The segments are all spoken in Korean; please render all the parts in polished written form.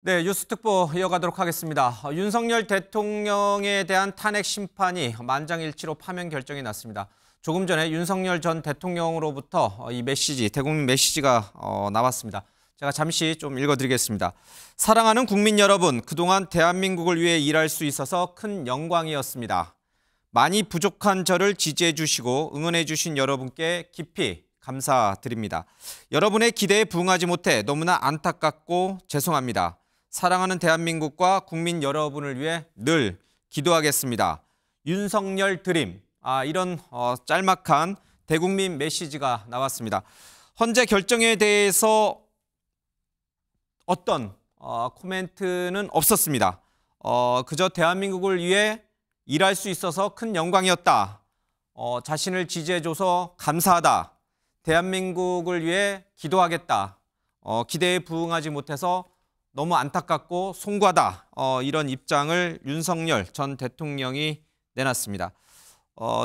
네, 뉴스특보 이어가도록 하겠습니다. 윤석열 대통령에 대한 탄핵 심판이 만장일치로 파면 결정이 났습니다. 조금 전에 윤석열 전 대통령으로부터 이 메시지, 대국민 메시지가 나왔습니다. 제가 잠시 좀 읽어드리겠습니다. 사랑하는 국민 여러분, 그동안 대한민국을 위해 일할 수 있어서 큰 영광이었습니다. 많이 부족한 저를 지지해 주시고 응원해 주신 여러분께 깊이 감사드립니다. 여러분의 기대에 부응하지 못해 너무나 안타깝고 죄송합니다. 사랑하는 대한민국과 국민 여러분을 위해 늘 기도하겠습니다. 윤석열 드림. 이런 짤막한 대국민 메시지가 나왔습니다. 헌재 결정에 대해서 어떤 코멘트는 없었습니다. 그저 대한민국을 위해 일할 수 있어서 큰 영광이었다. 자신을 지지해줘서 감사하다. 대한민국을 위해 기도하겠다. 기대에 부응하지 못해서 너무 안타깝고 송구하다. 이런 입장을 윤석열 전 대통령이 내놨습니다.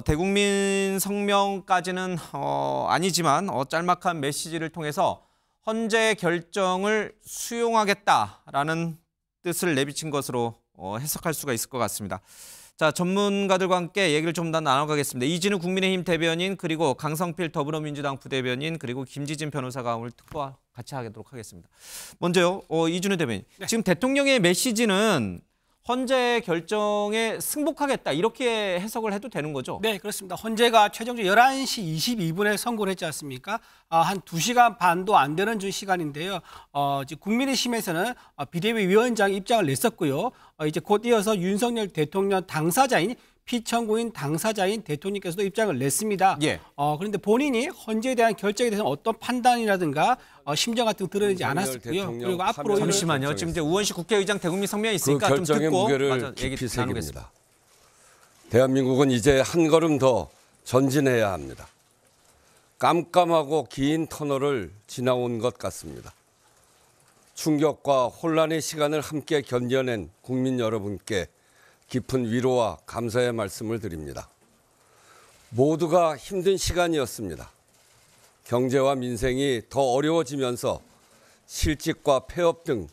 대국민 성명까지는 아니지만 짤막한 메시지를 통해서 헌재 결정을 수용하겠다라는 뜻을 내비친 것으로 해석할 수가 있을 것 같습니다. 자, 전문가들과 함께 얘기를 좀 더 나눠가겠습니다. 이진우 국민의힘 대변인, 그리고 강성필 더불어민주당 부대변인, 그리고 김지진 변호사가 오늘 특보와 같이 하도록 하겠습니다. 먼저요, 이진우 대변인. 네. 지금 대통령의 메시지는 헌재 결정에 승복하겠다, 이렇게 해석을 해도 되는 거죠? 네, 그렇습니다. 헌재가 최종적으로 11시 22분에 선고를 했지 않습니까? 한 2시간 반도 안 되는 시간인데요. 이제 국민의힘에서는 비대위 위원장 입장을 냈었고요. 이제 곧 이어서 윤석열 대통령 당사자인 피청구인 당사자인 대통령께서도 입장을 냈습니다. 예. 그런데 본인이 헌재에 대한 결정에 대해서 어떤 판단이라든가 심정 같은 거 드러내지 않았었고요. 그리고 앞으로 잠시만요. 지금 이제 우원식 국회의장 대국민 성명이 있으니까 그 좀 결정의 듣고 무게를 얘기 깊이 나누겠습니다. 새깁니다. 대한민국은 이제 한 걸음 더 전진해야 합니다. 깜깜하고 긴 터널을 지나온 것 같습니다. 충격과 혼란의 시간을 함께 견뎌낸 국민 여러분께 깊은 위로와 감사의 말씀을 드립니다. 모두가 힘든 시간이었습니다. 경제와 민생이 더 어려워지면서 실직과 폐업 등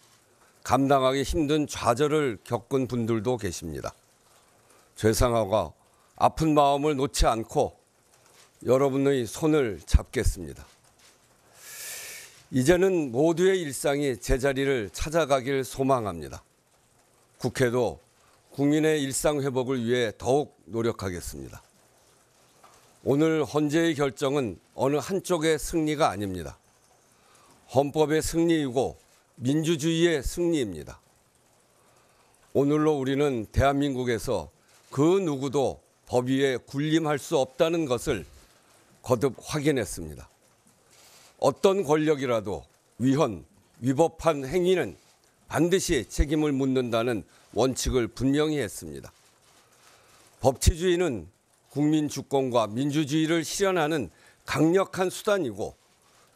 감당하기 힘든 좌절을 겪은 분들도 계십니다. 죄송하고 아픈 마음을 놓지 않고 여러분의 손을 잡겠습니다. 이제는 모두의 일상이 제자리를 찾아가길 소망합니다. 국회도 국민의 일상 회복을 위해 더욱 노력하겠습니다. 오늘 헌재의 결정은 어느 한쪽의 승리가 아닙니다. 헌법의 승리이고 민주주의의 승리입니다. 오늘로 우리는 대한민국에서 그 누구도 법 위에 군림할 수 없다는 것을 거듭 확인했습니다. 어떤 권력이라도 위법한 행위는 반드시 책임을 묻는다는 원칙을 분명히 했습니다. 법치주의는 국민 주권과 민주주의를 실현하는 강력한 수단이고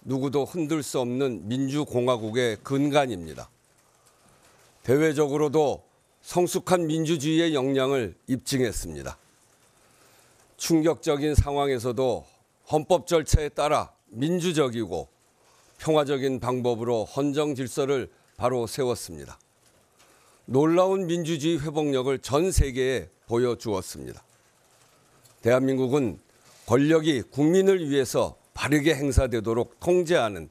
누구도 흔들 수 없는 민주공화국의 근간입니다. 대외적으로도 성숙한 민주주의의 역량을 입증했습니다. 충격적인 상황에서도 헌법 절차에 따라 민주적이고 평화적인 방법으로 헌정 질서를 바로 세웠습니다. 놀라운 민주주의 회복력을 전 세계에 보여주었습니다. 대한민국은 권력이 국민을 위해서 바르게 행사되도록 통제하는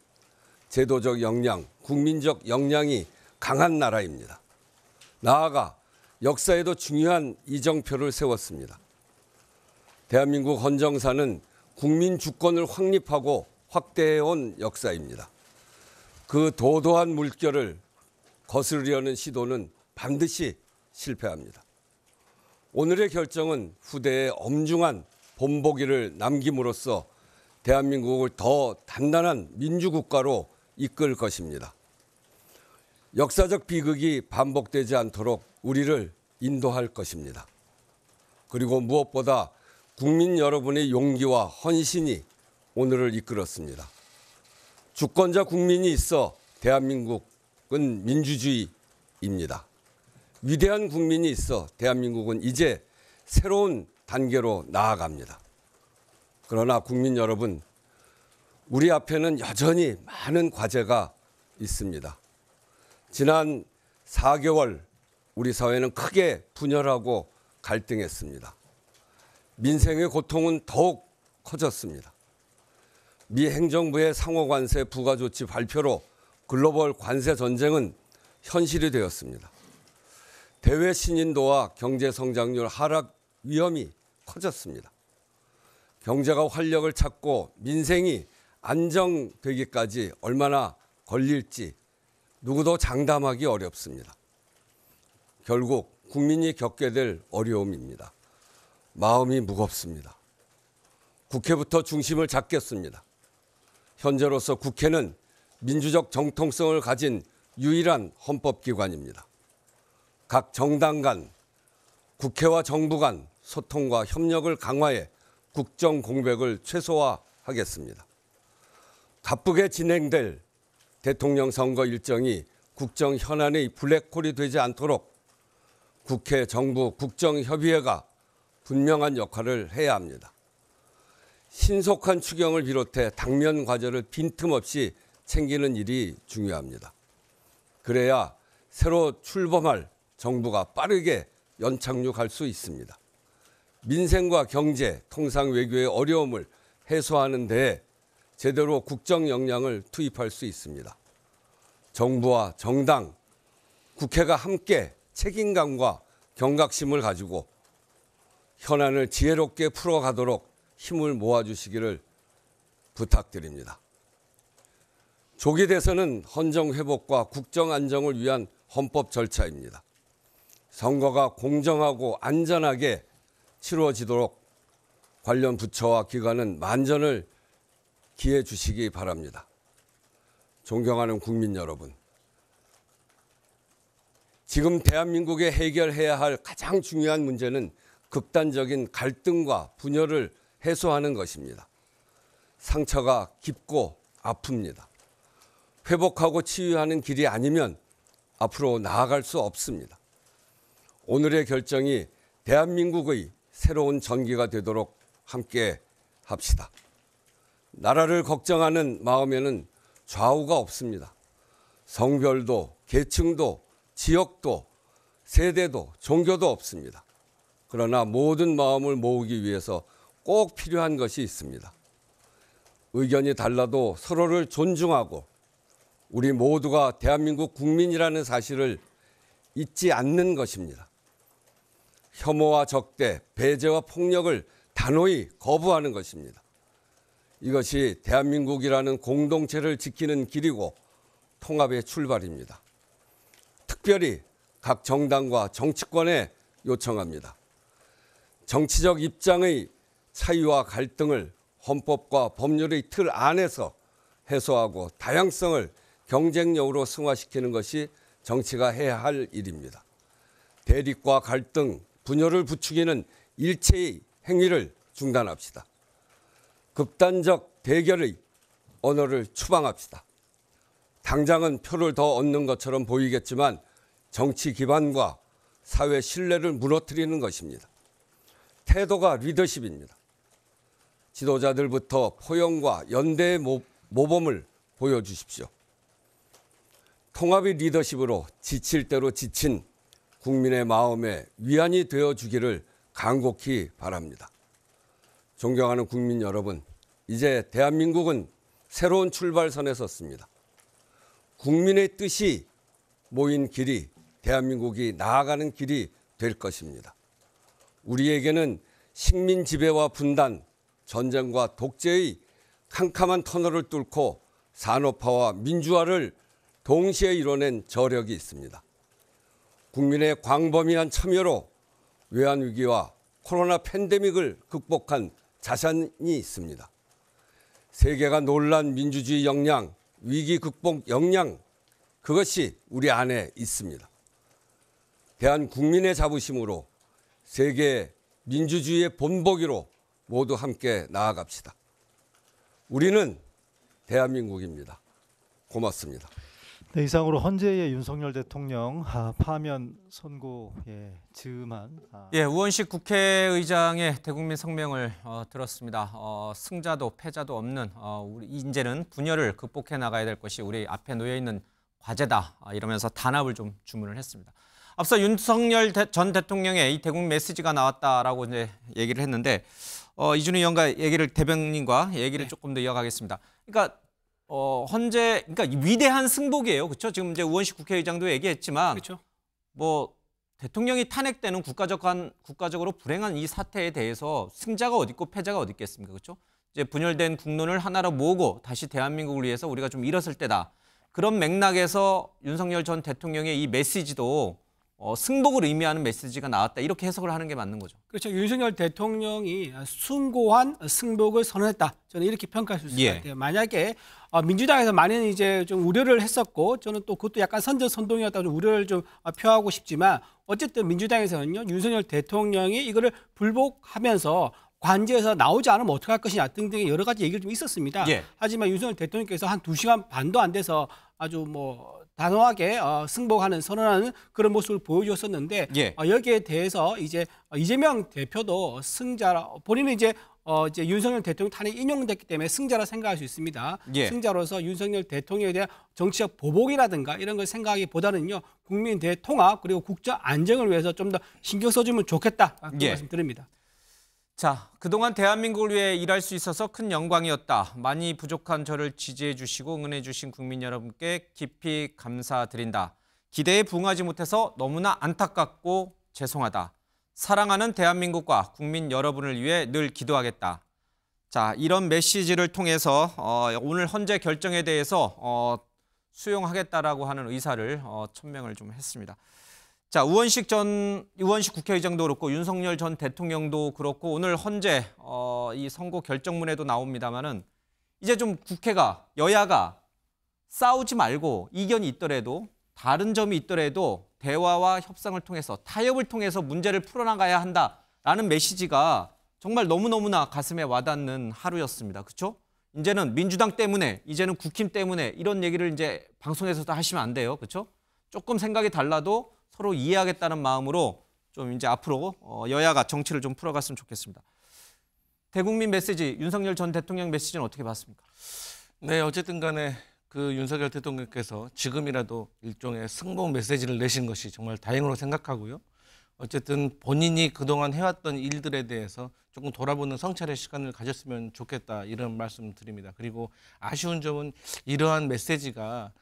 제도적 역량, 국민적 역량이 강한 나라입니다. 나아가 역사에도 중요한 이정표를 세웠습니다. 대한민국 헌정사는 국민 주권을 확립하고 확대해온 역사입니다. 그 도도한 물결을 거스르려는 시도는 반드시 실패합니다. 오늘의 결정은 후대에 엄중한 본보기를 남김으로써 대한민국을 더 단단한 민주국가로 이끌 것입니다. 역사적 비극이 반복되지 않도록 우리를 인도할 것입니다. 그리고 무엇보다 국민 여러분의 용기와 헌신이 오늘을 이끌었습니다. 주권자 국민이 있어 대한민국은 민주주의입니다. 위대한 국민이 있어 대한민국은 이제 새로운 단계로 나아갑니다. 그러나 국민 여러분, 우리 앞에는 여전히 많은 과제가 있습니다. 지난 4개월 우리 사회는 크게 분열하고 갈등했습니다. 민생의 고통은 더욱 커졌습니다. 미 행정부의 상호관세 부가조치 발표로 글로벌 관세 전쟁은 현실이 되었습니다. 대외 신인도와 경제 성장률 하락 위험이 커졌습니다. 경제가 활력을 찾고 민생이 안정되기까지 얼마나 걸릴지 누구도 장담하기 어렵습니다. 결국 국민이 겪게 될 어려움입니다. 마음이 무겁습니다. 국회부터 중심을 잡겠습니다. 현재로서 국회는 민주적 정통성을 가진 유일한 헌법기관입니다. 각 정당 간, 국회와 정부 간 소통과 협력을 강화해 국정 공백을 최소화하겠습니다. 바쁘게 진행될 대통령 선거 일정이 국정 현안의 블랙홀이 되지 않도록 국회, 정부, 국정협의회가 분명한 역할을 해야 합니다. 신속한 추경을 비롯해 당면 과제를 빈틈없이 챙기는 일이 중요합니다. 그래야 새로 출범할 정부가 빠르게 연착륙할 수 있습니다. 민생과 경제, 통상 외교의 어려움을 해소하는 데 제대로 국정 역량을 투입할 수 있습니다. 정부와 정당, 국회가 함께 책임감과 경각심을 가지고 현안을 지혜롭게 풀어가도록 힘을 모아주시기를 부탁드립니다. 조기 대선은 헌정 회복과 국정 안정을 위한 헌법 절차입니다. 선거가 공정하고 안전하게 치루어지도록 관련 부처와 기관은 만전을 기해 주시기 바랍니다. 존경하는 국민 여러분, 지금 대한민국에 해결해야 할 가장 중요한 문제는 극단적인 갈등과 분열을 해소하는 것입니다. 상처가 깊고 아픕니다. 회복하고 치유하는 길이 아니면 앞으로 나아갈 수 없습니다. 오늘의 결정이 대한민국의 새로운 전기가 되도록 함께 합시다. 나라를 걱정하는 마음에는 좌우가 없습니다. 성별도, 계층도, 지역도, 세대도, 종교도 없습니다. 그러나 모든 마음을 모으기 위해서 꼭 필요한 것이 있습니다. 의견이 달라도 서로를 존중하고 우리 모두가 대한민국 국민이라는 사실을 잊지 않는 것입니다. 혐오와 적대, 배제와 폭력을 단호히 거부하는 것입니다. 이것이 대한민국이라는 공동체를 지키는 길이고 통합의 출발입니다. 특별히 각 정당과 정치권에 요청합니다. 정치적 입장의 차이와 갈등을 헌법과 법률의 틀 안에서 해소하고 다양성을 경쟁력으로 승화시키는 것이 정치가 해야 할 일입니다. 대립과 갈등, 분열을 부추기는 일체의 행위를 중단합시다. 극단적 대결의 언어를 추방합시다. 당장은 표를 더 얻는 것처럼 보이겠지만 정치 기반과 사회 신뢰를 무너뜨리는 것입니다. 태도가 리더십입니다. 지도자들부터 포용과 연대의 모범을 보여주십시오. 통합의 리더십으로 지칠 대로 지친 국민의 마음에 위안이 되어주기를 간곡히 바랍니다. 존경하는 국민 여러분, 이제 대한민국은 새로운 출발선에 섰습니다. 국민의 뜻이 모인 길이 대한민국이 나아가는 길이 될 것입니다. 우리에게는 식민 지배와 분단, 전쟁과 독재의 캄캄한 터널을 뚫고 산업화와 민주화를 동시에 이뤄낸 저력이 있습니다. 국민의 광범위한 참여로 외환위기와 코로나 팬데믹을 극복한 자산이 있습니다. 세계가 놀란 민주주의 역량, 위기 극복 역량, 그것이 우리 안에 있습니다. 대한 국민의 자부심으로 세계 민주주의의 본보기로 모두 함께 나아갑시다. 우리는 대한민국입니다. 고맙습니다. 네, 이상으로 헌재의 윤석열 대통령 파면 선고에 즈음한 우원식 국회의장의 대국민 성명을 들었습니다. 승자도 패자도 없는 우리 이제는 분열을 극복해 나가야 될 것이 우리 앞에 놓여 있는 과제다 이러면서 단합을 좀 주문을 했습니다. 앞서 윤석열 전 대통령의 이 대국 메시지가 나왔다라고 이제 얘기를 했는데 이준희 의원과 얘기를 대변인과 얘기를 조금 더 이어가겠습니다. 그러니까 그러니까 위대한 승복이에요, 그렇죠? 지금 이제 우원식 국회의장도 얘기했지만, 그렇죠. 뭐 대통령이 탄핵되는 국가적으로 불행한 이 사태에 대해서 승자가 어디 있고 패자가 어디 있겠습니까, 그렇죠? 이제 분열된 국론을 하나로 모으고 다시 대한민국을 위해서 우리가 좀 일었을 때다. 그런 맥락에서 윤석열 전 대통령의 이 메시지도 승복을 의미하는 메시지가 나왔다. 이렇게 해석을 하는 게 맞는 거죠. 그렇죠. 윤석열 대통령이 숭고한 승복을 선언했다. 저는 이렇게 평가할 수 있을 것 같아요. 만약에 민주당에서 많은 이제 좀 우려를 했었고, 저는 또 그것도 약간 선전선동이었다고 우려를 좀 표하고 싶지만, 어쨌든 민주당에서는요, 윤석열 대통령이 이거를 불복하면서 관제에서 나오지 않으면 어떡할 것이냐 등등의 여러 가지 얘기를 좀 있었습니다. 하지만 윤석열 대통령께서 한 2시간 반도 안 돼서 아주 단호하게 승복하는 선언하는 그런 모습을 보여주었었는데 여기에 대해서 이제 이재명 대표도 승자라 본인은 이제 윤석열 대통령 탄핵 인용됐기 때문에 승자라 생각할 수 있습니다. 승자로서 윤석열 대통령에 대한 정치적 보복이라든가 이런 걸 생각하기보다는요 국민 대통합 그리고 국정 안정을 위해서 좀 더 신경 써주면 좋겠다 그런 말씀드립니다. 자, 그동안 대한민국을 위해 일할 수 있어서 큰 영광이었다. 많이 부족한 저를 지지해 주시고 응원해 주신 국민 여러분께 깊이 감사드린다. 기대에 부응하지 못해서 너무나 안타깝고 죄송하다. 사랑하는 대한민국과 국민 여러분을 위해 늘 기도하겠다. 자, 이런 메시지를 통해서 오늘 헌재 결정에 대해서 수용하겠다라고 하는 의사를 천명을 좀 했습니다. 자, 우원식 국회의장도 그렇고 윤석열 전 대통령도 그렇고 오늘 헌재 이 선고 결정문에도 나옵니다만은 이제 좀 국회가 여야가 싸우지 말고 이견이 있더라도 다른 점이 있더라도 대화와 협상을 통해서 타협을 통해서 문제를 풀어나가야 한다라는 메시지가 정말 너무너무나 가슴에 와닿는 하루였습니다. 그렇죠? 이제는 민주당 때문에 이제는 국힘 때문에 이런 얘기를 이제 방송에서도 하시면 안 돼요. 그렇죠? 조금 생각이 달라도 서로 이해하겠다는 마음으로 좀 이제 앞으로 여야가 정치를 좀 풀어갔으면 좋겠습니다. 대국민 메시지, 윤석열 전 대통령 메시지는 어떻게 봤습니까? 네, 어쨌든 간에 그 윤석열 대통령께서 지금이라도 일종의 승복 메시지를 내신 것이 정말 다행으로 생각하고요. 어쨌든 본인이 그동안 해왔던 일들에 대해서 조금 돌아보는 성찰의 시간을 가졌으면 좋겠다 이런 말씀 드립니다. 그리고 아쉬운 점은 이러한 메시지가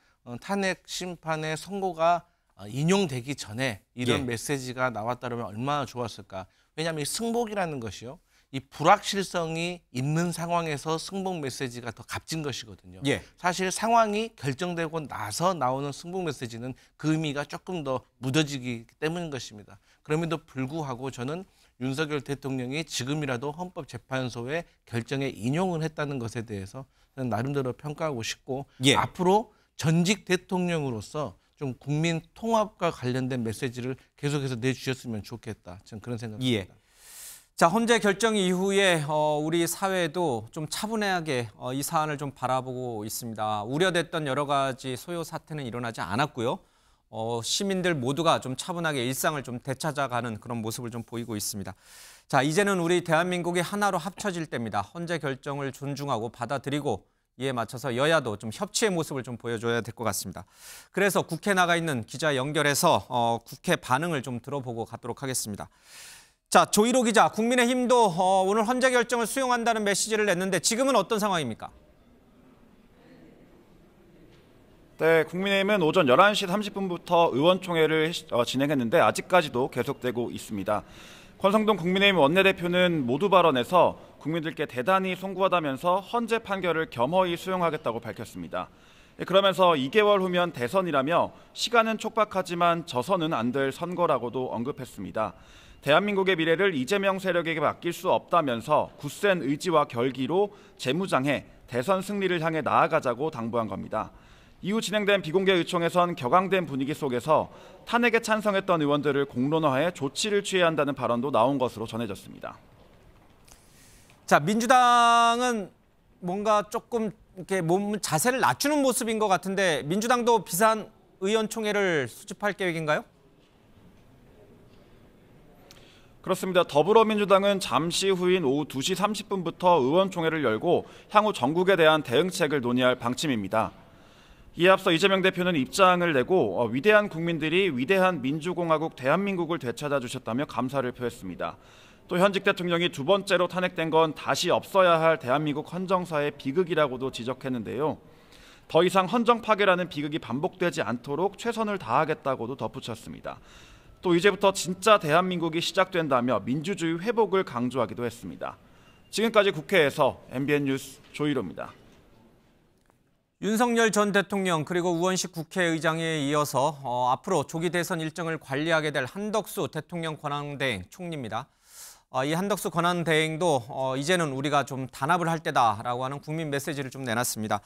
탄핵 심판의 선고가 인용되기 전에 이런 메시지가 나왔다면 얼마나 좋았을까. 왜냐하면 이 승복이라는 것이요. 이 불확실성이 있는 상황에서 승복 메시지가 더 값진 것이거든요. 사실 상황이 결정되고 나서 나오는 승복 메시지는 그 의미가 조금 더 무뎌지기 때문인 것입니다. 그럼에도 불구하고 저는 윤석열 대통령이 지금이라도 헌법재판소의 결정에 인용을 했다는 것에 대해서 저는 나름대로 평가하고 싶고 앞으로 전직 대통령으로서 좀 국민 통합과 관련된 메시지를 계속해서 내주셨으면 좋겠다. 저는 그런 생각입니다. 자, 헌재 결정 이후에 우리 사회도 좀 차분하게 이 사안을 좀 바라보고 있습니다. 우려됐던 여러 가지 소요 사태는 일어나지 않았고요. 시민들 모두가 좀 차분하게 일상을 좀 되찾아가는 그런 모습을 좀 보이고 있습니다. 자, 이제는 우리 대한민국이 하나로 합쳐질 때입니다. 헌재 결정을 존중하고 받아들이고 이에 맞춰서 여야도 좀 협치의 모습을 좀 보여줘야 될 것 같습니다. 그래서 국회 나가 있는 기자 연결해서 국회 반응을 좀 들어보고 가도록 하겠습니다. 자, 조희로 기자, 국민의힘도 오늘 헌재 결정을 수용한다는 메시지를 냈는데 지금은 어떤 상황입니까? 네, 국민의힘은 오전 11시 30분부터 의원총회를 진행했는데 아직까지도 계속되고 있습니다. 권성동 국민의힘 원내대표는 모두 발언에서 국민들께 대단히 송구하다면서 헌재 판결을 겸허히 수용하겠다고 밝혔습니다. 그러면서 2개월 후면 대선이라며 시간은 촉박하지만 져서는 안 될 선거라고도 언급했습니다. 대한민국의 미래를 이재명 세력에게 맡길 수 없다면서 굳센 의지와 결기로 재무장해 대선 승리를 향해 나아가자고 당부한 겁니다. 이후 진행된 비공개 의총에선 격앙된 분위기 속에서 탄핵에 찬성했던 의원들을 공론화해 조치를 취해야 한다는 발언도 나온 것으로 전해졌습니다. 자, 민주당은 뭔가 조금 이렇게 자세를 낮추는 모습인 것 같은데 민주당도 비상 의원총회를 수집할 계획인가요? 그렇습니다. 더불어민주당은 잠시 후인 오후 2시 30분부터 의원총회를 열고 향후 전국에 대한 대응책을 논의할 방침입니다. 이에 앞서 이재명 대표는 입장을 내고 위대한 국민들이 위대한 민주공화국 대한민국을 되찾아 주셨다며 감사를 표했습니다. 또 현직 대통령이 두 번째로 탄핵된 건 다시 없어야 할 대한민국 헌정사의 비극이라고도 지적했는데요. 더 이상 헌정 파괴라는 비극이 반복되지 않도록 최선을 다하겠다고도 덧붙였습니다. 또 이제부터 진짜 대한민국이 시작된다며 민주주의 회복을 강조하기도 했습니다. 지금까지 국회에서 MBN 뉴스 조희로입니다. 윤석열 전 대통령 그리고 우원식 국회의장에 이어서 앞으로 조기 대선 일정을 관리하게 될 한덕수 대통령 권한대행 총리입니다. 이 한덕수 권한대행도 이제는 우리가 좀 단합을 할 때다라고 하는 국민 메시지를 좀 내놨습니다.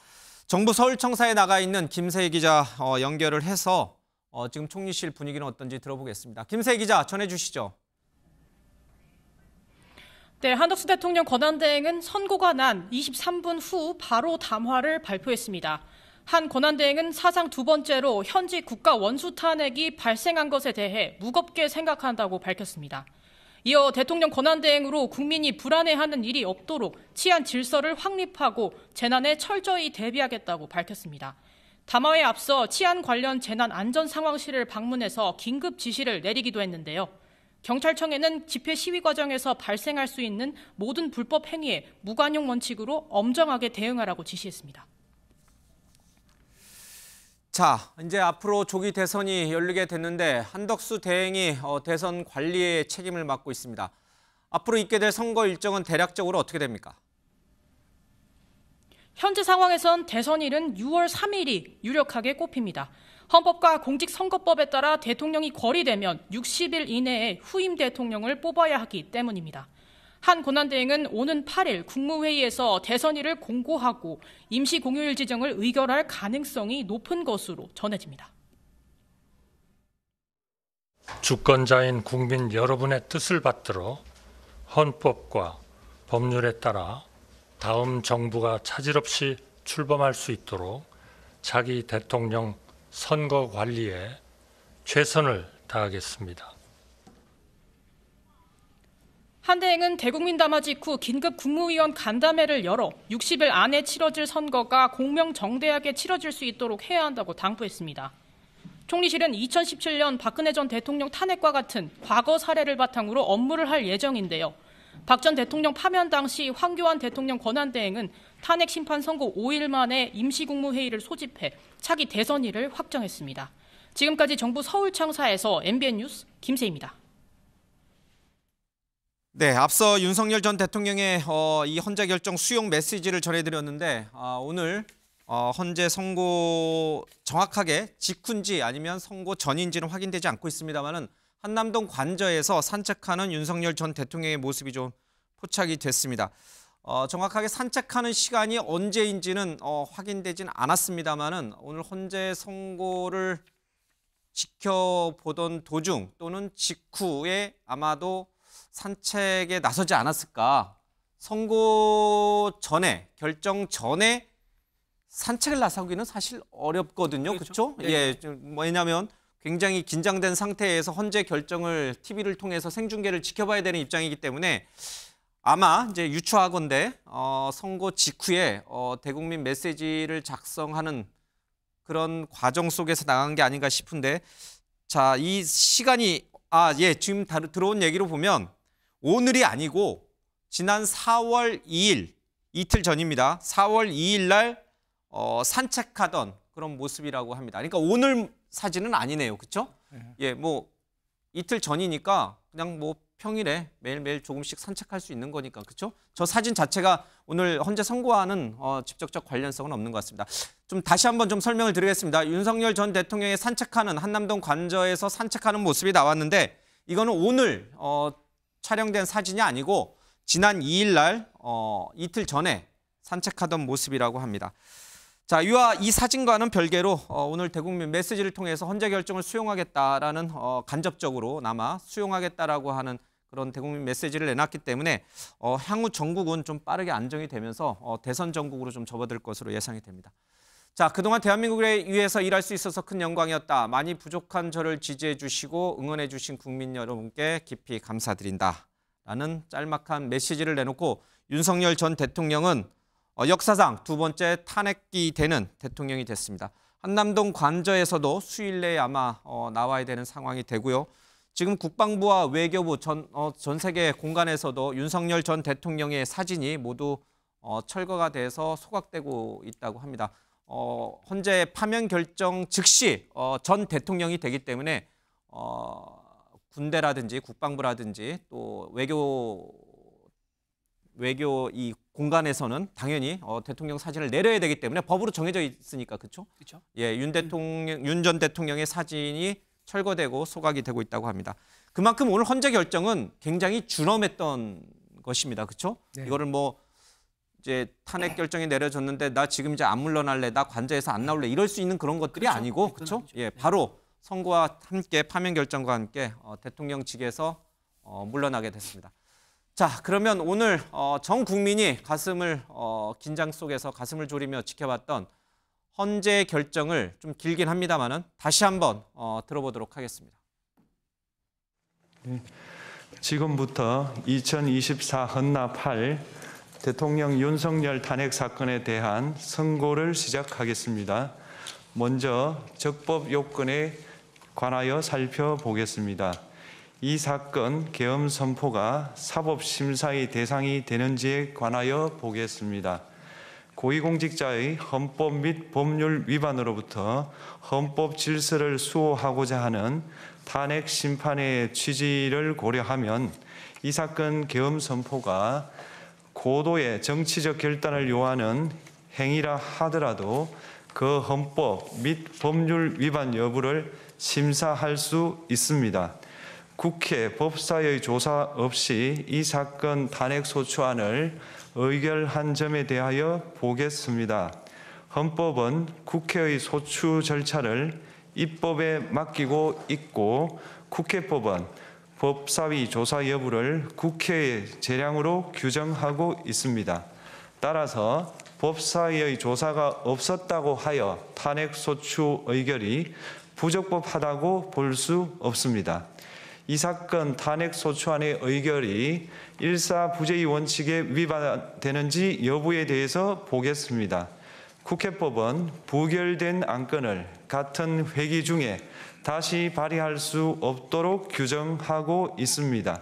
정부 서울청사에 나가 있는 김세희 기자 연결을 해서 지금 총리실 분위기는 어떤지 들어보겠습니다. 김세희 기자 전해주시죠. 네, 한덕수 대통령 권한대행은 선고가 난 23분 후 바로 담화를 발표했습니다. 한 권한대행은 사상 두 번째로 현직 국가 원수 탄핵이 발생한 것에 대해 무겁게 생각한다고 밝혔습니다. 이어 대통령 권한대행으로 국민이 불안해하는 일이 없도록 치안 질서를 확립하고 재난에 철저히 대비하겠다고 밝혔습니다. 담화에 앞서 치안 관련 재난 안전 상황실을 방문해서 긴급 지시를 내리기도 했는데요. 경찰청에는 집회 시위 과정에서 발생할 수 있는 모든 불법 행위에 무관용 원칙으로 엄정하게 대응하라고 지시했습니다. 자, 이제 앞으로 조기 대선이 열리게 됐는데 한덕수 대행이 대선 관리에 책임을 맡고 있습니다. 앞으로 있게 될 선거 일정은 대략적으로 어떻게 됩니까? 현재 상황에선 대선일은 6월 3일이 유력하게 꼽힙니다. 헌법과 공직선거법에 따라 대통령이 거리되면 60일 이내에 후임 대통령을 뽑아야 하기 때문입니다. 한 권한대행은 오는 8일 국무회의에서 대선일을 공고하고 임시 공휴일 지정을 의결할 가능성이 높은 것으로 전해집니다. 주권자인 국민 여러분의 뜻을 받들어 헌법과 법률에 따라 다음 정부가 차질 없이 출범할 수 있도록 자기 대통령 선거 관리에 최선을 다하겠습니다. 한 대행은 대국민 담화 직후 긴급 국무위원 간담회를 열어 60일 안에 치러질 선거가 공명정대하게 치러질 수 있도록 해야 한다고 당부했습니다. 총리실은 2017년 박근혜 전 대통령 탄핵과 같은 과거 사례를 바탕으로 업무를 할 예정인데요. 박 전 대통령 파면 당시 황교안 대통령 권한대행은 탄핵 심판 선고 5일 만에 임시국무회의를 소집해 차기 대선일을 확정했습니다. 지금까지 정부 서울청사에서 MBN 뉴스 김세희입니다. 네, 앞서 윤석열 전 대통령의 이 헌재 결정 수용 메시지를 전해드렸는데 오늘 헌재 선고 정확하게 직후인지 아니면 선고 전인지는 확인되지 않고 있습니다만은 한남동 관저에서 산책하는 윤석열 전 대통령의 모습이 좀 포착이 됐습니다. 정확하게 산책하는 시간이 언제인지는 확인되진 않았습니다만은 오늘 헌재 선고를 지켜보던 도중 또는 직후에 아마도 산책에 나서지 않았을까. 선고 전에, 결정 전에 산책을 나서기는 사실 어렵거든요. 그렇죠? 네. 예, 왜냐하면 굉장히 긴장된 상태에서 헌재 결정을 TV를 통해서 생중계를 지켜봐야 되는 입장이기 때문에 아마 이제 유추하건대 선고 직후에 대국민 메시지를 작성하는 그런 과정 속에서 나간 게 아닌가 싶은데, 자, 이 시간이 지금 들어온 얘기로 보면 오늘이 아니고 지난 4월 2일 이틀 전입니다. 4월 2일 날 산책하던 그런 모습이라고 합니다. 그러니까 오늘 사진은 아니네요. 그렇죠? 예, 뭐 이틀 전이니까 그냥 뭐 평일에 매일매일 조금씩 산책할 수 있는 거니까. 그렇죠? 저 사진 자체가 오늘 헌재 선고와는 직접적 관련성은 없는 것 같습니다. 좀 다시 한번 좀 설명을 드리겠습니다. 윤석열 전 대통령의 산책하는 한남동 관저에서 산책하는 모습이 나왔는데 이거는 오늘 촬영된 사진이 아니고 지난 2일 날 이틀 전에 산책하던 모습이라고 합니다. 자, 이와 이 사진과는 별개로 오늘 대국민 메시지를 통해서 헌재 결정을 수용하겠다라는 간접적으로나마 수용하겠다라고 하는 그런 대국민 메시지를 내놨기 때문에 향후 전국은 좀 빠르게 안정이 되면서 대선 전국으로 좀 접어들 것으로 예상이 됩니다. 자, 그동안 대한민국을 위해서 일할 수 있어서 큰 영광이었다. 많이 부족한 저를 지지해 주시고 응원해 주신 국민 여러분께 깊이 감사드린다라는 짤막한 메시지를 내놓고 윤석열 전 대통령은 역사상 두 번째 탄핵이 되는 대통령이 됐습니다. 한남동 관저에서도 수일 내에 아마 나와야 되는 상황이 되고요. 지금 국방부와 외교부 전 세계 공간에서도 윤석열 전 대통령의 사진이 모두 철거가 돼서 소각되고 있다고 합니다. 헌재 파면 결정 즉시 전 대통령이 되기 때문에 군대라든지 국방부라든지 또 외교 이 공간에서는 당연히 대통령 사진을 내려야 되기 때문에 법으로 정해져 있으니까 그렇죠? 그렇죠. 예, 윤 전 대통령의 사진이 철거되고 소각이 되고 있다고 합니다. 그만큼 오늘 헌재 결정은 굉장히 준엄했던 것입니다. 그렇죠? 네. 이거를 뭐 이제 탄핵 결정이 내려졌는데 나 지금 이제 안 물러날래, 나 관저에서 안 나올래 이럴 수 있는 그런 것들이 그렇죠. 아니고 네, 그렇죠? 아니죠. 예, 바로 선고와 함께 파면 결정과 함께 대통령직에서 물러나게 됐습니다. 자, 그러면 오늘 전 국민이 가슴을 긴장 속에서 가슴을 졸이며 지켜봤던 헌재 결정을 좀 길긴 합니다만은 다시 한번 들어보도록 하겠습니다. 지금부터 2024 헌나 8 대통령 윤석열 탄핵 사건에 대한 선고를 시작하겠습니다. 먼저 적법 요건에 관하여 살펴보겠습니다. 이 사건 계엄 선포가 사법심사의 대상이 되는지에 관하여 보겠습니다. 고위공직자의 헌법 및 법률 위반으로부터 헌법 질서를 수호하고자 하는 탄핵 심판의 취지를 고려하면 이 사건 계엄 선포가 고도의 정치적 결단을 요하는 행위라 하더라도 그 헌법 및 법률 위반 여부를 심사할 수 있습니다. 국회 법사의 조사 없이 이 사건 탄핵 소추안을 의결한 점에 대하여 보겠습니다. 헌법은 국회의 소추 절차를 입법에 맡기고 있고 국회법은 법사위 조사 여부를 국회의 재량으로 규정하고 있습니다. 따라서 법사위의 조사가 없었다고 하여 탄핵 소추 의결이 부적법하다고 볼 수 없습니다. 이 사건 탄핵 소추안의 의결이 일사부재의 원칙에 위반되는지 여부에 대해서 보겠습니다. 국회법은 부결된 안건을 같은 회기 중에 다시 발의할 수 없도록 규정하고 있습니다.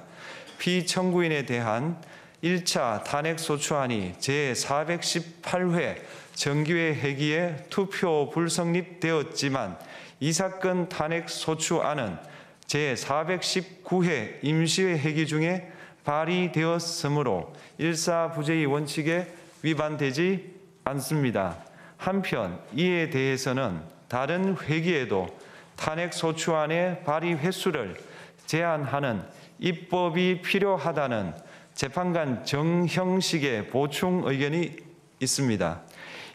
피청구인에 대한 1차 탄핵 소추안이 제418회 정기회 회기에 투표 불성립되었지만 이 사건 탄핵 소추안은 제419회 임시회 회기 중에 발의되었으므로 일사부재의 원칙에 위반되지 않습니다. 한편 이에 대해서는 다른 회기에도 탄핵 소추안의 발의 횟수를 제한하는 입법이 필요하다는 재판관 정형식의 보충 의견이 있습니다.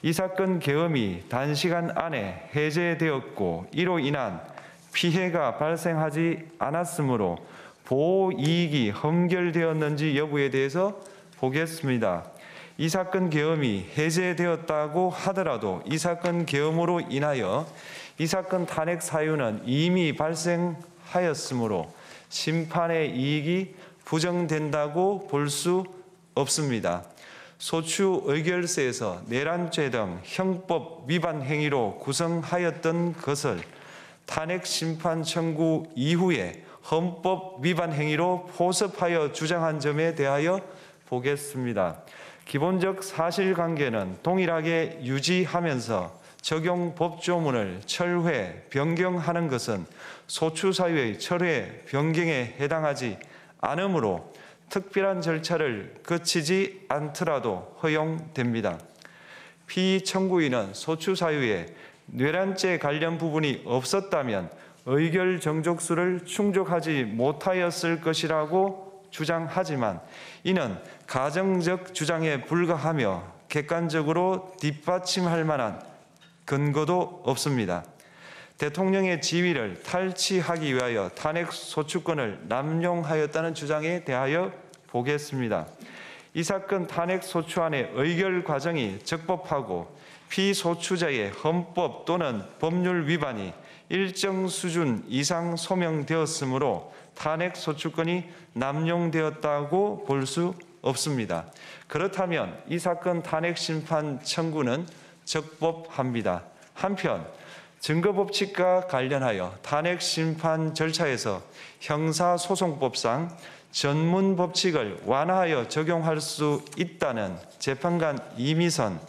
이 사건 계엄이 단시간 안에 해제되었고 이로 인한 피해가 발생하지 않았으므로 보호 이익이 험결되었는지 여부에 대해서 보겠습니다. 이 사건 계엄이 해제되었다고 하더라도 이 사건 계엄으로 인하여 이 사건 탄핵 사유는 이미 발생하였으므로 심판의 이익이 부정된다고 볼 수 없습니다. 소추 의결서에서 내란죄 등 형법 위반 행위로 구성하였던 것을 탄핵 심판 청구 이후에 헌법 위반 행위로 포섭하여 주장한 점에 대하여 보겠습니다. 기본적 사실관계는 동일하게 유지하면서 적용 법조문을 철회, 변경하는 것은 소추 사유의 철회, 변경에 해당하지 않으므로 특별한 절차를 거치지 않더라도 허용됩니다. 피청구인은 소추 사유에 내란죄 관련 부분이 없었다면 의결 정족수를 충족하지 못하였을 것이라고 주장하지만 이는 가정적 주장에 불과하며 객관적으로 뒷받침할 만한 근거도 없습니다. 대통령의 지위를 탈취하기 위하여 탄핵 소추권을 남용하였다는 주장에 대하여 보겠습니다. 이 사건 탄핵 소추안의 의결 과정이 적법하고 피소추자의 헌법 또는 법률 위반이 일정 수준 이상 소명되었으므로 탄핵 소추권이 남용되었다고 볼 수 없습니다. 그렇다면 이 사건 탄핵 심판 청구는 적법합니다. 한편 증거법칙과 관련하여 탄핵 심판 절차에서 형사소송법상 전문 법칙을 완화하여 적용할 수 있다는 재판관 이미선,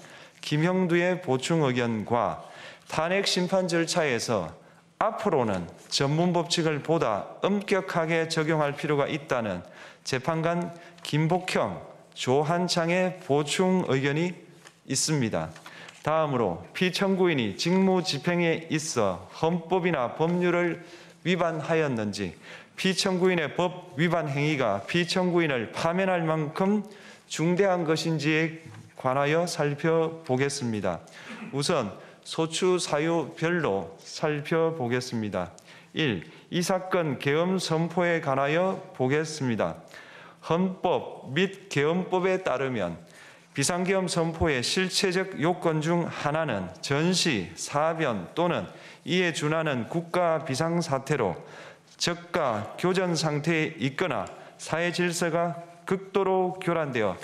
김형두의 보충 의견과 탄핵 심판 절차에서 앞으로는 전문 법칙을 보다 엄격하게 적용할 필요가 있다는 재판관 김복형, 조한창의 보충 의견이 있습니다. 다음으로 피청구인이 직무집행에 있어 헌법이나 법률을 위반하였는지, 피청구인의 법 위반 행위가 피청구인을 파면할 만큼 중대한 것인지에 관하여 살펴보겠습니다. 우선 소추 사유별로 살펴보겠습니다. 1. 이 사건 계엄 선포에 관하여 보겠습니다. 헌법 및 계엄법에 따르면 비상계엄 선포의 실체적 요건 중 하나는 전시, 사변 또는 이에 준하는 국가 비상사태로 저가 교전 상태에 있거나 사회 질서가 극도로 교란되어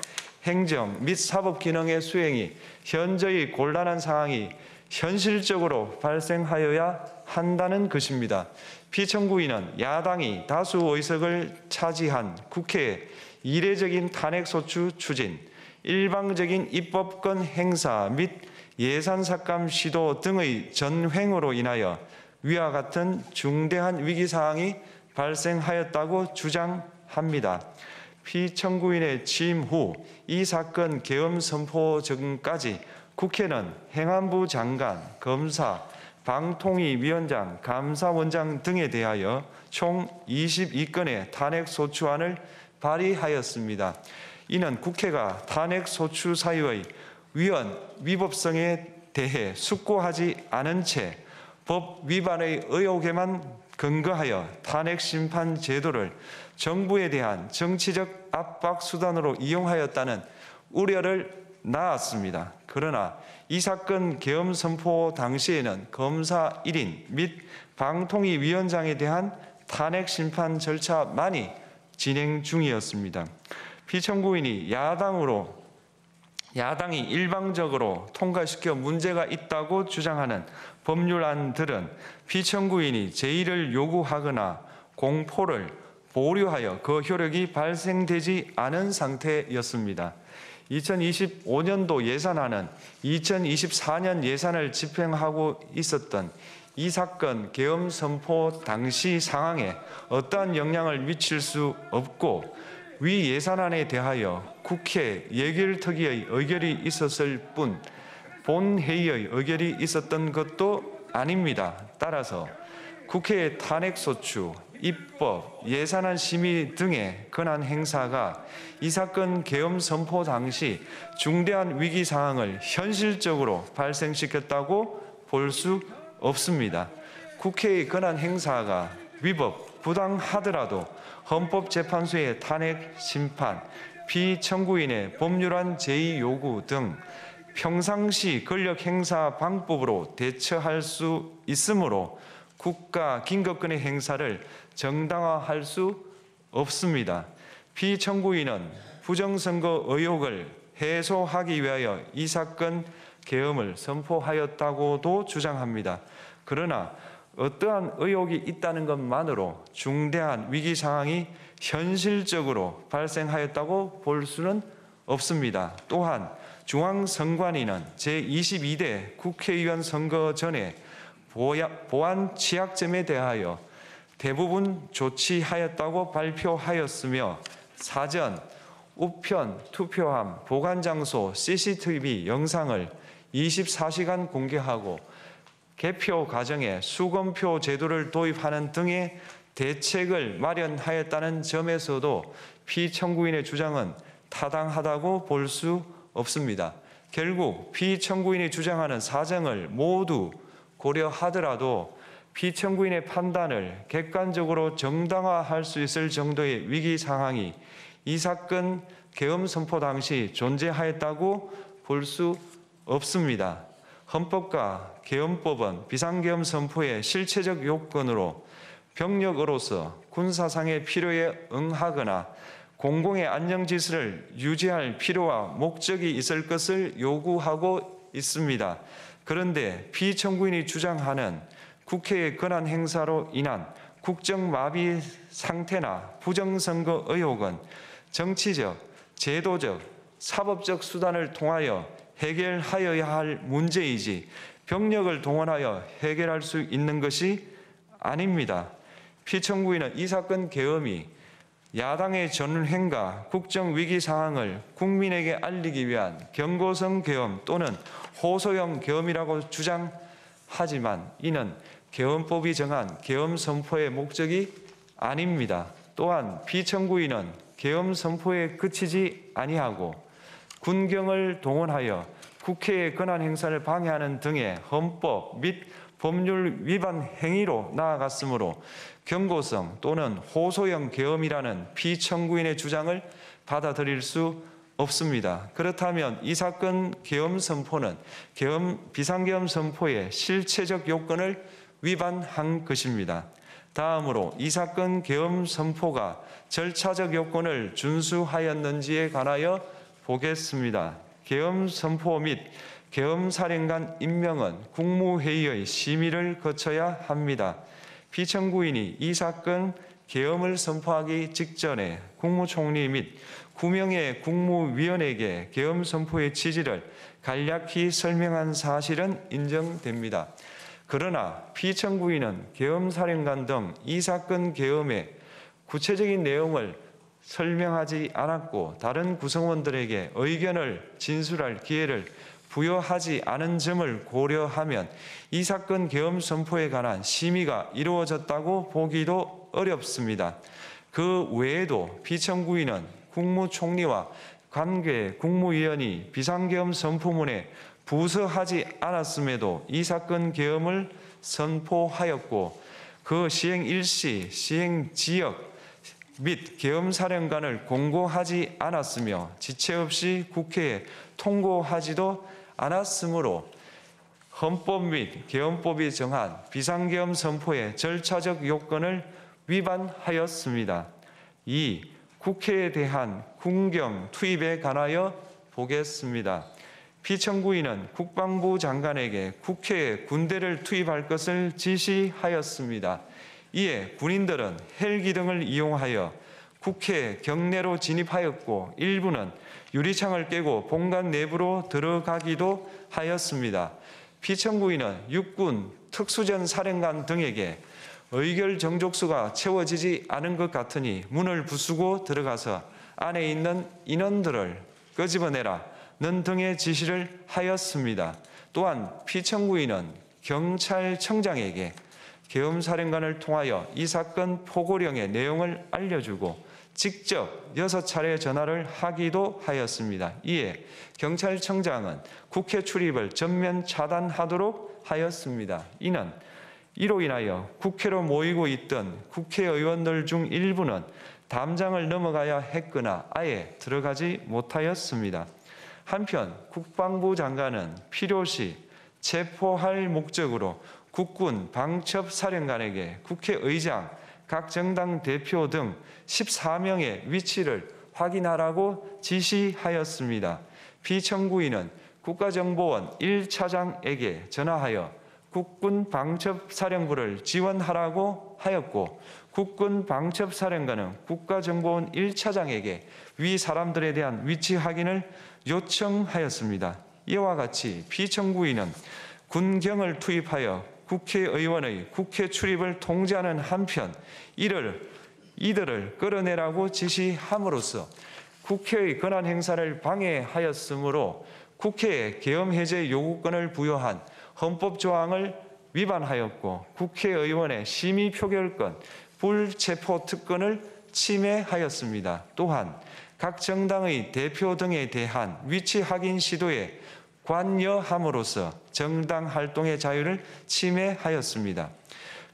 행정 및 사법 기능의 수행이 현저히 곤란한 상황이 현실적으로 발생하여야 한다는 것입니다. 피청구인은 야당이 다수 의석을 차지한 국회의 이례적인 탄핵소추 추진, 일방적인 입법권 행사 및 예산 삭감 시도 등의 전횡으로 인하여 위와 같은 중대한 위기사항이 발생하였다고 주장합니다. 피청구인의 취임 후 이 사건 계엄 선포 전까지 국회는 행안부 장관, 검사, 방통위위원장, 감사원장 등에 대하여 총 22건의 탄핵소추안을 발의하였습니다. 이는 국회가 탄핵소추 사유의 위헌, 위법성에 대해 숙고하지 않은 채 법 위반의 의혹에만 근거하여 탄핵심판 제도를 정부에 대한 정치적 압박 수단으로 이용하였다는 우려를 낳았습니다. 그러나 이 사건 계엄 선포 당시에는 검사 1인 및 방통위위원장에 대한 탄핵 심판 절차만이 진행 중이었습니다. 피청구인이 야당이 일방적으로 통과시켜 문제가 있다고 주장하는 법률안들은 피청구인이 제의를 요구하거나 공포를 보류하여 그 효력이 발생되지 않은 상태였습니다. 2025년도 예산안은 2024년 예산을 집행하고 있었던 이 사건 계엄 선포 당시 상황에 어떠한 영향을 미칠 수 없고 위 예산안에 대하여 국회 예결특위의 의결이 있었을 뿐 본회의의 의결이 있었던 것도 아닙니다. 따라서 국회의 탄핵소추, 입법, 예산안 심의 등의 권한 행사가 이 사건 계엄 선포 당시 중대한 위기 상황을 현실적으로 발생시켰다고 볼 수 없습니다. 국회의 권한 행사가 위법, 부당하더라도 헌법재판소의 탄핵 심판, 피청구인의 법률안 제의 요구 등 평상시 권력 행사 방법으로 대처할 수 있으므로 국가 긴급권의 행사를 정당화할 수 없습니다. 피청구인은 부정선거 의혹을 해소하기 위하여 이 사건 계엄을 선포하였다고도 주장합니다. 그러나 어떠한 의혹이 있다는 것만으로 중대한 위기 상황이 현실적으로 발생하였다고 볼 수는 없습니다. 또한 중앙선관위는 제22대 국회의원 선거 전에 보안 취약점에 대하여 대부분 조치하였다고 발표하였으며 사전, 우편, 투표함, 보관장소, CCTV 영상을 24시간 공개하고 개표 과정에 수검표 제도를 도입하는 등의 대책을 마련하였다는 점에서도 피청구인의 주장은 타당하다고 볼 수 없습니다. 결국 피청구인이 주장하는 사정을 모두 고려하더라도 피청구인의 판단을 객관적으로 정당화할 수 있을 정도의 위기 상황이 이 사건 계엄 선포 당시 존재하였다고 볼 수 없습니다. 헌법과 계엄법은 비상계엄 선포의 실체적 요건으로 병력으로서 군사상의 필요에 응하거나 공공의 안정질서를 유지할 필요와 목적이 있을 것을 요구하고 있습니다. 그런데 피청구인이 주장하는 국회의 권한 행사로 인한 국정마비 상태나 부정선거 의혹은 정치적, 제도적, 사법적 수단을 통하여 해결하여야 할 문제이지 병력을 동원하여 해결할 수 있는 것이 아닙니다. 피청구인은 이 사건 계엄이 야당의 전횡과 국정위기 상황을 국민에게 알리기 위한 경고성 계엄 또는 호소형 계엄이라고 주장하지만 이는 계엄법이 정한 계엄 선포의 목적이 아닙니다. 또한 피청구인은 계엄 선포에 그치지 아니하고 군경을 동원하여 국회의 권한 행사를 방해하는 등의 헌법 및 법률 위반 행위로 나아갔으므로 경고성 또는 호소형 계엄이라는 피청구인의 주장을 받아들일 수 없습니다. 그렇다면 이 사건 계엄 선포는 비상계엄 선포의 실체적 요건을 위반한 것입니다. 다음으로 이 사건 계엄 선포가 절차적 요건을 준수하였는지에 관하여 보겠습니다. 계엄 선포 및 계엄사령관 임명은 국무회의의 심의를 거쳐야 합니다. 피청구인이 이 사건 계엄을 선포하기 직전에 국무총리 및 9명의 국무위원에게 계엄 선포의 취지를 간략히 설명한 사실은 인정됩니다. 그러나 피청구인은 계엄사령관 등 이 사건 계엄의 구체적인 내용을 설명하지 않았고 다른 구성원들에게 의견을 진술할 기회를 부여하지 않은 점을 고려하면 이 사건 계엄 선포에 관한 심의가 이루어졌다고 보기도 어렵습니다. 그 외에도 피청구인은 국무총리와 관계 국무위원이 비상계엄 선포문에 부서하지 않았음에도 이 사건 계엄을 선포하였고 그 시행 일시, 시행 지역 및 계엄사령관을 공고하지 않았으며 지체 없이 국회에 통고하지도 않았으므로 헌법 및 계엄법이 정한 비상계엄 선포의 절차적 요건을 위반하였습니다. 2. 국회에 대한 군경 투입에 관하여 보겠습니다. 피청구인은 국방부 장관에게 국회에 군대를 투입할 것을 지시하였습니다. 이에 군인들은 헬기 등을 이용하여 국회 경내로 진입하였고 일부는 유리창을 깨고 본관 내부로 들어가기도 하였습니다. 피청구인은 육군 특수전 사령관 등에게 의결 정족수가 채워지지 않은 것 같으니 문을 부수고 들어가서 안에 있는 인원들을 끄집어내라는 등의 지시를 하였습니다. 또한 피청구인은 경찰청장에게 계엄사령관을 통하여 이 사건 포고령의 내용을 알려주고 직접 6차례 전화를 하기도 하였습니다. 이에 경찰청장은 국회 출입을 전면 차단하도록 하였습니다. 이로 인하여 국회로 모이고 있던 국회의원들 중 일부는 담장을 넘어가야 했거나 아예 들어가지 못하였습니다. 한편 국방부 장관은 필요시 체포할 목적으로 국군 방첩사령관에게 국회의장, 각 정당 대표 등 14명의 위치를 확인하라고 지시하였습니다. 피청구인은 국가정보원 1차장에게 전화하여 국군 방첩사령부를 지원하라고 하였고 국군 방첩사령관은 국가정보원 1차장에게 위 사람들에 대한 위치 확인을 요청하였습니다. 이와 같이 피청구인은 군경을 투입하여 국회의원의 국회 출입을 통제하는 한편 이들을 끌어내라고 지시함으로써 국회의 권한 행사를 방해하였으므로 국회에 계엄 해제 요구권을 부여한 헌법 조항을 위반하였고 국회의원의 심의 표결권, 불체포 특권을 침해하였습니다. 또한 각 정당의 대표 등에 대한 위치 확인 시도에 관여함으로써 정당 활동의 자유를 침해하였습니다.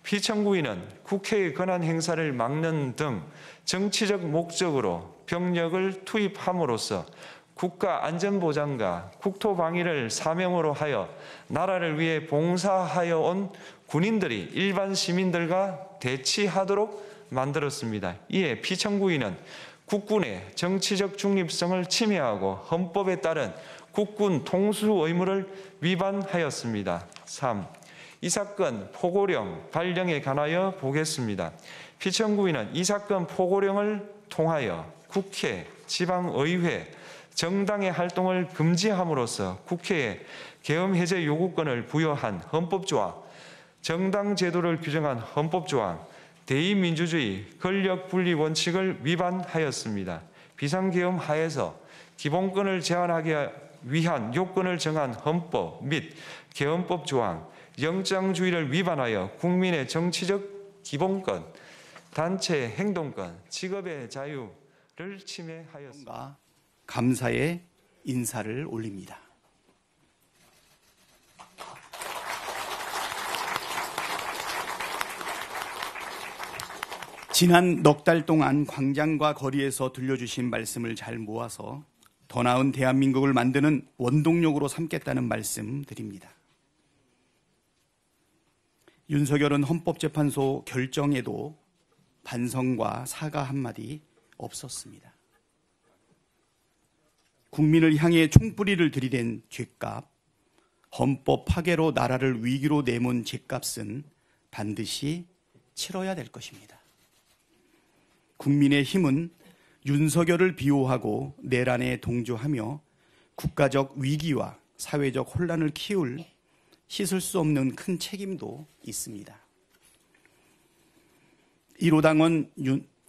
피청구인은 국회의 권한 행사를 막는 등 정치적 목적으로 병력을 투입함으로써 국가안전보장과 국토방위를 사명으로 하여 나라를 위해 봉사하여 온 군인들이 일반 시민들과 대치하도록 만들었습니다. 이에 피청구인은 국군의 정치적 중립성을 침해하고 헌법에 따른 국군 통수 의무를 위반하였습니다. 3. 이 사건 포고령 발령에 관하여 보겠습니다. 피청구인은 이 사건 포고령을 통하여 국회, 지방의회, 정당의 활동을 금지함으로써 국회에 계엄 해제 요구권을 부여한 헌법조항, 정당 제도를 규정한 헌법조항, 대의민주주의 권력 분리 원칙을 위반하였습니다. 비상계엄 하에서 기본권을 제한하기 위한 요건을 정한 헌법 및 계엄법 조항, 영장주의를 위반하여 국민의 정치적 기본권, 단체 행동권, 직업의 자유를 침해하였습니다. 감사의 인사를 올립니다. 지난 넉 달 동안 광장과 거리에서 들려주신 말씀을 잘 모아서 더 나은 대한민국을 만드는 원동력으로 삼겠다는 말씀 드립니다. 윤석열은 헌법재판소 결정에도 반성과 사과 한마디 없었습니다. 국민을 향해 총뿌리를 들이댄 죗값, 헌법 파괴로 나라를 위기로 내몬 죗값은 반드시 치러야 될 것입니다. 국민의힘은 윤석열을 비호하고 내란에 동조하며 국가적 위기와 사회적 혼란을 키울 씻을 수 없는 큰 책임도 있습니다. 1호 당원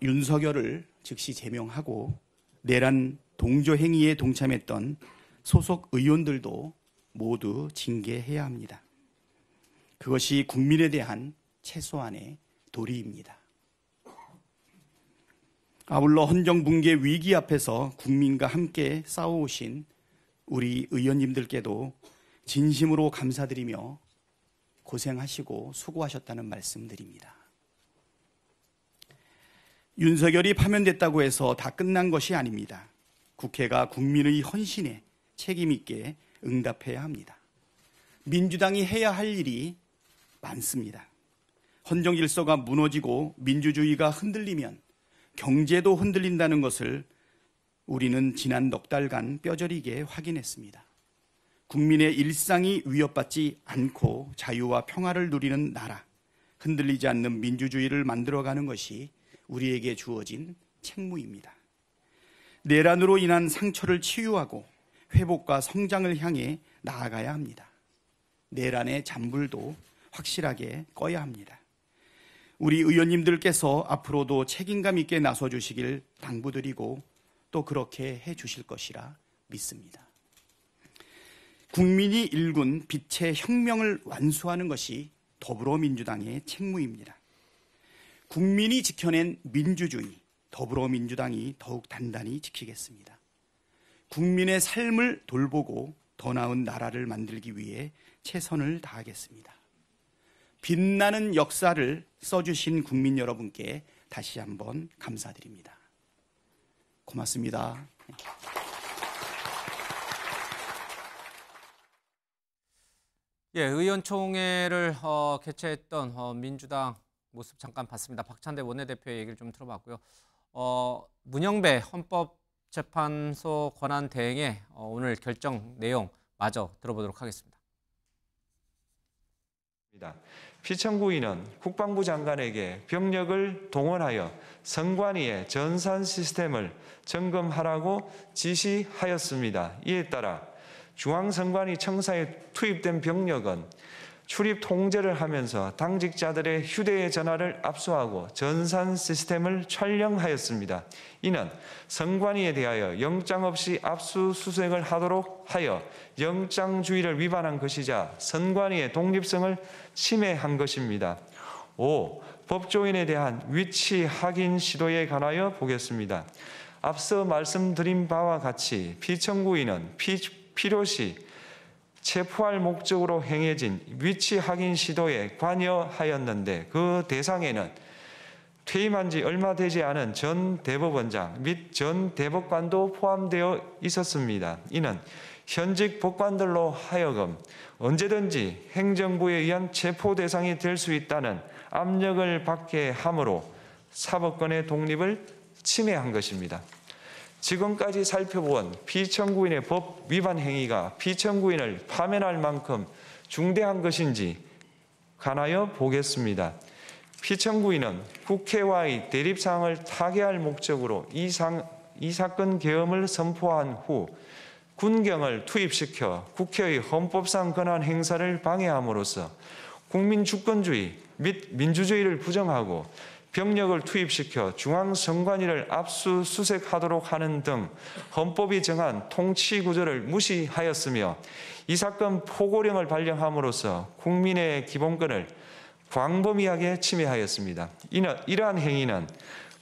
윤석열을 즉시 제명하고 내란 동조 행위에 동참했던 소속 의원들도 모두 징계해야 합니다. 그것이 국민에 대한 최소한의 도리입니다. 아울러 헌정붕괴 위기 앞에서 국민과 함께 싸워오신 우리 의원님들께도 진심으로 감사드리며 고생하시고 수고하셨다는 말씀드립니다. 윤석열이 파면됐다고 해서 다 끝난 것이 아닙니다. 국회가 국민의 헌신에 책임 있게 응답해야 합니다. 민주당이 해야 할 일이 많습니다. 헌정 질서가 무너지고 민주주의가 흔들리면 경제도 흔들린다는 것을 우리는 지난 넉 달간 뼈저리게 확인했습니다. 국민의 일상이 위협받지 않고 자유와 평화를 누리는 나라, 흔들리지 않는 민주주의를 만들어가는 것이 우리에게 주어진 책무입니다. 내란으로 인한 상처를 치유하고 회복과 성장을 향해 나아가야 합니다. 내란의 잔불도 확실하게 꺼야 합니다. 우리 의원님들께서 앞으로도 책임감 있게 나서주시길 당부드리고 또 그렇게 해주실 것이라 믿습니다. 국민이 일군 빛의 혁명을 완수하는 것이 더불어민주당의 책무입니다. 국민이 지켜낸 민주주의, 더불어민주당이 더욱 단단히 지키겠습니다. 국민의 삶을 돌보고 더 나은 나라를 만들기 위해 최선을 다하겠습니다. 빛나는 역사를 써주신 국민 여러분께 다시 한번 감사드립니다. 고맙습니다. 예, 의원총회를 개최했던 민주당 모습 잠깐 봤습니다. 박찬대 원내대표의 얘기를 좀 들어봤고요. 문영배 헌법재판소 권한 대행의 오늘 결정 내용 마저 들어보도록 하겠습니다. 피청구인은 국방부 장관에게 병력을 동원하여 선관위의 전산 시스템을 점검하라고 지시하였습니다. 이에 따라 중앙선관위 청사에 투입된 병력은 출입 통제를 하면서 당직자들의 휴대전화를 압수하고 전산 시스템을 촬영하였습니다. 이는 선관위에 대하여 영장 없이 압수수색을 하도록 하여 영장주의를 위반한 것이자 선관위의 독립성을 침해한 것입니다. 5. 법조인에 대한 위치 확인 시도에 관하여 보겠습니다. 앞서 말씀드린 바와 같이 피청구인은 필요시 체포할 목적으로 행해진 위치 확인 시도에 관여하였는데 그 대상에는 퇴임한 지 얼마 되지 않은 전 대법원장 및 전 대법관도 포함되어 있었습니다. 이는 현직 법관들로 하여금 언제든지 행정부에 의한 체포 대상이 될 수 있다는 압력을 받게 함으로 사법권의 독립을 침해한 것입니다. 지금까지 살펴본 피청구인의 법 위반 행위가 피청구인을 파면할 만큼 중대한 것인지 관하여 보겠습니다. 피청구인은 국회와의 대립사항을 타개할 목적으로 이 사건 계엄을 선포한 후 군경을 투입시켜 국회의 헌법상 권한 행사를 방해함으로써 국민 주권주의 및 민주주의를 부정하고 병력을 투입시켜 중앙선관위를 압수수색하도록 하는 등 헌법이 정한 통치구조를 무시하였으며 이 사건 포고령을 발령함으로써 국민의 기본권을 광범위하게 침해하였습니다. 이러한 행위는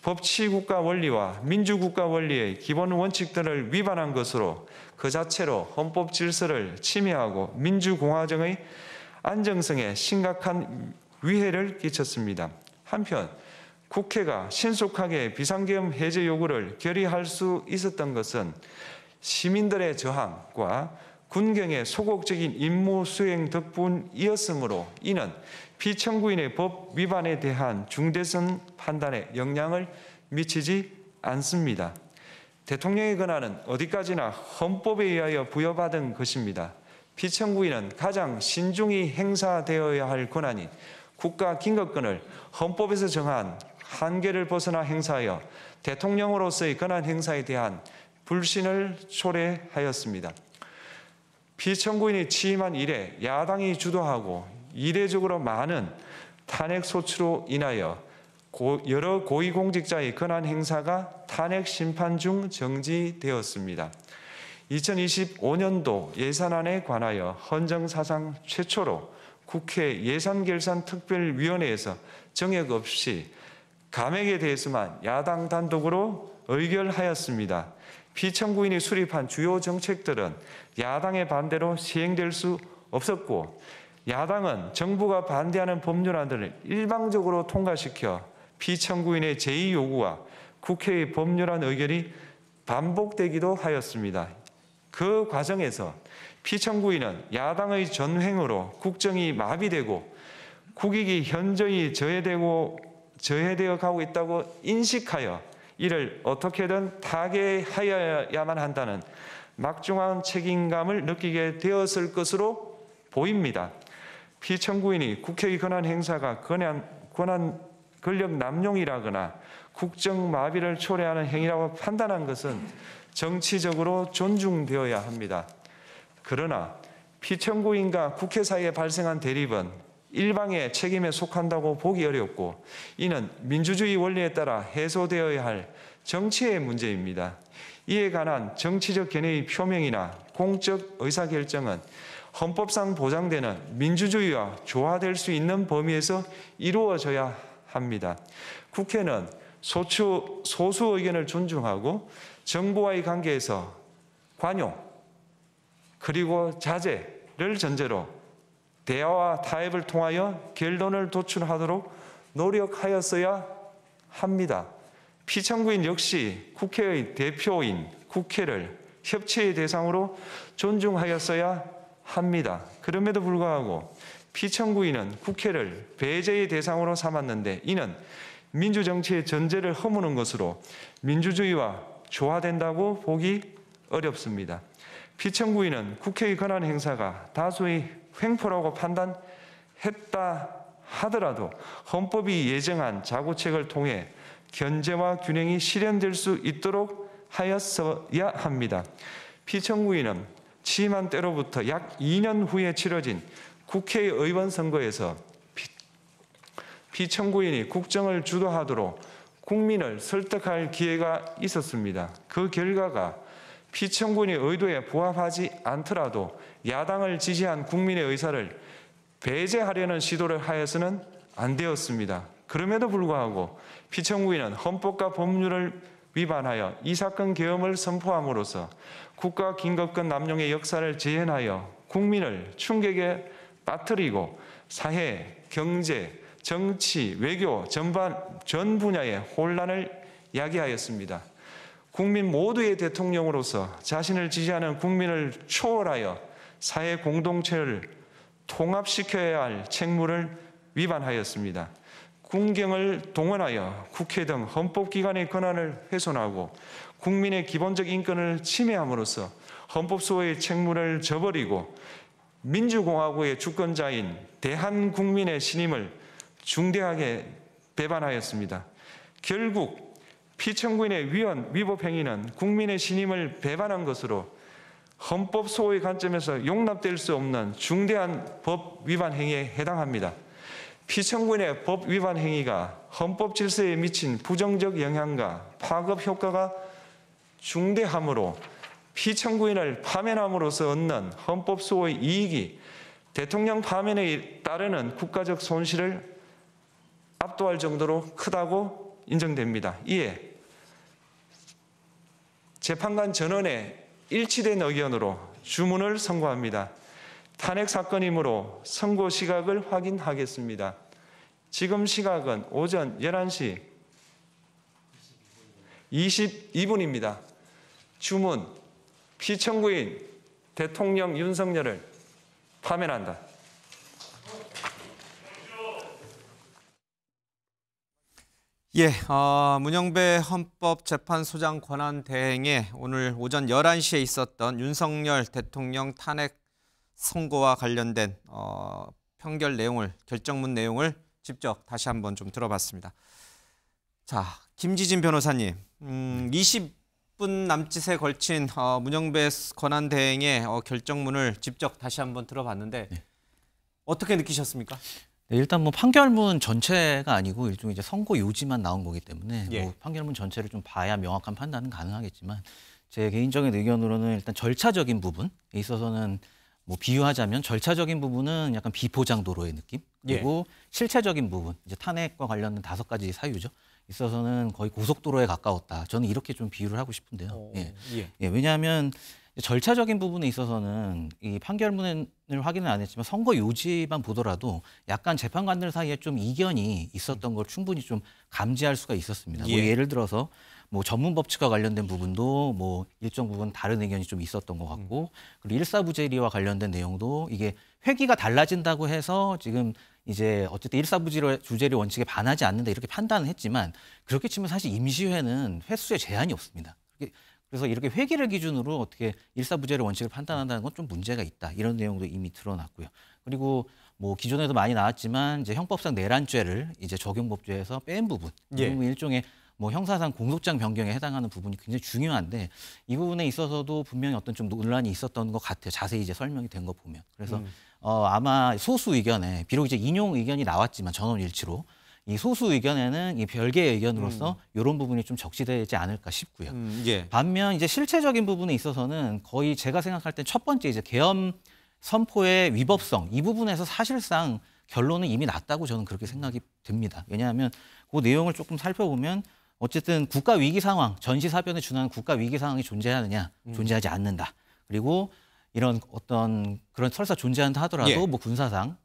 법치국가 원리와 민주국가 원리의 기본 원칙들을 위반한 것으로 그 자체로 헌법 질서를 침해하고 민주공화정의 안정성에 심각한 위해를 끼쳤습니다. 한편 국회가 신속하게 비상계엄 해제 요구를 결의할 수 있었던 것은 시민들의 저항과 군경의 소극적인 임무 수행 덕분이었으므로 이는 피청구인의 법 위반에 대한 중대성 판단에 영향을 미치지 않습니다. 대통령의 권한은 어디까지나 헌법에 의하여 부여받은 것입니다. 피청구인은 가장 신중히 행사되어야 할 권한인 국가 긴급권을 헌법에서 정한 한계를 벗어나 행사하여 대통령으로서의 권한 행사에 대한 불신을 초래하였습니다. 피청구인이 취임한 이래 야당이 주도하고 이례적으로 많은 탄핵 소추로 인하여 여러 고위공직자의 권한 행사가 탄핵 심판 중 정지되었습니다. 2025년도 예산안에 관하여 헌정사상 최초로 국회 예산결산특별위원회에서 정액 없이 감액에 대해서만 야당 단독으로 의결하였습니다. 피청구인이 수립한 주요 정책들은 야당의 반대로 시행될 수 없었고 야당은 정부가 반대하는 법률안들을 일방적으로 통과시켜 피청구인의 제의 요구와 국회의 법률안 의결이 반복되기도 하였습니다. 그 과정에서 피청구인은 야당의 전횡으로 국정이 마비되고 국익이 현저히 저해되어 가고 있다고 인식하여 이를 어떻게든 타개하여야만 한다는 막중한 책임감을 느끼게 되었을 것으로 보입니다. 피청구인이 국회의 권한 행사가 권력 남용이라거나 국정 마비를 초래하는 행위라고 판단한 것은 정치적으로 존중되어야 합니다. 그러나 피청구인과 국회 사이에 발생한 대립은 일방의 책임에 속한다고 보기 어렵고 이는 민주주의 원리에 따라 해소되어야 할 정치의 문제입니다. 이에 관한 정치적 견해의 표명이나 공적 의사결정은 헌법상 보장되는 민주주의와 조화될 수 있는 범위에서 이루어져야 합니다. 국회는 소수 의견을 존중하고 정부와의 관계에서 관용 그리고 자제를 전제로 대화와 타협을 통하여 결론을 도출하도록 노력하였어야 합니다. 피청구인 역시 국회의 대표인 국회를 협치의 대상으로 존중하였어야 합니다. 그럼에도 불구하고 피청구인은 국회를 배제의 대상으로 삼았는데 이는 민주정치의 전제를 허무는 것으로 민주주의와 조화된다고 보기 어렵습니다. 피청구인은 국회의 권한 행사가 다수의 횡포라고 판단했다 하더라도 헌법이 예정한 자구책을 통해 견제와 균형이 실현될 수 있도록 하였어야 합니다. 피청구인은 취임한 때로부터 약 2년 후에 치러진 국회의원 선거에서 피청구인이 국정을 주도하도록 국민을 설득할 기회가 있었습니다. 그 결과가 피청구인의 의도에 부합하지 않더라도 야당을 지지한 국민의 의사를 배제하려는 시도를 하여서는 안 되었습니다. 그럼에도 불구하고 피청구인은 헌법과 법률을 위반하여 이 사건 계엄을 선포함으로써 국가 긴급권 남용의 역사를 재현하여 국민을 충격에 빠뜨리고 사회, 경제, 정치, 외교 전 분야의 혼란을 야기하였습니다. 국민 모두의 대통령으로서 자신을 지지하는 국민을 초월하여 사회 공동체를 통합시켜야 할 책무를 위반하였습니다. 군경을 동원하여 국회 등 헌법기관의 권한을 훼손하고 국민의 기본적 인권을 침해함으로써 헌법소의 책무를 저버리고 민주공화국의 주권자인 대한국민의 신임을 중대하게 배반하였습니다. 결국 피청구인의 위법 행위는 국민의 신임을 배반한 것으로 헌법소의 관점에서 용납될 수 없는 중대한 법 위반 행위에 해당합니다. 피청구인의 법 위반 행위가 헌법 질서에 미친 부정적 영향과 파급 효과가 중대하므로 피청구인을 파면함으로써 얻는 헌법소의 이익이 대통령 파면에 따르는 국가적 손실을 압도할 정도로 크다고 인정됩니다. 이에 재판관 전원의 일치된 의견으로 주문을 선고합니다. 탄핵 사건이므로 선고 시각을 확인하겠습니다. 지금 시각은 오전 11시 22분입니다. 주문, 피청구인 대통령 윤석열을 파면한다. 예, 문영배 헌법재판소장 권한대행에 오늘 오전 11시에 있었던 윤석열 대통령 탄핵 선고와 관련된 판결 내용을, 결정문 내용을 직접 다시 한번 좀 들어봤습니다. 자, 김지진 변호사님, 20분 남짓에 걸친 문영배 권한대행의 결정문을 직접 다시 한번 들어봤는데 네. 어떻게 느끼셨습니까? 네, 일단 뭐 판결문 전체가 아니고 일종의 이제 선고 요지만 나온 거기 때문에 예. 뭐 판결문 전체를 좀 봐야 명확한 판단은 가능하겠지만 제 개인적인 의견으로는 일단 절차적인 부분에 있어서는 뭐 비유하자면 절차적인 부분은 약간 비포장 도로의 느낌, 그리고 실체적인 부분, 이제 탄핵과 관련된 5가지 사유죠. 있어서는 거의 고속도로에 가까웠다. 저는 이렇게 좀 비유를 하고 싶은데요. 예, 왜냐하면 절차적인 부분에 있어서는 이 판결문을 확인은 안 했지만 선거 요지만 보더라도 약간 재판관들 사이에 좀 이견이 있었던 걸 충분히 좀 감지할 수가 있었습니다. 뭐 예를 들어서 뭐 전문 법칙과 관련된 부분도 뭐 일정 부분 다른 의견이 좀 있었던 것 같고, 그리고 일사부재리와 관련된 내용도 이게 회기가 달라진다고 해서 지금 이제 어쨌든 일사부재리 원칙에 반하지 않는다 이렇게 판단을 했지만, 그렇게 치면 사실 임시회는 횟수에 제한이 없습니다. 그래서 이렇게 회기를 기준으로 어떻게 일사부재리 원칙을 판단한다는 건 좀 문제가 있다. 이런 내용도 이미 드러났고요. 그리고 뭐 기존에도 많이 나왔지만 이제 형법상 내란죄를 이제 적용법죄에서 뺀 부분, 이 부분 일종의 뭐 형사상 공소장 변경에 해당하는 부분이 굉장히 중요한데, 이 부분에 있어서도 분명히 어떤 좀 논란이 있었던 것 같아요. 자세히 이제 설명이 된 거 보면. 그래서 아마 소수 의견에 비록 이제 인용 의견이 나왔지만 전원 일치로 이 소수 의견에는 이 별개의 의견으로서 이런 부분이 좀 적시되지 않을까 싶고요. 반면 이제 실체적인 부분에 있어서는 거의 제가 생각할 땐 첫 번째 이제 계엄 선포의 위법성, 이 부분에서 사실상 결론은 이미 났다고 저는 그렇게 생각이 됩니다. 왜냐하면 그 내용을 조금 살펴보면 어쨌든 국가 위기 상황, 전시사변에 준하는 국가 위기 상황이 존재하느냐, 존재하지 않는다. 그리고 이런 어떤 그런 설사 존재한다 하더라도 뭐 군사상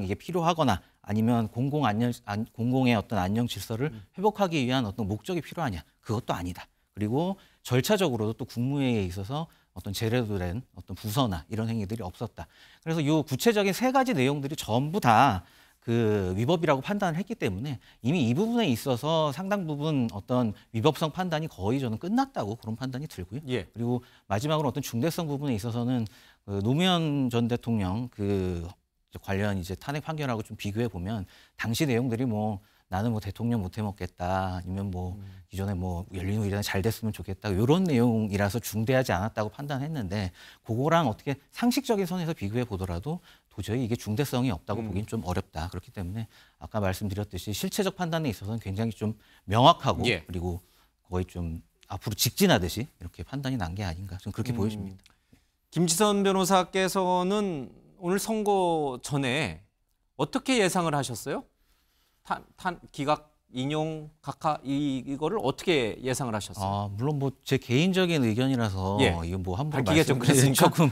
이게 필요하거나 아니면 공공의 어떤 안녕 질서를 회복하기 위한 어떤 목적이 필요하냐, 그것도 아니다. 그리고 절차적으로도 또 국무회의에 있어서 어떤 제대로 된 어떤 부서나 이런 행위들이 없었다. 그래서 이 구체적인 3가지 내용들이 전부 다 그 위법이라고 판단을 했기 때문에 이미 이 부분에 있어서 상당 부분 어떤 위법성 판단이 거의 저는 끝났다고 그런 판단이 들고요. 그리고 마지막으로 어떤 중대성 부분에 있어서는 그 노무현 전 대통령 그 관련 이제 탄핵 판결하고 좀 비교해 보면 당시 내용들이 뭐 나는 뭐 대통령 못 해먹겠다, 아니면 뭐 이전에 뭐 열린우리당 잘 됐으면 좋겠다, 이런 내용이라서 중대하지 않았다고 판단했는데, 그거랑 어떻게 상식적인 선에서 비교해 보더라도 도저히 이게 중대성이 없다고 보기는 좀 어렵다. 그렇기 때문에 아까 말씀드렸듯이 실체적 판단에 있어서는 굉장히 좀 명확하고 그리고 거의 좀 앞으로 직진하듯이 이렇게 판단이 난 게 아닌가, 저는 그렇게 보여집니다. 김지선 변호사께서는 오늘 선고 전에 어떻게 예상을 하셨어요? 기각, 인용, 각하 이거를 어떻게 예상을 하셨어요? 물론 뭐 제 개인적인 의견이라서 이거 뭐 함부로 밝히기가 좀 그렇습니까? 조금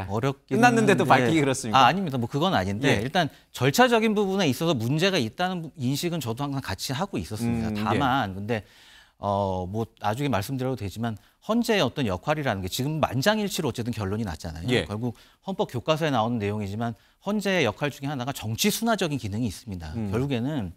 어렵긴 끝났는데도 한데. 밝히기 그렇습니까? 아닙니다. 뭐 그건 아닌데 일단 절차적인 부분에 있어서 문제가 있다는 인식은 저도 항상 같이 하고 있었습니다. 다만 근데 뭐 나중에 말씀드려도 되지만 헌재의 어떤 역할이라는 게 지금 만장일치로 어쨌든 결론이 났잖아요. 예. 결국 헌법 교과서에 나오는 내용이지만 헌재의 역할 중에 하나가 정치 순화적인 기능이 있습니다. 결국에는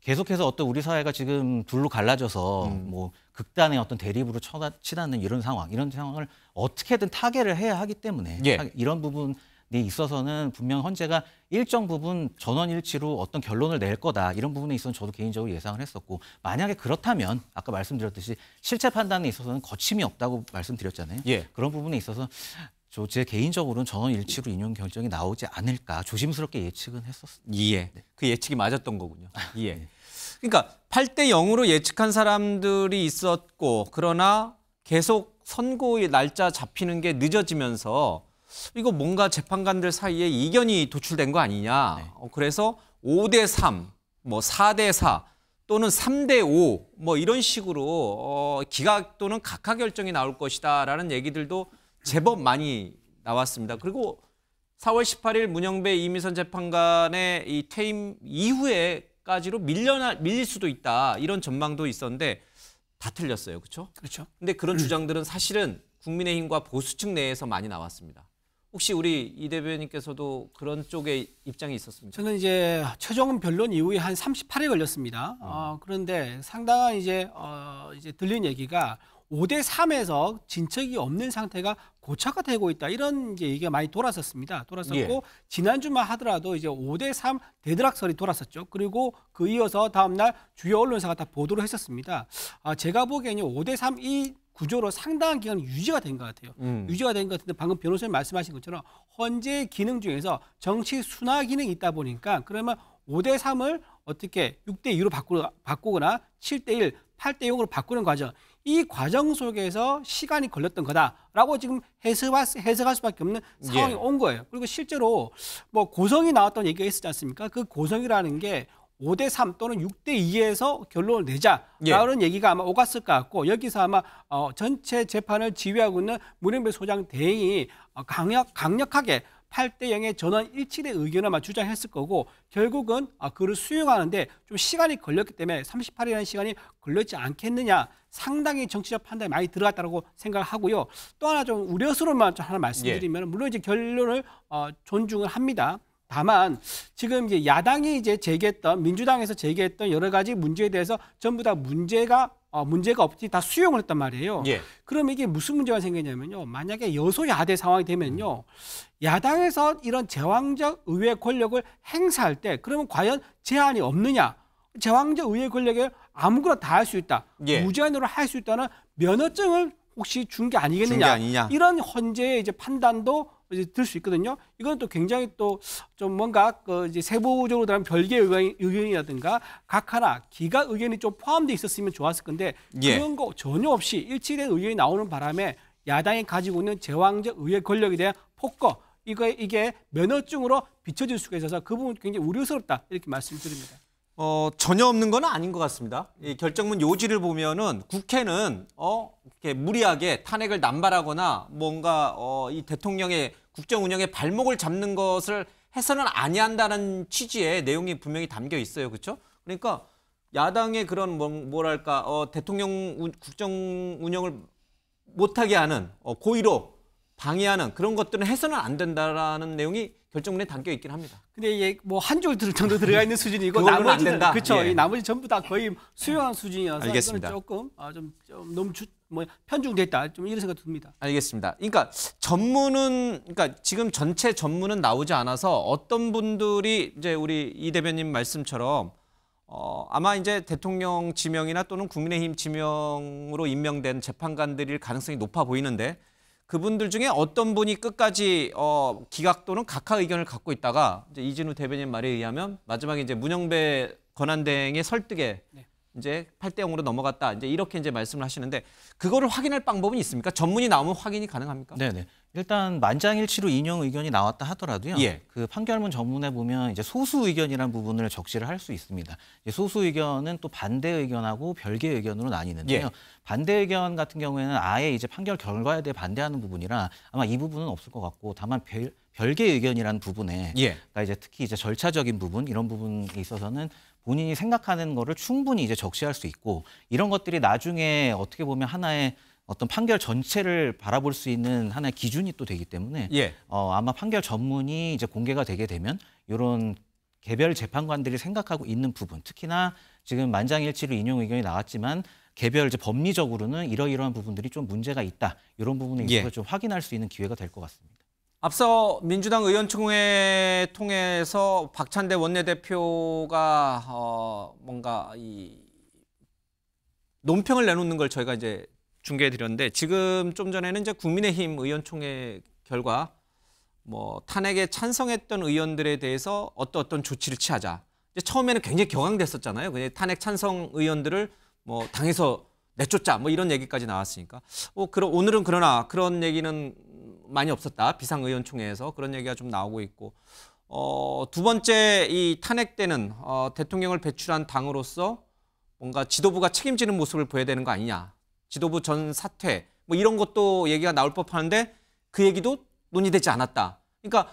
계속해서 어떤 우리 사회가 지금 둘로 갈라져서 뭐 극단의 어떤 대립으로 치닫는 이런 상황을 어떻게든 타개를 해야 하기 때문에 예. 이런 부분에 있어서는 분명 헌재가 일정 부분 전원일치로 어떤 결론을 낼 거다. 이런 부분에 있어서는 저도 개인적으로 예상을 했었고 만약에 그렇다면 아까 말씀드렸듯이 실체 판단에 있어서는 거침이 없다고 말씀드렸잖아요. 예. 그런 부분에 있어서 제 개인적으로는 전원일치로 인용 결정이 나오지 않을까 조심스럽게 예측은 했었습니다. 예. 그 예측이 맞았던 거군요. 예. 그러니까 8대 0으로 예측한 사람들이 있었고 그러나 계속 선고의 날짜 잡히는 게 늦어지면서 이거 뭔가 재판관들 사이에 이견이 도출된 거 아니냐. 네. 그래서 5대 3, 뭐 4대 4 또는 3대 5 뭐 이런 식으로 기각 또는 각하 결정이 나올 것이다라는 얘기들도 제법 많이 나왔습니다. 그리고 4월 18일 문영배 이미선 재판관의 이 퇴임 이후에까지로 밀릴 수도 있다. 이런 전망도 있었는데 다 틀렸어요. 그렇죠? 그렇죠. 근데 그런 주장들은 사실은 국민의힘과 보수층 내에서 많이 나왔습니다. 혹시 우리 이 대변인께서도 그런 쪽에 입장이 있었습니까? 저는 이제 최종 변론 이후에 한 38일 걸렸습니다. 그런데 상당한 이제 들린 얘기가 5대 3에서 진척이 없는 상태가 고착화되고 있다. 이런 이제 얘기가 많이 돌았었습니다. 돌았었고 예. 지난주만 하더라도 이제 5대 3 대드락설이 돌았었죠. 그리고 그 이어서 다음 날 주요 언론사가 다 보도를 했었습니다. 제가 보기에는 5대 3 이 구조로 상당한 기간 유지가 된 것 같아요. 유지가 된 것 같은데 방금 변호사님 말씀하신 것처럼 헌재의 기능 중에서 정치 순화 기능이 있다 보니까 그러면 5대 3을 어떻게 6대 2로 바꾸거나 7대 1, 8대 0으로 바꾸는 과정, 이 과정 속에서 시간이 걸렸던 거다라고 지금 해석할 수밖에 없는 상황이 온 거예요. 그리고 실제로 뭐 고성이 나왔던 얘기가 있었지 않습니까? 그 고성이라는 게 5대 3 또는 6대 2에서 결론을 내자라는 얘기가 아마 오갔을 것 같고 여기서 아마 전체 재판을 지휘하고 있는 문영배 소장 대행이 강력하게 8대 0의 전원 일치의 의견을 아마 주장했을 거고 결국은 그를 수용하는데 좀 시간이 걸렸기 때문에 38일이라는 시간이 걸렸지 않겠느냐. 상당히 정치적 판단이 많이 들어갔다고 생각을 하고요. 또 하나 좀 우려스러운 좀 하나 말씀드리면 물론 이제 결론을 존중을 합니다. 다만 지금 이제 야당이 이제 제기했던 민주당에서 제기했던 여러 가지 문제에 대해서 전부 다 문제가 없이 다 수용을 했단 말이에요. 예. 그럼 이게 무슨 문제가 생기냐면요. 만약에 여소야대 상황이 되면요. 야당에서 이런 제왕적 의회 권력을 행사할 때 그러면 과연 제한이 없느냐. 제왕적 의회 권력을 아무거나 다 할 수 있다. 예. 무제한으로 할 수 있다는 면허증을 혹시 준 게 아니겠느냐. 이런 헌재의 이제 판단도 이제 들 수 있거든요. 이건 또 굉장히 또 좀 뭔가 이제 세부적으로 들어가면 별개의 의견이라든가 각하나 기각 의견이 좀 포함돼 있었으면 좋았을 건데 그런 거 전혀 없이 일치된 의견이 나오는 바람에 야당이 가지고 있는 제왕적 의회 권력에 대한 폭거 이게 면허증으로 비춰질 수가 있어서 그 부분 굉장히 우려스럽다 이렇게 말씀드립니다. 전혀 없는 건 아닌 것 같습니다. 이 결정문 요지를 보면은 국회는 이렇게 무리하게 탄핵을 남발하거나 뭔가 이 대통령의 국정 운영에 발목을 잡는 것을 해서는 아니한다는 취지의 내용이 분명히 담겨 있어요, 그렇죠? 그러니까 야당의 그런 뭐랄까 대통령 국정 운영을 못하게 하는 고의로 방해하는 그런 것들은 해서는 안 된다라는 내용이 결정문에 담겨 있긴 합니다. 근데 이게 뭐 한 줄 정도 들어가 있는 수준이고 나머지는 안 된다. 그렇죠. 예. 나머지 전부 다 거의 수용한 수준이어서 알겠습니다. 이거는 조금 좀 너무 편중됐다. 좀 이런 생각 듭니다. 알겠습니다. 그러니까 그러니까 지금 전체 전문은 나오지 않아서 어떤 분들이 이제 우리 이 대변인 말씀처럼 아마 이제 대통령 지명이나 또는 국민의힘 지명으로 임명된 재판관들일 가능성이 높아 보이는데 그분들 중에 어떤 분이 끝까지 기각 또는 각하 의견을 갖고 있다가 이제 이진우 대변인 말에 의하면 마지막에 이제 문영배 권한대행의 설득에 이제 8대 0으로 넘어갔다. 이제 이렇게 이제 말씀을 하시는데 그거를 확인할 방법은 있습니까? 전문이 나오면 확인이 가능합니까? 네네. 일단 만장일치로 인용 의견이 나왔다 하더라도요. 그 판결문 전문에 보면 이제 소수 의견이라는 부분을 적시를 할 수 있습니다. 소수 의견은 또 반대 의견하고 별개 의견으로 나뉘는데요. 반대 의견 같은 경우에는 아예 이제 판결 결과에 대해 반대하는 부분이라 아마 이 부분은 없을 것 같고 다만 별개 의견이라는 부분에 그러니까 이제 특히 이제 절차적인 부분 이런 부분에 있어서는 본인이 생각하는 거를 충분히 이제 적시할 수 있고 이런 것들이 나중에 어떻게 보면 하나의 어떤 판결 전체를 바라볼 수 있는 하나의 기준이 또 되기 때문에 예. 아마 판결 전문이 이제 공개가 되게 되면 이런 개별 재판관들이 생각하고 있는 부분, 특히나 지금 만장일치로 인용 의견이 나왔지만 개별 이제 법리적으로는 이러이러한 부분들이 좀 문제가 있다. 이런 부분에 있어서 예. 좀 확인할 수 있는 기회가 될 것 같습니다. 앞서 민주당 의원총회 통해서 박찬대 원내대표가 뭔가 이 논평을 내놓는 걸 저희가 이제 중계해 드렸는데 지금 좀 전에는 이제 국민의힘 의원총회 결과 뭐 탄핵에 찬성했던 의원들에 대해서 어떤 조치를 취하자. 이제 처음에는 굉장히 격앙됐었잖아요. 그냥 탄핵 찬성 의원들을 뭐 당에서 내쫓자 뭐 이런 얘기까지 나왔으니까 오늘은 그러나 그런 얘기는 많이 없었다. 비상의원총회에서 그런 얘기가 좀 나오고 있고 두 번째 이 탄핵 때는 대통령을 배출한 당으로서 뭔가 지도부가 책임지는 모습을 보여야 되는 거 아니냐. 지도부 전 사퇴 뭐 이런 것도 얘기가 나올 법하는데 그 얘기도 논의되지 않았다. 그러니까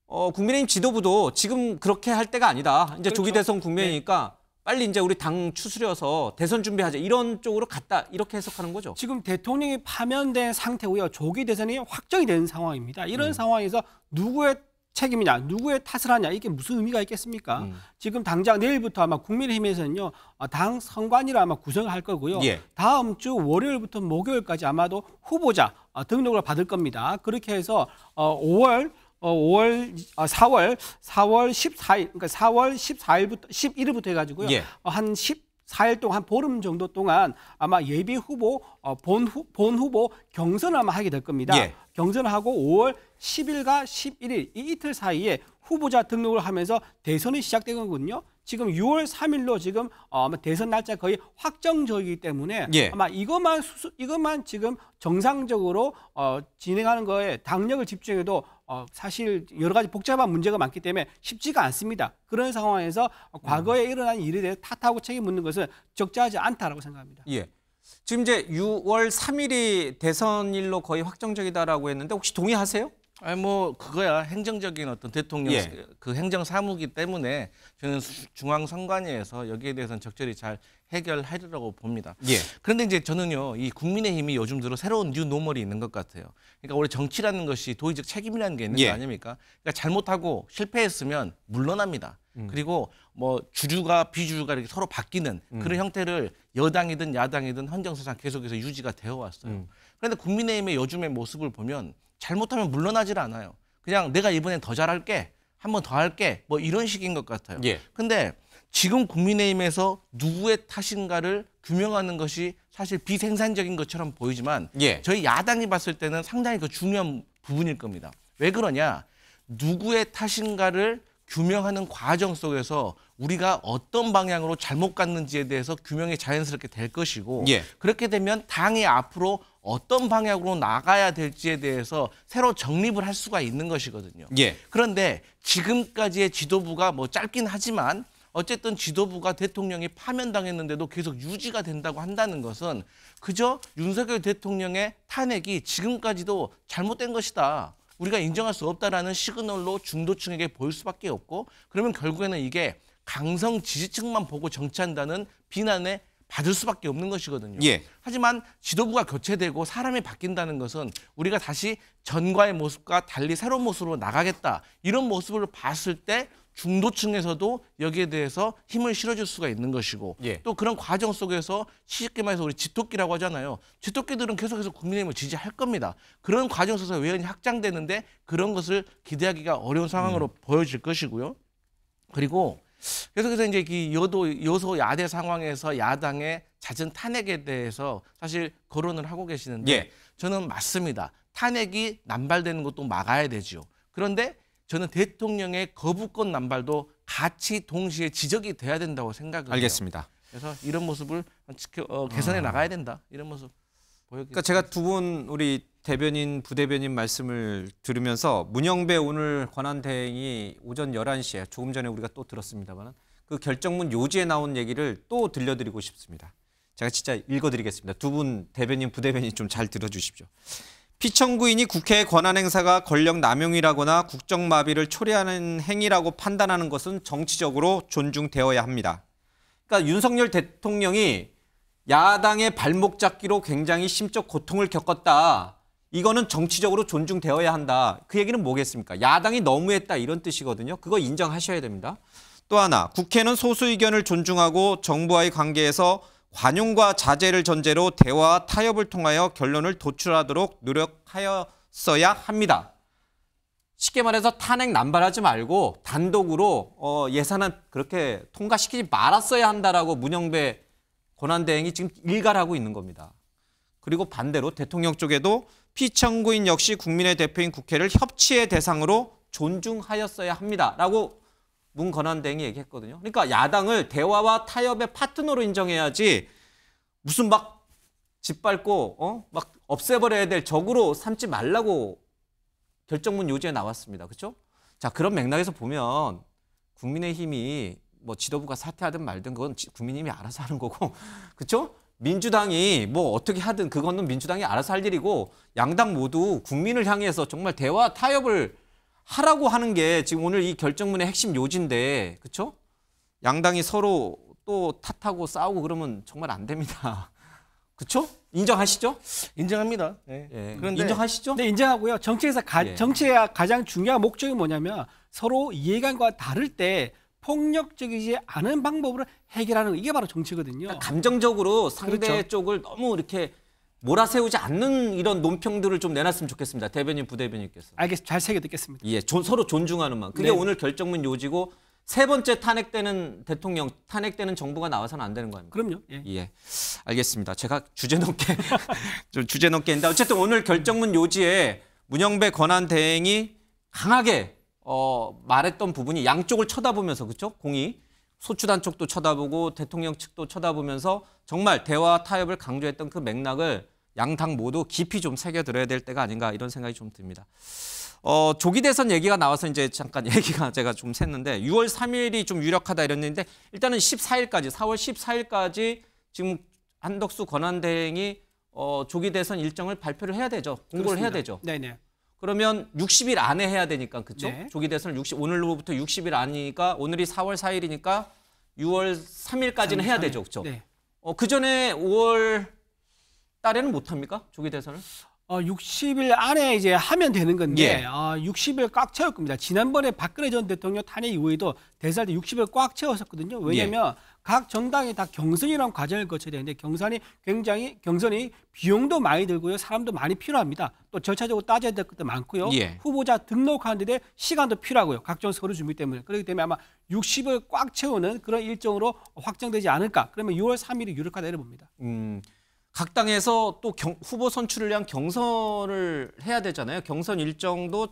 국민의힘 지도부도 지금 그렇게 할 때가 아니다. 이제 그렇죠. 조기 대선 국면이니까 빨리 이제 우리 당 추스려서 대선 준비하자 이런 쪽으로 갔다 이렇게 해석하는 거죠. 지금 대통령이 파면된 상태고요. 조기 대선이 확정이 된 상황입니다. 이런 상황에서 누구의 책임이냐, 누구의 탓을 하냐 이게 무슨 의미가 있겠습니까? 지금 당장 내일부터 아마 국민의힘에서는요 당 선관위를 아마 구성을 할 거고요. 예. 다음 주 월요일부터 목요일까지 아마도 후보자 등록을 받을 겁니다. 그렇게 해서 4월 14일, 그러니까 4월 14일부터 11일부터 해가지고요. 예. 한 14일 동안 한 보름 정도 동안 아마 예비 후보, 본 후보 경선을 아마 하게 될 겁니다. 예. 경선을 하고 5월 10일과 11일 이 이틀 사이에 후보자 등록을 하면서 대선이 시작된 거거든요. 지금 6월 3일로 지금 아마 대선 날짜 거의 확정적이기 때문에 예. 아마 이것만 지금 정상적으로 진행하는 거에 당력을 집중해도 사실 여러 가지 복잡한 문제가 많기 때문에 쉽지가 않습니다. 그런 상황에서 과거에 일어난 일에 대해 탓하고 책임 묻는 것은 적절하지 않다라고 생각합니다. 예. 지금 이제 6월 3일이 대선일로 거의 확정적이다라고 했는데 혹시 동의하세요? 아니 뭐 그거야 행정적인 어떤 대통령 예. 그 행정 사무기 때문에 저는 중앙선관위에서 여기에 대해서는 적절히 잘 해결하리라고 봅니다. 예. 그런데 이제 저는요 이 국민의힘이 요즘 들어 새로운 뉴 노멀이 있는 것 같아요. 그러니까 원래 정치라는 것이 도의적 책임이라는 게 있는 예. 거 아닙니까? 그러니까 잘못하고 실패했으면 물러납니다. 그리고 뭐 주류가 비주류가 이렇게 서로 바뀌는 그런 형태를 여당이든 야당이든 헌정사상 계속해서 유지가 되어 왔어요. 그런데 국민의힘의 요즘의 모습을 보면 잘못하면 물러나질 않아요. 그냥 내가 이번엔 더 잘할게, 한 번 더 할게, 뭐 이런 식인 것 같아요. 예. 근데 지금 국민의힘에서 누구의 탓인가를 규명하는 것이 사실 비생산적인 것처럼 보이지만 예. 저희 야당이 봤을 때는 상당히 그 중요한 부분일 겁니다. 왜 그러냐? 누구의 탓인가를 규명하는 과정 속에서 우리가 어떤 방향으로 잘못 갔는지에 대해서 규명이 자연스럽게 될 것이고 예. 그렇게 되면 당이 앞으로 어떤 방향으로 나가야 될지에 대해서 새로 정립을 할 수가 있는 것이거든요. 예. 그런데 지금까지의 지도부가 뭐 짧긴 하지만 어쨌든 지도부가 대통령이 파면당했는데도 계속 유지가 된다고 한다는 것은 그저 윤석열 대통령의 탄핵이 지금까지도 잘못된 것이다. 우리가 인정할 수 없다라는 시그널로 중도층에게 보일 수밖에 없고 그러면 결국에는 이게 강성 지지층만 보고 정치한다는 비난에 받을 수밖에 없는 것이거든요. 예. 하지만 지도부가 교체되고 사람이 바뀐다는 것은 우리가 다시 전과의 모습과 달리 새로운 모습으로 나가겠다. 이런 모습을 봤을 때 중도층에서도 여기에 대해서 힘을 실어줄 수가 있는 것이고 예. 또 그런 과정 속에서 쉽게 말해서 우리 쥐토끼라고 하잖아요. 쥐토끼들은 계속해서 국민의힘을 지지할 겁니다. 그런 과정 속에서 외연이 확장되는데 그런 것을 기대하기가 어려운 상황으로 보여질 것이고요. 그리고 계속해서 이제 이 여소 야대 상황에서 야당의 잦은 탄핵에 대해서 사실 거론을 하고 계시는데 예. 저는 맞습니다. 탄핵이 남발되는 것도 막아야 되죠. 그런데 저는 대통령의 거부권 남발도 같이 동시에 지적이 돼야 된다고 생각을 해요. 알겠습니다. 그래서 이런 모습을 개선해 나가야 된다. 이런 모습 보여주겠습니다. 그러니까 제가 두 분 우리 대변인, 부대변인 말씀을 들으면서 문영배 오늘 권한대행이 오전 11시에 조금 전에 우리가 또 들었습니다만 그 결정문 요지에 나온 얘기를 또 들려드리고 싶습니다. 제가 진짜 읽어드리겠습니다. 두 분 대변인, 부대변인 좀 잘 들어주십시오. 피청구인이 국회의 권한행사가 권력 남용이라거나 국정마비를 초래하는 행위라고 판단하는 것은 정치적으로 존중되어야 합니다. 그러니까 윤석열 대통령이 야당의 발목 잡기로 굉장히 심적 고통을 겪었다. 이거는 정치적으로 존중되어야 한다. 그 얘기는 뭐겠습니까? 야당이 너무했다 이런 뜻이거든요. 그거 인정하셔야 됩니다. 또 하나, 국회는 소수 의견을 존중하고 정부와의 관계에서 관용과 자제를 전제로 대화와 타협을 통하여 결론을 도출하도록 노력하였어야 합니다. 쉽게 말해서 탄핵 남발하지 말고 단독으로 예산은 그렇게 통과시키지 말았어야 한다라고 문영배 권한대행이 지금 일갈하고 있는 겁니다. 그리고 반대로 대통령 쪽에도 피청구인 역시 국민의 대표인 국회를 협치의 대상으로 존중하였어야 합니다라고 문 권한대행이 얘기했거든요. 그러니까 야당을 대화와 타협의 파트너로 인정해야지 무슨 막 짓밟고 막 없애버려야 될 적으로 삼지 말라고 결정문 요지에 나왔습니다. 그렇죠? 자, 그런 맥락에서 보면 국민의힘이 뭐 지도부가 사퇴하든 말든 그건 국민의힘이 알아서 하는 거고, 그렇죠? 민주당이 뭐 어떻게 하든 그거는 민주당이 알아서 할 일이고, 양당 모두 국민을 향해서 정말 대화 타협을 하라고 하는 게 지금 오늘 이 결정문의 핵심 요지인데, 그렇죠? 양당이 서로 또 탓하고 싸우고 그러면 정말 안 됩니다. 그렇죠? 인정하시죠? 인정합니다. 네. 예. 그런데 인정하시죠? 네, 인정하고요. 정치에서 예. 정치의 가장 중요한 목적이 뭐냐면 서로 이해관계가 다를 때 폭력적이지 않은 방법으로 해결하는 거, 이게 바로 정치거든요. 그러니까 감정적으로 상대 그렇죠. 쪽을 너무 이렇게 몰아세우지 않는 이런 논평들을 좀 내놨으면 좋겠습니다. 대변인, 부대변인께서. 알겠습니다. 잘 새겨 듣겠습니다. 예, 서로 존중하는 마음. 그게 네. 오늘 결정문 요지고 세 번째 탄핵되는 대통령, 탄핵되는 정부가 나와서는 안 되는 거 아닙니까? 그럼요. 예. 예, 알겠습니다. 제가 주제 넘게 좀 주제 넘게 했는데 어쨌든 오늘 결정문 요지에 문영배 권한대행이 강하게 말했던 부분이 양쪽을 쳐다보면서, 그렇죠? 공이 소추단 쪽도 쳐다보고 대통령 측도 쳐다보면서 정말 대화 타협을 강조했던 그 맥락을 양당 모두 깊이 좀 새겨들어야 될 때가 아닌가 이런 생각이 좀 듭니다. 조기 대선 얘기가 나와서 이제 잠깐 얘기가 제가 좀 샜는데 6월 3일이 좀 유력하다 이랬는데 일단은 14일까지 4월 14일까지 지금 한덕수 권한대행이 조기 대선 일정을 발표를 해야 되죠. 공고를 그렇습니다. 해야 되죠. 네네. 그러면 60일 안에 해야 되니까, 그렇죠? 네. 조기 대선을 오늘로부터 60일 안이니까 오늘이 4월 4일이니까 6월 3일까지는 해야 되죠. 그렇죠? 네. 그 전에 5월 달에는 못 합니까? 조기 대선을? 60일 안에 이제 하면 되는 건데 예. 60일 꽉 채울 겁니다. 지난번에 박근혜 전 대통령 탄핵 이후에도 대선할 때 60일 꽉 채웠었거든요. 왜냐하면 각 정당이 다 경선이라는 과정을 거쳐야 되는데 경선이 비용도 많이 들고요. 사람도 많이 필요합니다. 또 절차적으로 따져야 될 것도 많고요. 예. 후보자 등록하는 데 시간도 필요하고요. 각종 서류 준비 때문에. 그렇기 때문에 아마 60을 꽉 채우는 그런 일정으로 확정되지 않을까. 그러면 6월 3일이 유력하다 이래 봅니다. 각 당에서 또 후보 선출을 위한 경선을 해야 되잖아요. 경선 일정도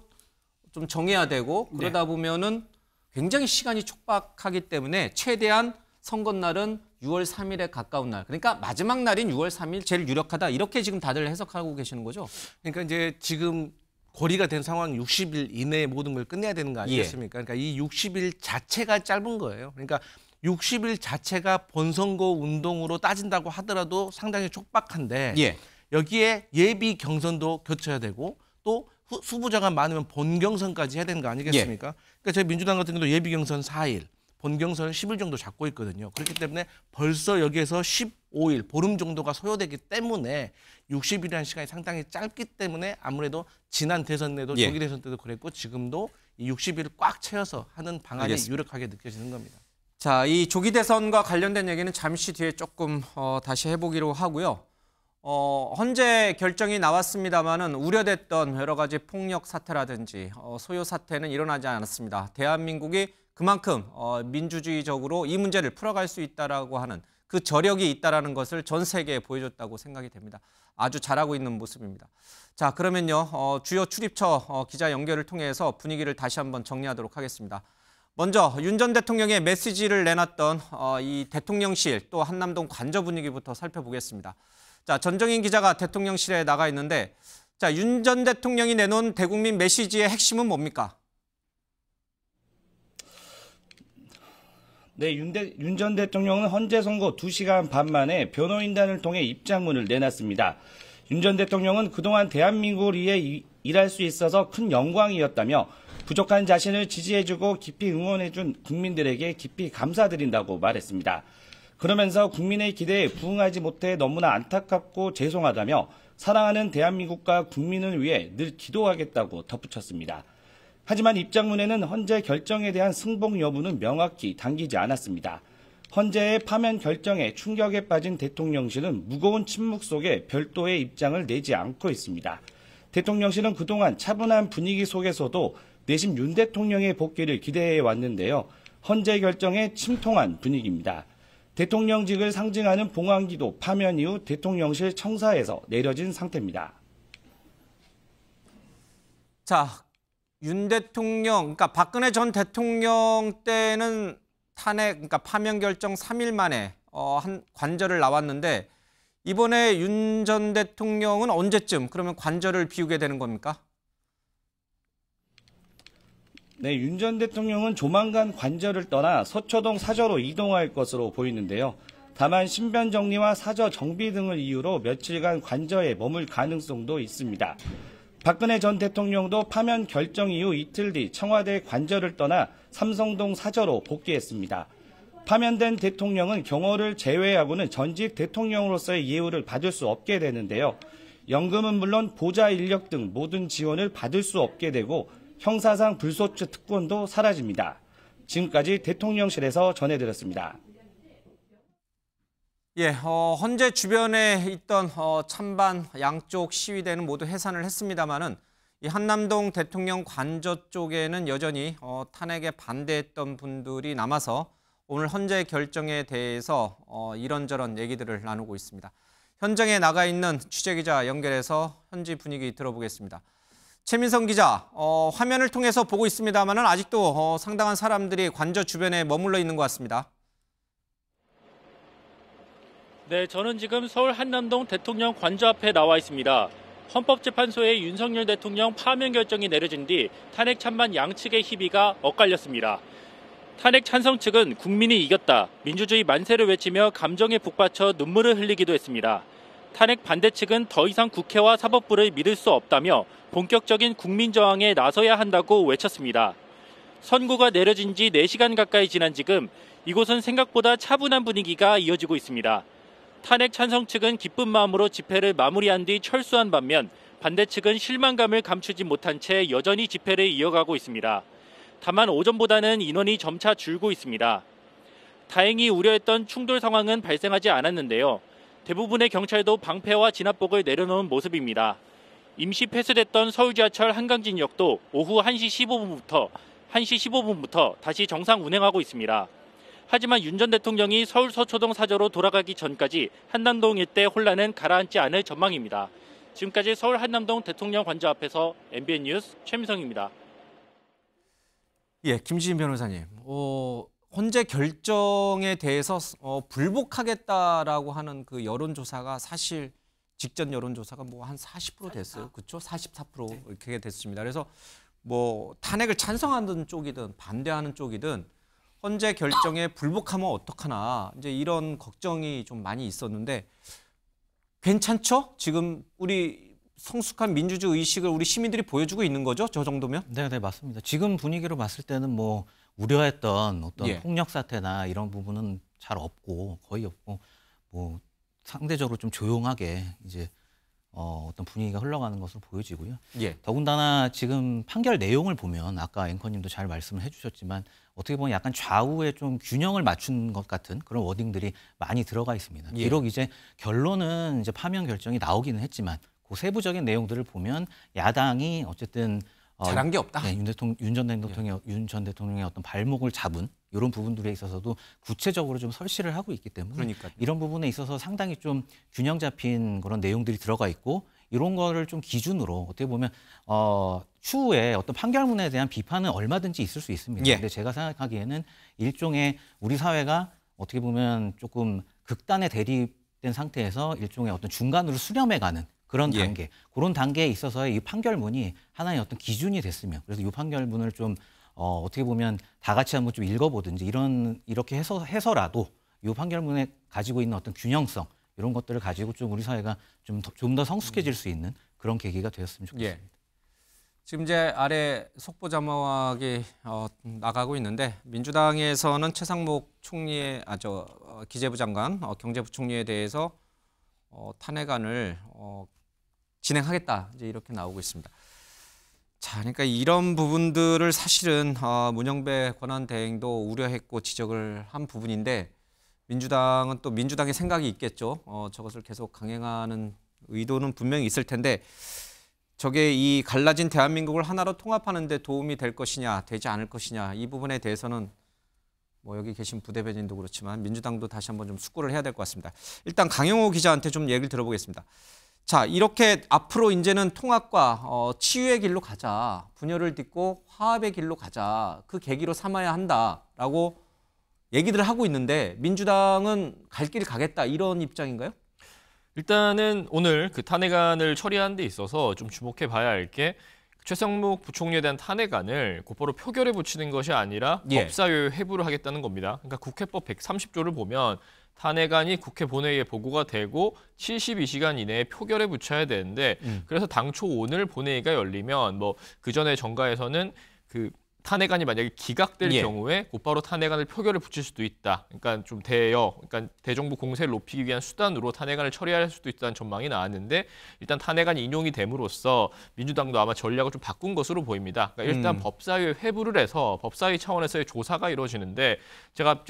좀 정해야 되고 그러다 보면은 굉장히 시간이 촉박하기 때문에 최대한 선거날은 6월 3일에 가까운 날. 그러니까 마지막 날인 6월 3일 제일 유력하다. 이렇게 지금 다들 해석하고 계시는 거죠? 그러니까 이제 지금 고리가 된 상황 60일 이내에 모든 걸 끝내야 되는 거 아니겠습니까? 그러니까 이 60일 자체가 짧은 거예요. 그러니까 60일 자체가 본선거 운동으로 따진다고 하더라도 상당히 촉박한데 여기에 예비 경선도 겹쳐야 되고 또 후보자가 많으면 본경선까지 해야 되는 거 아니겠습니까? 그러니까 저희 민주당 같은 경우도 예비 경선 4일, 본경선은 10일 정도 잡고 있거든요. 그렇기 때문에 벌써 여기에서 15일, 보름 정도가 소요되기 때문에 60일이라는 시간이 상당히 짧기 때문에 아무래도 지난 대선 때도 조기 대선 때도 그랬고 지금도 이 60일을 꽉 채워서 하는 방안이 유력하게 느껴지는 겁니다. 자, 이 조기 대선과 관련된 얘기는 잠시 뒤에 조금 다시 해보기로 하고요. 헌재 결정이 나왔습니다마는 우려됐던 여러 가지 폭력 사태라든지 소요 사태는 일어나지 않았습니다. 대한민국이 그만큼 민주주의적으로 이 문제를 풀어갈 수 있다라고 하는 그 저력이 있다라는 것을 전 세계에 보여줬다고 생각이 됩니다. 아주 잘하고 있는 모습입니다. 자, 그러면요 주요 출입처 기자 연결을 통해서 분위기를 다시 한번 정리하도록 하겠습니다. 먼저 윤 전 대통령의 메시지를 내놨던 이 대통령실 또 한남동 관저 분위기부터 살펴보겠습니다. 자, 전정인 기자가 대통령실에 나가 있는데, 자, 윤 전 대통령이 내놓은 대국민 메시지의 핵심은 뭡니까? 네, 윤 전 대통령은 헌재 선고 2시간 반 만에 변호인단을 통해 입장문을 내놨습니다. 윤 전 대통령은 그동안 대한민국을 위해 일할 수 있어서 큰 영광이었다며 부족한 자신을 지지해주고 깊이 응원해준 국민들에게 깊이 감사드린다고 말했습니다. 그러면서 국민의 기대에 부응하지 못해 너무나 안타깝고 죄송하다며 사랑하는 대한민국과 국민을 위해 늘 기도하겠다고 덧붙였습니다. 하지만 입장문에는 헌재 결정에 대한 승복 여부는 명확히 당기지 않았습니다. 헌재의 파면 결정에 충격에 빠진 대통령실은 무거운 침묵 속에 별도의 입장을 내지 않고 있습니다. 대통령실은 그동안 차분한 분위기 속에서도 내심 윤 대통령의 복귀를 기대해 왔는데요. 헌재 결정에 침통한 분위기입니다. 대통령직을 상징하는 봉황기도 파면 이후 대통령실 청사에서 내려진 상태입니다. 자, 윤 대통령, 그러니까 박근혜 전 대통령 때는 탄핵, 그러니까 파면 결정 3일 만에 한 관절을 나왔는데 이번에 윤 전 대통령은 언제쯤 그러면 관절을 비우게 되는 겁니까? 네, 윤 전 대통령은 조만간 관저를 떠나 서초동 사저로 이동할 것으로 보이는데요. 다만 신변 정리와 사저 정비 등을 이유로 며칠간 관저에 머물 가능성도 있습니다. 박근혜 전 대통령도 파면 결정 이후 이틀 뒤 청와대 관저를 떠나 삼성동 사저로 복귀했습니다. 파면된 대통령은 경호를 제외하고는 전직 대통령으로서의 예우를 받을 수 없게 되는데요. 연금은 물론 보좌 인력 등 모든 지원을 받을 수 없게 되고 형사상 불소추 특권도 사라집니다. 지금까지 대통령실에서 전해드렸습니다. 예, 헌재 주변에 있던 찬반 양쪽 시위대는 모두 해산을 했습니다마는 이 한남동 대통령 관저 쪽에는 여전히 탄핵에 반대했던 분들이 남아서 오늘 헌재 결정에 대해서 이런저런 얘기들을 나누고 있습니다. 현장에 나가 있는 취재기자 연결해서 현지 분위기 들어보겠습니다. 최민성 기자, 화면을 통해서 보고 있습니다만 아직도 상당한 사람들이 관저 주변에 머물러 있는 것 같습니다. 네, 저는 지금 서울 한남동 대통령 관저 앞에 나와 있습니다. 헌법재판소의 윤석열 대통령 파면 결정이 내려진 뒤 탄핵 찬반 양측의 희비가 엇갈렸습니다. 탄핵 찬성 측은 국민이 이겼다, 민주주의 만세를 외치며 감정에 북받쳐 눈물을 흘리기도 했습니다. 탄핵 반대 측은 더 이상 국회와 사법부를 믿을 수 없다며 본격적인 국민 저항에 나서야 한다고 외쳤습니다. 선고가 내려진 지 4시간 가까이 지난 지금 이곳은 생각보다 차분한 분위기가 이어지고 있습니다. 탄핵 찬성 측은 기쁜 마음으로 집회를 마무리한 뒤 철수한 반면 반대 측은 실망감을 감추지 못한 채 여전히 집회를 이어가고 있습니다. 다만 오전보다는 인원이 점차 줄고 있습니다. 다행히 우려했던 충돌 상황은 발생하지 않았는데요. 대부분의 경찰도 방패와 진압복을 내려놓은 모습입니다. 임시 폐쇄됐던 서울 지하철 한강진역도 오후 1시 15분부터 다시 정상 운행하고 있습니다. 하지만 윤 전 대통령이 서울 서초동 사저로 돌아가기 전까지 한남동 일대 혼란은 가라앉지 않을 전망입니다. 지금까지 서울 한남동 대통령 관저 앞에서 MBN 뉴스 최민성입니다. 예, 김지진 변호사님, 헌재 결정에 대해서 불복하겠다라고 하는 그 여론조사가 사실 직전 여론조사가 뭐 한 40% 됐어요. 그렇죠? 44% 이렇게 됐습니다. 그래서 뭐 탄핵을 찬성하는 쪽이든 반대하는 쪽이든 헌재 결정에 불복하면 어떡하나 이제 이런 걱정이 좀 많이 있었는데 괜찮죠? 지금 우리 성숙한 민주주의 의식을 우리 시민들이 보여주고 있는 거죠? 저 정도면? 네, 맞습니다. 지금 분위기로 봤을 때는 뭐 우려했던 어떤 폭력 사태나 이런 부분은 잘 없고 거의 없고 뭐 상대적으로 좀 조용하게 이제 어떤 분위기가 흘러가는 것으로 보여지고요. 더군다나 지금 판결 내용을 보면 아까 앵커님도 잘 말씀을 해주셨지만 어떻게 보면 약간 좌우에 좀 균형을 맞춘 것 같은 그런 워딩들이 많이 들어가 있습니다. 비록 이제 결론은 이제 파면 결정이 나오기는 했지만 그 세부적인 내용들을 보면 야당이 어쨌든 잘한 게 없다. 네, 윤 전 대통령의 어떤 발목을 잡은 이런 부분들에 있어서도 구체적으로 좀 설치를 하고 있기 때문에 이런 부분에 있어서 상당히 좀 균형 잡힌 그런 내용들이 들어가 있고 이런 거를 좀 기준으로 어떻게 보면 추후에 어떤 판결문에 대한 비판은 얼마든지 있을 수 있습니다. 근데 제가 생각하기에는 일종의 우리 사회가 어떻게 보면 조금 극단에 대립된 상태에서 일종의 어떤 중간으로 수렴해가는 그런 단계, 그런 단계에 있어서의 이 판결문이 하나의 어떤 기준이 됐으면 그래서 이 판결문을 좀 어떻게 보면 다 같이 한번 좀 읽어보든지 이렇게 해서라도 이 판결문에 가지고 있는 어떤 균형성 이런 것들을 가지고 좀 우리 사회가 좀 더 성숙해질 수 있는 그런 계기가 되었으면 좋겠습니다. 지금 이제 아래 속보 자막이 나가고 있는데 민주당에서는 최상목 총리의 기재부 장관, 경제부총리에 대해서 탄핵안을 진행하겠다 이제 이렇게 나오고 있습니다. 자, 그러니까 이런 부분들을 사실은 문영배 권한대행도 우려했고 지적을 한 부분인데 민주당은 또 민주당의 생각이 있겠죠. 저것을 계속 강행하는 의도는 분명히 있을 텐데 저게 이 갈라진 대한민국을 하나로 통합하는 데 도움이 될 것이냐 되지 않을 것이냐 이 부분에 대해서는 뭐 여기 계신 부대변인도 그렇지만 민주당도 다시 한번 좀 숙고를 해야 될 것 같습니다. 일단 강영호 기자한테 좀 얘기를 들어보겠습니다. 자, 이렇게 앞으로 이제는 통합과 치유의 길로 가자, 분열을 딛고 화합의 길로 가자, 그 계기로 삼아야 한다라고 얘기들을 하고 있는데 민주당은 갈 길 가겠다 이런 입장인가요? 일단은 오늘 그 탄핵안을 처리하는 데 있어서 좀 주목해 봐야 할 게 최상목 부총리에 대한 탄핵안을 곧바로 표결에 붙이는 것이 아니라 법사위에 회부를 하겠다는 겁니다. 그러니까 국회법 130조를 보면 탄핵안이 국회 본회의에 보고가 되고 72시간 이내에 표결에 붙여야 되는데 그래서 당초 오늘 본회의가 열리면 뭐 그 전에 정가에서는 그 탄핵안이 만약에 기각될 경우에 곧바로 탄핵안을 표결에 붙일 수도 있다. 그러니까 좀 그러니까 대정부 공세를 높이기 위한 수단으로 탄핵안을 처리할 수도 있다는 전망이 나왔는데 일단 탄핵안이 인용이 됨으로써 민주당도 아마 전략을 좀 바꾼 것으로 보입니다. 그러니까 일단 법사위에 회부를 해서 법사위 차원에서의 조사가 이루어지는데 제가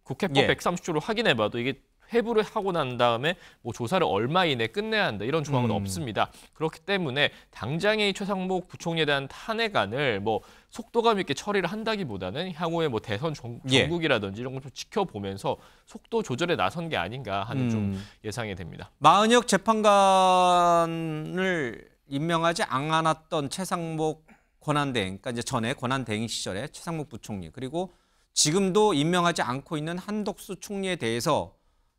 국회법 130조를 확인해봐도 이게 회부를 하고 난 다음에 뭐 조사를 얼마 이내에 끝내야 한다 이런 조항은 없습니다. 그렇기 때문에 당장의 최상목 부총리에 대한 탄핵안을 뭐 속도감 있게 처리를 한다기보다는 향후에 뭐 대선 전국이라든지 이런 걸 좀 지켜보면서 속도 조절에 나선 게 아닌가 하는 좀 예상이 됩니다. 마은혁 재판관을 임명하지 않았던 최상목 권한대행, 그러니까 이제 전에 권한대행 시절에 최상목 부총리 그리고 지금도 임명하지 않고 있는 한덕수 총리에 대해서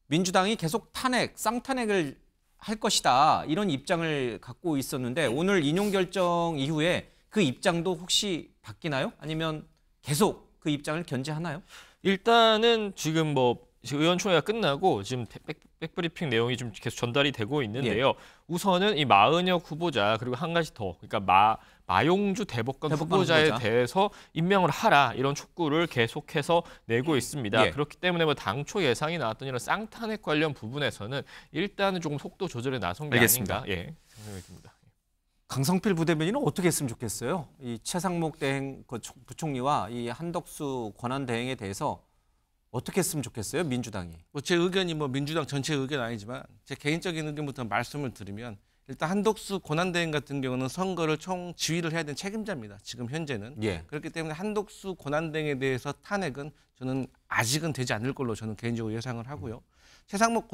민주당이 계속 쌍탄핵을 할 것이다 이런 입장을 갖고 있었는데 오늘 인용 결정 이후에 그 입장도 혹시 바뀌나요? 아니면 계속 그 입장을 견지하나요? 일단은 지금 뭐 의원총회가 끝나고 지금 백브리핑 내용이 좀 계속 전달이 되고 있는데요. 우선은 이 마은혁 후보자 그리고 한 가지 더 그러니까 마용주 대법관 후보자에 대해서 임명을 하라 이런 촉구를 계속해서 내고 있습니다. 그렇기 때문에 뭐 당초 예상이 나왔던 이런 쌍탄핵 관련 부분에서는 일단은 조금 속도 조절에 나선 게 아닌가 생각이 듭니다. 강성필 부대변인은 어떻게 했으면 좋겠어요? 이 최상목 대행 부총리와 이 한덕수 권한대행에 대해서 어떻게 했으면 좋겠어요, 민주당이? 뭐 제 의견이 뭐 민주당 전체 의견 아니지만 제 개인적인 의견부터 말씀을 드리면 일단 한덕수 권한대행 같은 경우는 선거를 총 지휘를 해야 되는 책임자입니다. 지금 현재는. 그렇기 때문에 한덕수 권한대행에 대해서 탄핵은 저는 아직은 되지 않을 걸로 저는 개인적으로 예상을 하고요. 최상목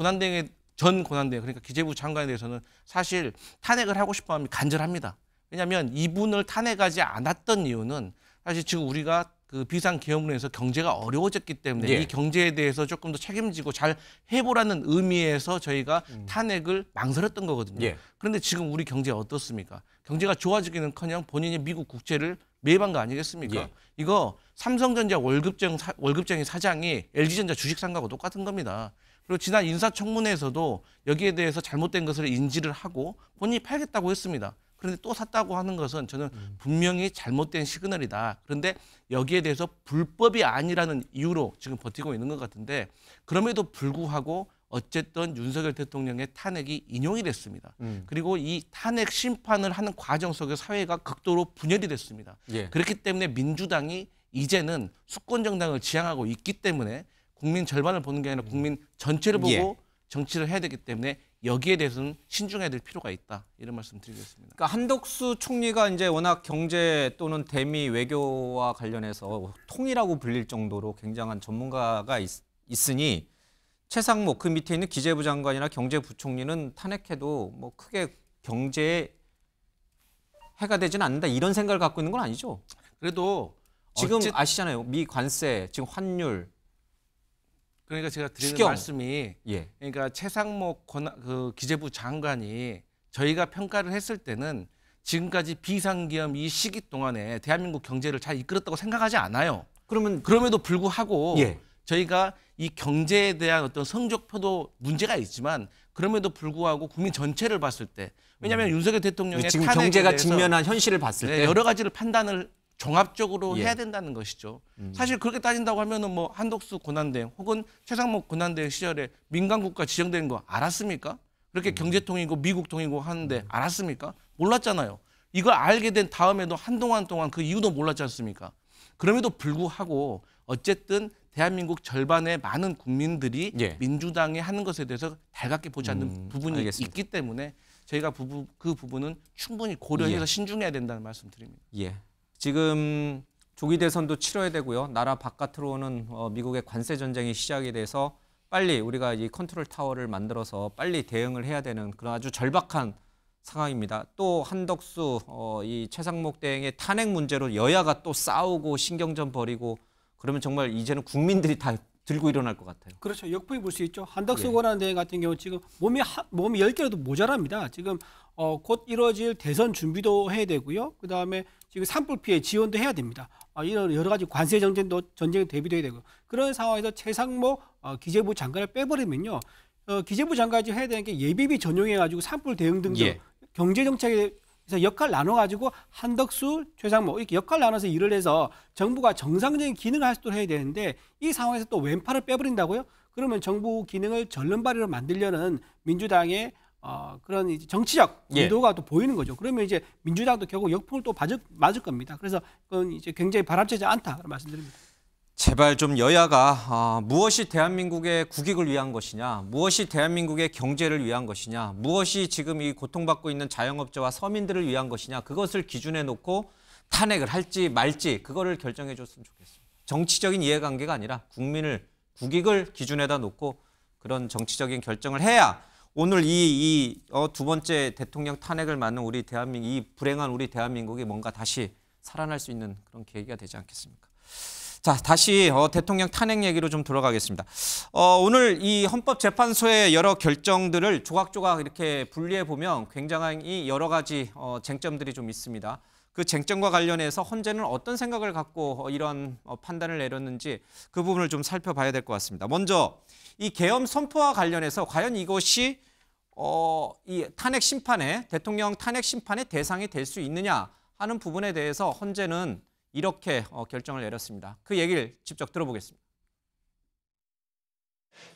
전 권한대행 그러니까 기재부 장관에 대해서는 사실 탄핵을 하고 싶어 하면 간절합니다. 왜냐하면 이분을 탄핵하지 않았던 이유는 사실 지금 우리가 그 비상기업론에서 경제가 어려워졌기 때문에 이 경제에 대해서 조금 더 책임지고 잘 해보라는 의미에서 저희가 탄핵을 망설였던 거거든요. 그런데 지금 우리 경제 어떻습니까? 경제가 좋아지기는커녕 본인이 미국 국채를 매입한 거 아니겠습니까? 이거 삼성전자 월급쟁이 사장이 LG전자 주식 산 거하고 똑같은 겁니다. 그리고 지난 인사청문회에서도 여기에 대해서 잘못된 것을 인지를 하고 본인이 팔겠다고 했습니다. 그런데 또 샀다고 하는 것은 저는 분명히 잘못된 시그널이다. 그런데 여기에 대해서 불법이 아니라는 이유로 지금 버티고 있는 것 같은데 그럼에도 불구하고 어쨌든 윤석열 대통령의 탄핵이 인용이 됐습니다. 그리고 이 탄핵 심판을 하는 과정 속에 사회가 극도로 분열이 됐습니다. 그렇기 때문에 민주당이 이제는 수권정당을 지향하고 있기 때문에 국민 절반을 보는 게 아니라 국민 전체를 보고 정치를 해야 되기 때문에 여기에 대해서는 신중해야 될 필요가 있다. 이런 말씀 드리겠습니다. 그러니까 한덕수 총리가 이제 워낙 경제 또는 대미 외교와 관련해서 통이라고 불릴 정도로 굉장한 전문가가 있으니 최상목 그 밑에 있는 기재부 장관이나 경제부총리는 탄핵해도 뭐 크게 경제에 해가 되지는 않는다. 이런 생각을 갖고 있는 건 아니죠. 그래도 지금 아시잖아요. 미 관세, 지금 환율. 그러니까 제가 드리는 추경. 말씀이 그러니까 최상목 기재부 장관이 저희가 평가를 했을 때는 지금까지 비상기업 이 시기 동안에 대한민국 경제를 잘 이끌었다고 생각하지 않아요. 그럼에도 불구하고 저희가 이 경제에 대한 어떤 성적표도 문제가 있지만 그럼에도 불구하고 국민 전체를 봤을 때 왜냐하면 윤석열 대통령의 지금 탄핵에 경제가 대해서 직면한 현실을 봤을 때 여러 가지를 판단을 종합적으로 예. 해야 된다는 것이죠. 사실 그렇게 따진다고 하면은 뭐 한덕수 고난대행 혹은 최상목 고난대행 시절에 민간국가 지정된 거 알았습니까? 그렇게 경제통이고 미국통이고 하는데 알았습니까? 몰랐잖아요. 이걸 알게 된 다음에도 한동안 동안 그 이유도 몰랐지 않습니까? 그럼에도 불구하고 어쨌든 대한민국 절반의 많은 국민들이 예. 민주당이 하는 것에 대해서 달갑게 보지 않는 부분이 알겠습니다. 있기 때문에 저희가 그 부분은 충분히 고려해서 예. 신중해야 된다는 말씀드립니다. 예. 지금 조기 대선도 치러야 되고요. 나라 바깥으로는 미국의 관세 전쟁이 시작이 돼서 빨리 우리가 이 컨트롤 타워를 만들어서 빨리 대응을 해야 되는 그런 아주 절박한 상황입니다. 또 한덕수 이 최상목 대행의 탄핵 문제로 여야가 또 싸우고 신경전 벌이고 그러면 정말 이제는 국민들이 다 들고 일어날 것 같아요. 그렇죠. 역풍이 불 수 있죠. 한덕수 예. 권한대행 같은 경우 지금 몸이 10개라도 모자랍니다. 지금 곧 이루어질 대선 준비도 해야 되고요. 그다음에 지금 산불 피해 지원도 해야 됩니다. 이런 여러 가지 관세 전쟁 대비도 해야 되고 그런 상황에서 최상목 기재부 장관을 빼버리면요. 기재부 장관이 해야 되는 게 예비비 전용해가지고 산불 대응 등등 예. 경제정책에서 역할 나눠가지고 한덕수, 최상목 이렇게 역할 나눠서 일을 해서 정부가 정상적인 기능을 할 수 있도록 해야 되는데 이 상황에서 또 왼팔을 빼버린다고요? 그러면 정부 기능을 절름발이로 만들려는 민주당의 그런 이제 정치적 의도가 또 보이는 거죠. 그러면 이제 민주당도 결국 역풍을 또 맞을 겁니다. 그래서 그건 이제 굉장히 바람직하지 않다 그런 말씀드립니다. 제발 좀 여야가 무엇이 대한민국의 국익을 위한 것이냐, 무엇이 대한민국의 경제를 위한 것이냐, 무엇이 지금 이 고통받고 있는 자영업자와 서민들을 위한 것이냐, 그것을 기준에 놓고 탄핵을 할지 말지 그거를 결정해 줬으면 좋겠습니다. 정치적인 이해관계가 아니라 국민을 국익을 기준에다 놓고 그런 정치적인 결정을 해야 오늘 이 두 번째 대통령 탄핵을 맞는 우리 대한민국, 이 불행한 우리 대한민국이 뭔가 다시 살아날 수 있는 그런 계기가 되지 않겠습니까? 자, 다시 대통령 탄핵 얘기로 좀 돌아가겠습니다. 오늘 이 헌법재판소의 여러 결정들을 조각조각 이렇게 분리해 보면 굉장히 여러 가지 쟁점들이 좀 있습니다. 그 쟁점과 관련해서 헌재는 어떤 생각을 갖고 이런 판단을 내렸는지 그 부분을 좀 살펴봐야 될 것 같습니다. 먼저 이 계엄 선포와 관련해서 과연 이것이 이 탄핵 심판에 대통령 탄핵 심판의 대상이 될 수 있느냐 하는 부분에 대해서 헌재는 이렇게 결정을 내렸습니다. 그 얘기를 직접 들어보겠습니다.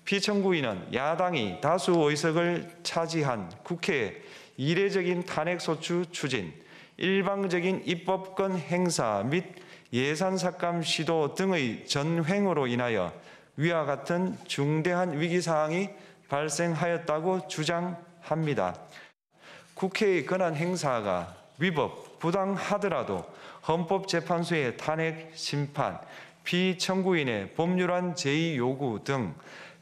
피청구인은 야당이 다수 의석을 차지한 국회의 이례적인 탄핵소추 추진, 일방적인 입법권 행사 및 예산 삭감 시도 등의 전횡으로 인하여 위와 같은 중대한 위기사항이 발생하였다고 주장합니다. 국회의 권한 행사가 위법, 부당하더라도 헌법재판소의 탄핵 심판, 피청구인의 법률안 제의 요구 등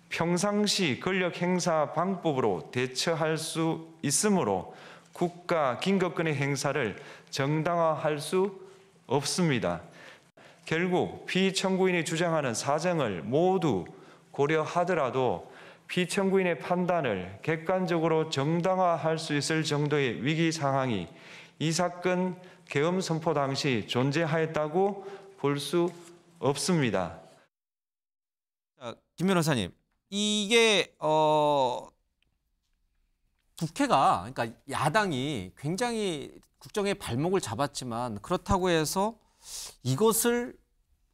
평상시 권력 행사 방법으로 대처할 수 있으므로 국가 긴급권의 행사를 정당화할 수 없습니다. 결국 피청구인이 주장하는 사정을 모두 고려하더라도 피청구인의 판단을 객관적으로 정당화할 수 있을 정도의 위기 상황이 이 사건 계엄 선포 당시 존재하였다고 볼 수 없습니다. 자, 김 변호사님, 이게 국회가 그러니까 야당이 굉장히 국정의 발목을 잡았지만 그렇다고 해서 이것을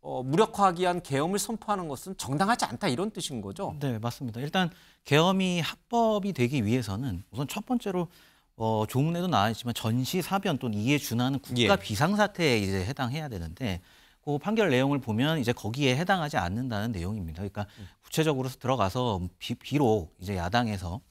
무력화하기 위한 계엄을 선포하는 것은 정당하지 않다 이런 뜻인 거죠? 네, 맞습니다. 일단 계엄이 합법이 되기 위해서는 우선 첫 번째로 조문에도 나와있지만 전시, 사변 또는 이에 준하는 국가 비상사태에 이제 해당해야 되는데 그 판결 내용을 보면 이제 거기에 해당하지 않는다는 내용입니다. 그러니까 구체적으로 들어가서 비록 이제 야당에서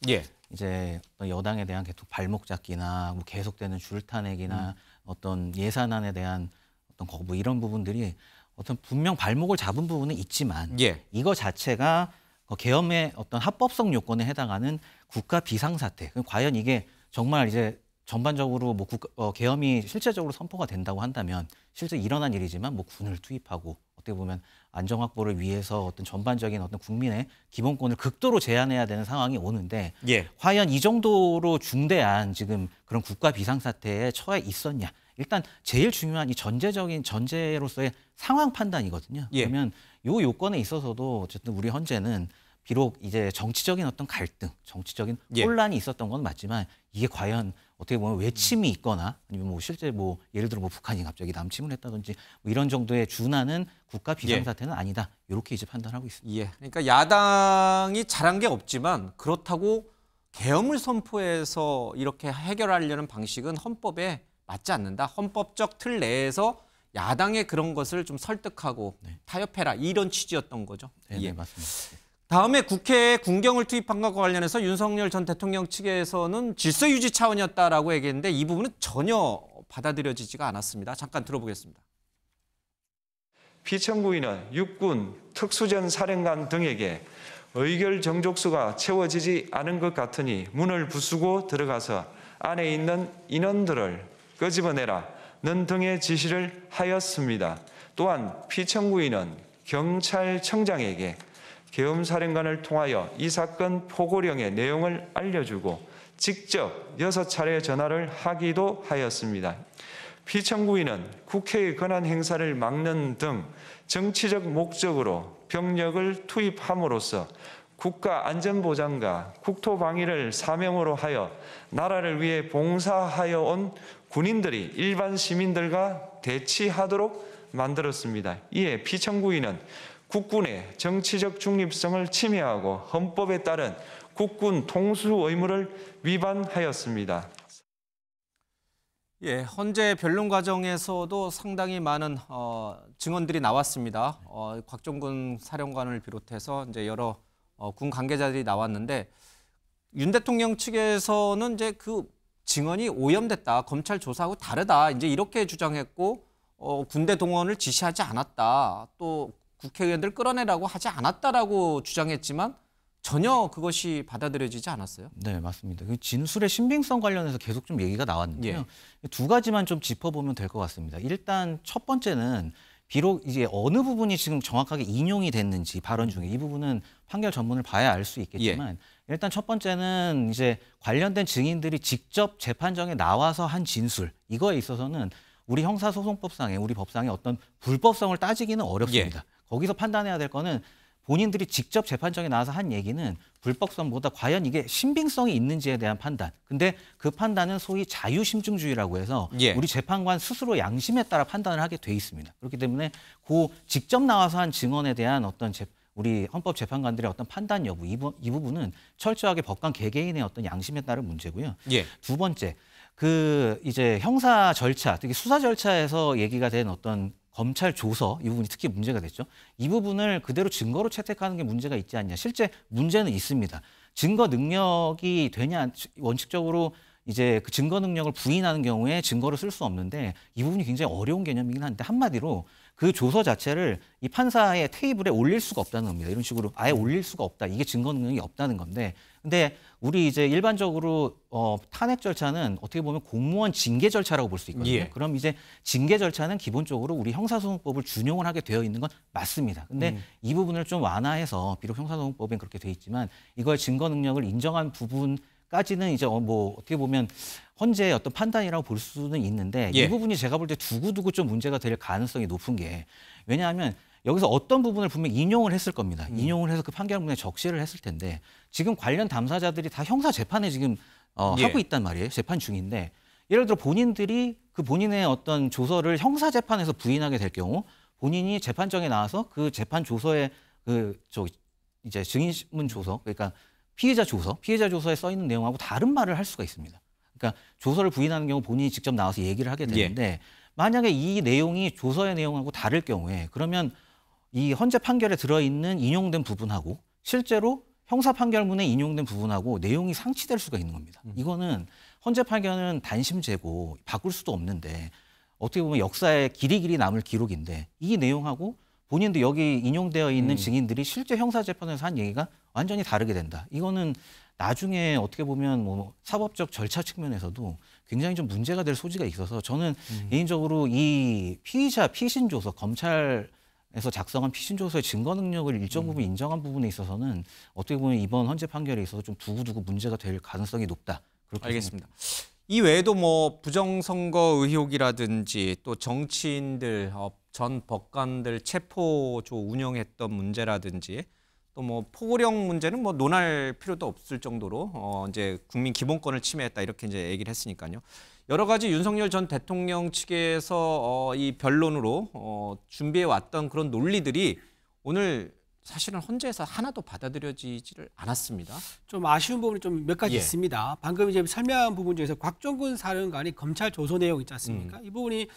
이제 여당에 대한 계속 발목 잡기나 뭐 계속되는 줄탄핵이나 어떤 예산안에 대한 어떤 뭐 이런 부분들이 어떤 분명 발목을 잡은 부분은 있지만 이거 자체가 계엄의 어떤 합법성 요건에 해당하는 국가 비상사태. 과연 이게 정말 이제 전반적으로 뭐 계엄이 실제적으로 선포가 된다고 한다면 실제 일어난 일이지만 뭐 군을 투입하고 어떻게 보면 안정 확보를 위해서 어떤 전반적인 어떤 국민의 기본권을 극도로 제한해야 되는 상황이 오는데 과연 이 정도로 중대한 지금 그런 국가 비상사태에 처해 있었냐? 일단 제일 중요한 이 전제로서의 상황 판단이거든요. 그러면 요 요건에 있어서도 어쨌든 우리 헌재는 비록 이제 정치적인 어떤 갈등, 정치적인 예. 혼란이 있었던 건 맞지만 이게 과연 어떻게 보면 외침이 있거나 아니면 뭐 실제 뭐 예를 들어 뭐 북한이 갑자기 남침을 했다든지 뭐 이런 정도의 준하는 국가 비상사태는 아니다. 이렇게 이제 판단하고 있습니다. 예. 그러니까 야당이 잘한 게 없지만 그렇다고 계엄을 선포해서 이렇게 해결하려는 방식은 헌법에 맞지 않는다. 헌법적 틀 내에서 야당의 그런 것을 좀 설득하고 타협해라. 이런 취지였던 거죠. 네, 예. 네 맞습니다. 다음에 국회에 군경을 투입한 것과 관련해서 윤석열 전 대통령 측에서는 질서 유지 차원이었다라고 얘기했는데 이 부분은 전혀 받아들여지지가 않았습니다. 잠깐 들어보겠습니다. 피청구인은 육군, 특수전 사령관 등에게 의결 정족수가 채워지지 않은 것 같으니 문을 부수고 들어가서 안에 있는 인원들을 끄집어내라는 등의 지시를 하였습니다. 또한 피청구인은 경찰청장에게 계엄사령관을 통하여 이 사건 포고령의 내용을 알려주고 직접 6차례 전화를 하기도 하였습니다. 피청구인은 국회의 권한 행사를 막는 등 정치적 목적으로 병력을 투입함으로써 국가 안전보장과 국토방위를 사명으로 하여 나라를 위해 봉사하여 온 군인들이 일반 시민들과 대치하도록 만들었습니다. 이에 피청구인은 국군의 정치적 중립성을 침해하고 헌법에 따른 국군 통수 의무를 위반하였습니다. 예, 헌재 변론 과정에서도 상당히 많은 증언들이 나왔습니다. 곽종근 사령관을 비롯해서 이제 여러 군 관계자들이 나왔는데 윤 대통령 측에서는 이제 그 증언이 오염됐다, 검찰 조사하고 다르다, 이제 이렇게 주장했고 군대 동원을 지시하지 않았다, 또 국회의원들 끌어내라고 하지 않았다라고 주장했지만 전혀 그것이 받아들여지지 않았어요. 네, 맞습니다. 그 진술의 신빙성 관련해서 계속 좀 얘기가 나왔는데요. 두 가지만 좀 짚어보면 될 것 같습니다. 일단 첫 번째는 비록 이제 어느 부분이 지금 정확하게 인용이 됐는지 발언 중에 이 부분은 판결 전문을 봐야 알 수 있겠지만 일단 첫 번째는 이제 관련된 증인들이 직접 재판정에 나와서 한 진술, 이거에 있어서는 우리 형사소송법상에 우리 법상의 어떤 불법성을 따지기는 어렵습니다. 거기서 판단해야 될 거는 본인들이 직접 재판정에 나와서 한 얘기는 불법성보다 과연 이게 신빙성이 있는지에 대한 판단. 근데 그 판단은 소위 자유심증주의라고 해서 우리 재판관 스스로 양심에 따라 판단을 하게 돼 있습니다. 그렇기 때문에 그 직접 나와서 한 증언에 대한 어떤 우리 헌법재판관들의 어떤 판단 여부, 이 부분은 철저하게 법관 개개인의 어떤 양심에 따른 문제고요. 두 번째, 그 이제 형사 절차, 특히 수사 절차에서 얘기가 된 어떤 검찰 조서, 이 부분이 특히 문제가 됐죠. 이 부분을 그대로 증거로 채택하는 게 문제가 있지 않냐. 실제 문제는 있습니다. 증거 능력이 되냐, 원칙적으로 이제 그 증거 능력을 부인하는 경우에 증거를 쓸 수 없는데 이 부분이 굉장히 어려운 개념이긴 한데 한마디로 그 조서 자체를 이 판사의 테이블에 올릴 수가 없다는 겁니다. 이런 식으로 아예 올릴 수가 없다. 이게 증거 능력이 없다는 건데 근데 우리 이제 일반적으로 탄핵 절차는 어떻게 보면 공무원 징계 절차라고 볼 수 있거든요. 그럼 이제 징계 절차는 기본적으로 우리 형사소송법을 준용을 하게 되어 있는 건 맞습니다. 근데 이 부분을 좀 완화해서 비록 형사소송법엔 그렇게 돼 있지만 이걸 증거 능력을 인정한 부분까지는 이제 뭐 어떻게 보면 헌재의 어떤 판단이라고 볼 수는 있는데 이 부분이 제가 볼 때 두고두고 좀 문제가 될 가능성이 높은 게 왜냐하면 여기서 어떤 부분을 분명히 인용을 했을 겁니다. 인용을 해서 그 판결문에 적시를 했을 텐데 지금 관련 당사자들이 다 형사 재판에 지금 하고 있단 말이에요. 재판 중인데 예를 들어 본인들이 그 본인의 어떤 조서를 형사 재판에서 부인하게 될 경우 본인이 재판정에 나와서 그 재판 조서에 이제 증인문 조서, 그러니까 피해자 조서에 써 있는 내용하고 다른 말을 할 수가 있습니다. 그러니까 조서를 부인하는 경우 본인이 직접 나와서 얘기를 하게 되는데 만약에 이 내용이 조서의 내용하고 다를 경우에 그러면 이 헌재 판결에 들어있는 인용된 부분하고 실제로 형사 판결문에 인용된 부분하고 내용이 상치될 수가 있는 겁니다. 이거는 헌재 판결은 단심제고 바꿀 수도 없는데 어떻게 보면 역사에 길이 남을 기록인데 이 내용하고 본인도 여기 인용되어 있는 증인들이 실제 형사재판에서 한 얘기가 완전히 다르게 된다. 이거는 나중에 어떻게 보면 뭐 사법적 절차 측면에서도 굉장히 좀 문제가 될 소지가 있어서 저는 개인적으로 이 피신조서, 검찰에서 작성한 피신조서의 증거 능력을 일정 부분 인정한 부분에 있어서는 어떻게 보면 이번 헌재 판결에 있어서 좀 두고두고 문제가 될 가능성이 높다. 그렇게 알겠습니다. 이 외에도 뭐 부정선거 의혹이라든지 또 정치인들, 전 법관들 체포조 운영했던 문제라든지 또 또 뭐 포고령 문제는 뭐 논할 필요도 없을 정도로 이제 국민 기본권을 침해했다 이렇게 이제 얘기를 했으니까요. 여러 가지 윤석열 전 대통령 측에서 이 변론으로 준비해 왔던 그런 논리들이 오늘 사실은 헌재에서 하나도 받아들여지지를 않았습니다. 좀 아쉬운 부분이 좀 몇 가지 예. 있습니다. 방금 이제 설명한 부분 중에서 곽종근 사령관이 검찰 조서 내용 있지 않습니까? 이 부분이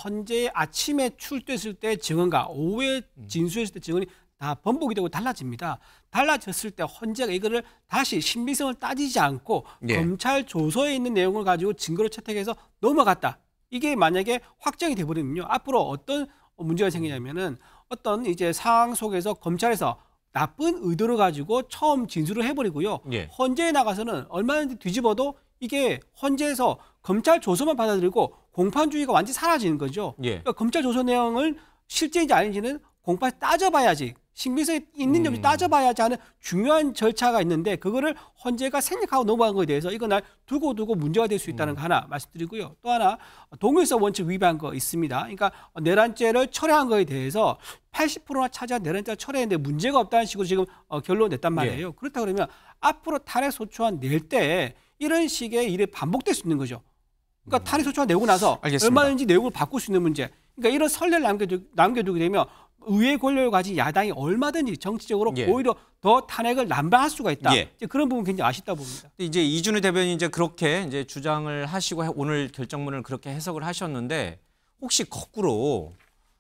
헌재 아침에 출두했을 때 증언과 오후에 진술했을 때 증언이 다 번복이 되고 달라집니다. 달라졌을 때 헌재가 이거를 다시 신빙성을 따지지 않고 예. 검찰 조서에 있는 내용을 가지고 증거로 채택해서 넘어갔다. 이게 만약에 확정이 돼버리면요. 앞으로 어떤 문제가 생기냐면은 어떤 이제 상황 속에서 검찰에서 나쁜 의도를 가지고 처음 진술을 해버리고요. 예. 헌재에 나가서는 얼마든지 뒤집어도 이게 헌재에서 검찰 조서만 받아들이고 공판주의가 완전히 사라지는 거죠. 예. 그러니까 검찰 조서 내용을 실제인지 아닌지는 공판에서 따져봐야지, 신빙성이 있는 점이 따져봐야지 하는 중요한 절차가 있는데 그거를 헌재가 생략하고 넘어간 거에 대해서 이거 날 두고 문제가 될 수 있다는 거 하나 말씀드리고요. 또 하나 동일성 원칙 위반 거 있습니다. 그러니까 내란죄를 철회한 거에 대해서 80%나 차지한 내란죄를 철회했는데 문제가 없다는 식으로 지금 결론을 냈단 말이에요. 예. 그렇다 그러면 앞으로 탄핵 소추안 낼 때 이런 식의 일이 반복될 수 있는 거죠. 그러니까 탄핵 소추안 내고 나서 알겠습니다. 얼마든지 내용을 바꿀 수 있는 문제. 그러니까 이런 선례를 남겨두게 되면 의회 권력을 가진 야당이 얼마든지 정치적으로 예. 오히려 더 탄핵을 남발할 수가 있다. 예. 이제 그런 부분 굉장히 아쉽다 봅니다. 이제 이준우 대변인 이제 그렇게 이제 주장을 하시고 오늘 결정문을 그렇게 해석을 하셨는데 혹시 거꾸로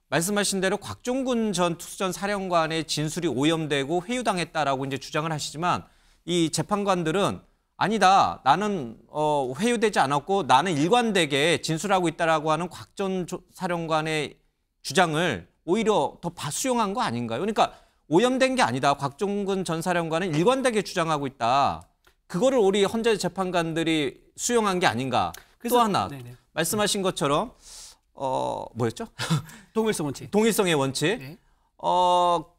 말씀하신 대로 곽종근 전 특수전 사령관의 진술이 오염되고 회유당했다라고 이제 주장을 하시지만 이 재판관들은 아니다. 나는 회유되지 않았고 나는 일관되게 진술하고 있다라고 하는 곽 전 사령관의 주장을 오히려 더 수용한 거 아닌가요? 그러니까 오염된 게 아니다. 곽종근 전 사령관은 일관되게 주장하고 있다. 그거를 우리 헌재 재판관들이 수용한 게 아닌가. 또 하나 네네. 말씀하신 것처럼 뭐였죠? 동일성 원칙. 동일성의 원칙. 네.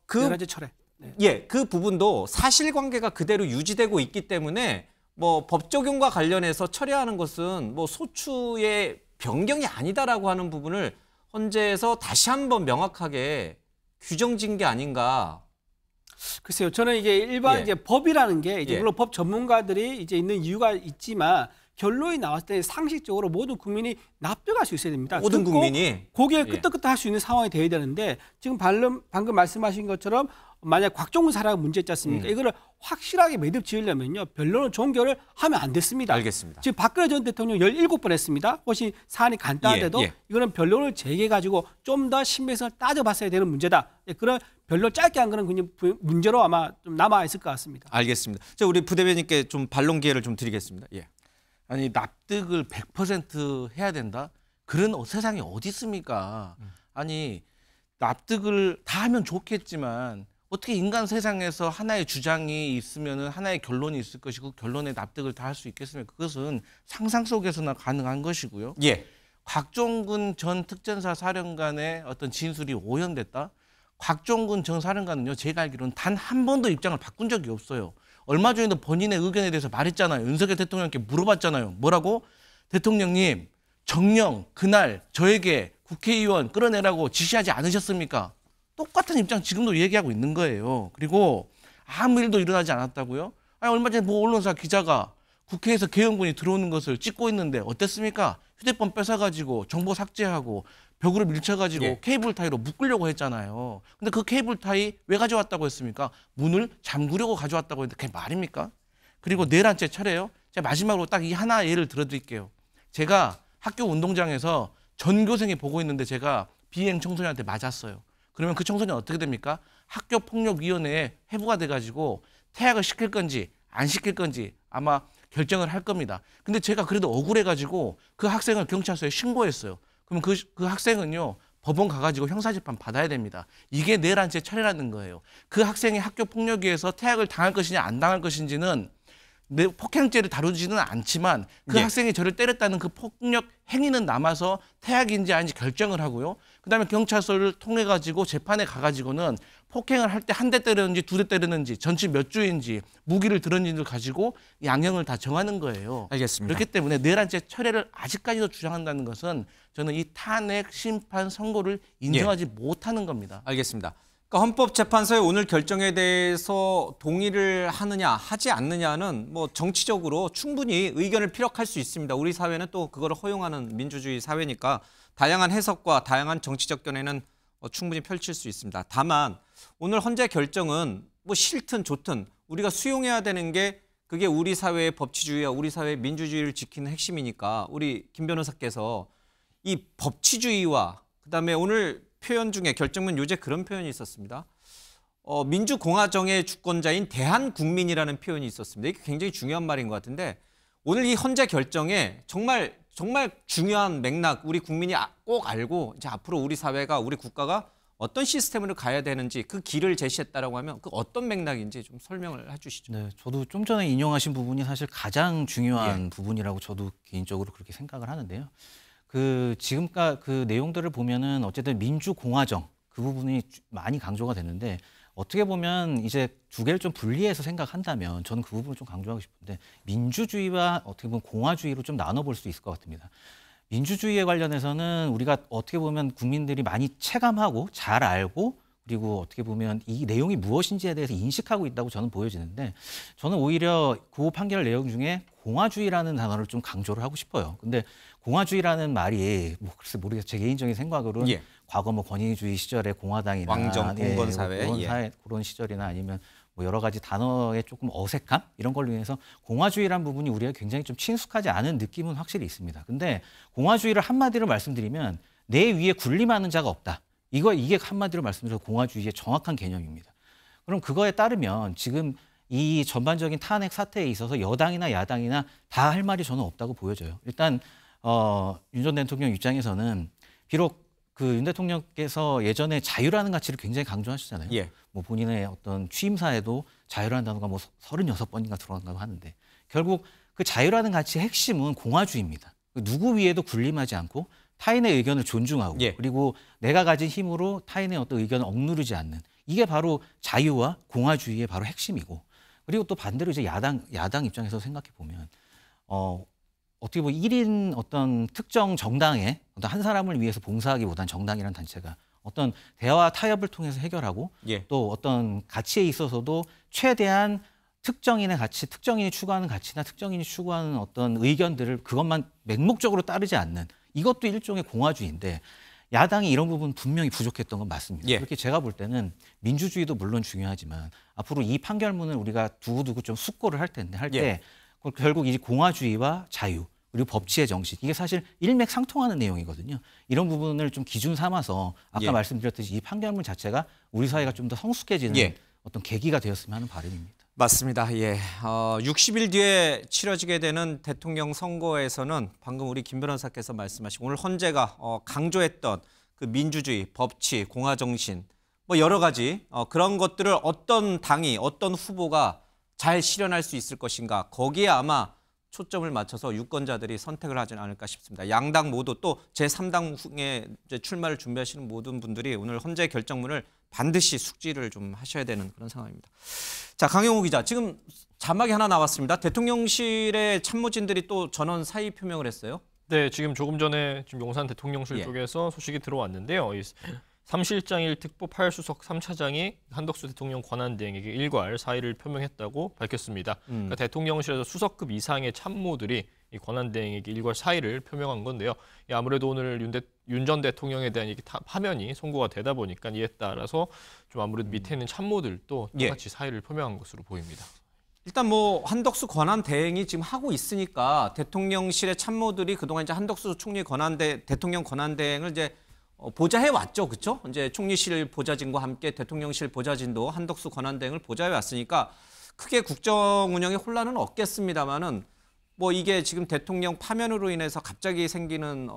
그 철회. 네. 예, 그 부분도 사실관계가 그대로 유지되고 있기 때문에 뭐 법 적용과 관련해서 처리하는 것은 뭐 소추의 변경이 아니다라고 하는 부분을 헌재에서 다시 한번 명확하게 규정진 게 아닌가. 글쎄요, 저는 이게 일반 예. 이제 법이라는 게 이제 예. 물론 법 전문가들이 이제 있는 이유가 있지만 결론이 나왔을 때 상식적으로 모든 국민이 납득할 수 있어야 됩니다. 모든 듣고 국민이 고개를 예. 끄덕끄덕할 수 있는 상황이 돼야 되는데 지금 방금 말씀하신 것처럼 만약 곽종근 사례가 문제 있지 않습니까? 이거를 확실하게 매듭 지으려면요. 변론을 종결을 하면 안 됐습니다. 알겠습니다. 지금 박근혜 전 대통령 17번 했습니다. 훨씬 사안이 간단한데도 예, 예. 이거는 변론을 재개해가지고 좀 더 신빙성을 따져봤어야 되는 문제다. 그런 변론 짧게 한 거는 그냥 문제로 아마 좀 남아있을 것 같습니다. 알겠습니다. 자, 우리 부대변인께 좀 반론 기회를 좀 드리겠습니다. 예. 아니 납득을 100% 해야 된다? 그런 세상이 어디 있습니까? 아니 납득을 다 하면 좋겠지만 어떻게 인간 세상에서 하나의 주장이 있으면 하나의 결론이 있을 것이고 결론에 납득을 다 할 수 있겠습니까? 그것은 상상 속에서나 가능한 것이고요. 예. 곽종근 전 특전사 사령관의 어떤 진술이 오염됐다? 곽종근 전 사령관은요, 제가 알기로는 단 한 번도 입장을 바꾼 적이 없어요. 얼마 전에도 본인의 의견에 대해서 말했잖아요. 윤석열 대통령께 물어봤잖아요. 뭐라고? 대통령님, 정령 그날 저에게 국회의원 끌어내라고 지시하지 않으셨습니까? 똑같은 입장 지금도 얘기하고 있는 거예요. 그리고 아무 일도 일어나지 않았다고요? 아니, 얼마 전에 뭐 언론사 기자가 국회에서 계엄군이 들어오는 것을 찍고 있는데 어땠습니까? 휴대폰 뺏어가지고 정보 삭제하고 벽으로 밀쳐가지고 예. 케이블 타이로 묶으려고 했잖아요. 근데 그 케이블 타이 왜 가져왔다고 했습니까? 문을 잠그려고 가져왔다고 했는데 그게 말입니까? 그리고 내란죄 철회요. 제가 마지막으로 딱 이 하나 예를 들어드릴게요. 제가 학교 운동장에서 전교생이 보고 있는데 제가 비행 청소년한테 맞았어요. 그러면 그 청소년 어떻게 됩니까? 학교폭력위원회에 회부가 돼가지고 퇴학을 시킬 건지 안 시킬 건지 아마 결정을 할 겁니다. 근데 제가 그래도 억울해가지고 그 학생을 경찰서에 신고했어요. 그럼 그 학생은요, 법원 가가지고 형사재판 받아야 됩니다. 이게 내란죄 철회라는 거예요. 그 학생이 학교폭력위에서 퇴학을 당할 것이냐 안 당할 것인지는 폭행죄를 다루지는 않지만 그 예. 학생이 저를 때렸다는 그 폭력 행위는 남아서 퇴학인지 아닌지 결정을 하고요. 그다음에 경찰서를 통해 가지고 재판에 가가지고는 폭행을 할 때 한 대 때렸는지 두 대 때렸는지 전치 몇 주인지 무기를 들었는지를 가지고 양형을 다 정하는 거예요. 알겠습니다. 그렇기 때문에 내란죄 철회를 아직까지도 주장한다는 것은 저는 이 탄핵 심판 선고를 인정하지 못하는 겁니다. 알겠습니다. 그러니까 헌법재판소의 오늘 결정에 대해서 동의를 하느냐 하지 않느냐는 뭐 정치적으로 충분히 의견을 피력할 수 있습니다. 우리 사회는 또 그걸 허용하는 민주주의 사회니까 다양한 해석과 다양한 정치적 견해는 충분히 펼칠 수 있습니다. 다만 오늘 헌재 결정은 뭐 싫든 좋든 우리가 수용해야 되는 게 그게 우리 사회의 법치주의와 우리 사회의 민주주의를 지키는 핵심이니까 우리 김 변호사께서 이 법치주의와 그다음에 오늘 표현 중에 결정문 요제 그런 표현이 있었습니다. 민주공화정의 주권자인 대한국민이라는 표현이 있었습니다. 이게 굉장히 중요한 말인 것 같은데 오늘 이 헌재 결정에 정말 중요한 맥락 우리 국민이 꼭 알고 이제 앞으로 우리 사회가 우리 국가가 어떤 시스템으로 가야 되는지 그 길을 제시했다라고 하면 그 어떤 맥락인지 좀 설명을 해주시죠. 네, 저도 좀 전에 인용하신 부분이 사실 가장 중요한 부분이라고 저도 개인적으로 그렇게 생각을 하는데요. 그 지금까지 그 내용들을 보면은 어쨌든 민주공화정 그 부분이 많이 강조가 됐는데 어떻게 보면 이제 두 개를 좀 분리해서 생각한다면 저는 그 부분을 좀 강조하고 싶은데 민주주의와 어떻게 보면 공화주의로 좀 나눠볼 수 있을 것 같습니다. 민주주의에 관련해서는 우리가 어떻게 보면 국민들이 많이 체감하고 잘 알고 그리고 어떻게 보면 이 내용이 무엇인지에 대해서 인식하고 있다고 저는 보여지는데 저는 오히려 그 판결 내용 중에 공화주의라는 단어를 좀 강조를 하고 싶어요. 근데 공화주의라는 말이 뭐 글쎄 모르겠어요. 제 개인적인 생각으로는 과거 뭐 권위주의 시절에 공화당이나 왕정 봉건 사회 그런 시절이나 아니면 뭐 여러 가지 단어의 조금 어색함 이런 걸로 인해서 공화주의란 부분이 우리가 굉장히 좀 친숙하지 않은 느낌은 확실히 있습니다. 근데 공화주의를 한마디로 말씀드리면 내 위에 군림하는 자가 없다. 이게 한마디로 말씀드려서 공화주의의 정확한 개념입니다. 그럼 그거에 따르면 지금 이 전반적인 탄핵 사태에 있어서 여당이나 야당이나 다 할 말이 저는 없다고 보여져요. 일단 윤 전 대통령 입장에서는 비록 그 윤 대통령께서 예전에 자유라는 가치를 굉장히 강조하시잖아요. 뭐 본인의 어떤 취임사에도 자유라는 단어가 뭐 36번인가 들어간다고 하는데 결국 그 자유라는 가치의 핵심은 공화주의입니다. 누구 위에도 군림하지 않고 타인의 의견을 존중하고 그리고 내가 가진 힘으로 타인의 어떤 의견을 억누르지 않는 이게 바로 자유와 공화주의의 바로 핵심이고 그리고 또 반대로 이제 야당 입장에서 생각해 보면 어떻게 보면 1인 어떤 특정 정당의 어떤 한 사람을 위해서 봉사하기보다는 정당이라는 단체가 어떤 대화와 타협을 통해서 해결하고 또 어떤 가치에 있어서도 최대한 특정인의 가치, 특정인이 추구하는 가치나 특정인이 추구하는 어떤 의견들을 그것만 맹목적으로 따르지 않는 이것도 일종의 공화주의인데 야당이 이런 부분 분명히 부족했던 건 맞습니다. 그렇게 제가 볼 때는 민주주의도 물론 중요하지만 앞으로 이 판결문을 우리가 두고두고 좀 숙고를 할 때 결국 이 공화주의와 자유 그리고 법치의 정신 이게 사실 일맥상통하는 내용이거든요. 이런 부분을 좀 기준 삼아서 아까 말씀드렸듯이 이 판결문 자체가 우리 사회가 좀 더 성숙해지는 어떤 계기가 되었으면 하는 바람입니다. 맞습니다. 60일 뒤에 치러지게 되는 대통령 선거에서는 방금 우리 김 변호사께서 말씀하신 오늘 헌재가 강조했던 그 민주주의, 법치, 공화정신 뭐 여러 가지 그런 것들을 어떤 당이 어떤 후보가 잘 실현할 수 있을 것인가 거기에 아마 초점을 맞춰서 유권자들이 선택을 하지 않을까 싶습니다. 양당 모두 또 제3당에 출마를 준비하시는 모든 분들이 오늘 헌재 결정문을 반드시 숙지를 좀 하셔야 되는 그런 상황입니다. 자, 강영호 기자, 지금 자막이 하나 나왔습니다. 대통령실의 참모진들이 또 전원 사의 표명을 했어요. 네, 지금 조금 전에 지금 용산 대통령실 쪽에서 소식이 들어왔는데요. 이 3실장일 특보 8수석 3차장이 한덕수 대통령 권한대행에게 일괄 사의를 표명했다고 밝혔습니다. 그러니까 대통령실에서 수석급 이상의 참모들이 이 권한대행에게 일괄 사의를 표명한 건데요. 아무래도 오늘 윤 전 대통령에 대한 이게 파면이 선고가 되다 보니까 이에 따라서 좀 아무래도 밑에 있는 참모들도 똑같이 사의를 표명한 것으로 보입니다. 일단 뭐 한덕수 권한대행이 지금 하고 있으니까 대통령실의 참모들이 그동안 이제 한덕수 총리 대통령 권한대행을 이제 보좌해 왔죠, 그렇죠? 이제 총리실 보좌진과 함께 대통령실 보좌진도 한덕수 권한대행을 보좌해 왔으니까 크게 국정 운영에 혼란은 없겠습니다만은 뭐 이게 지금 대통령 파면으로 인해서 갑자기 생기는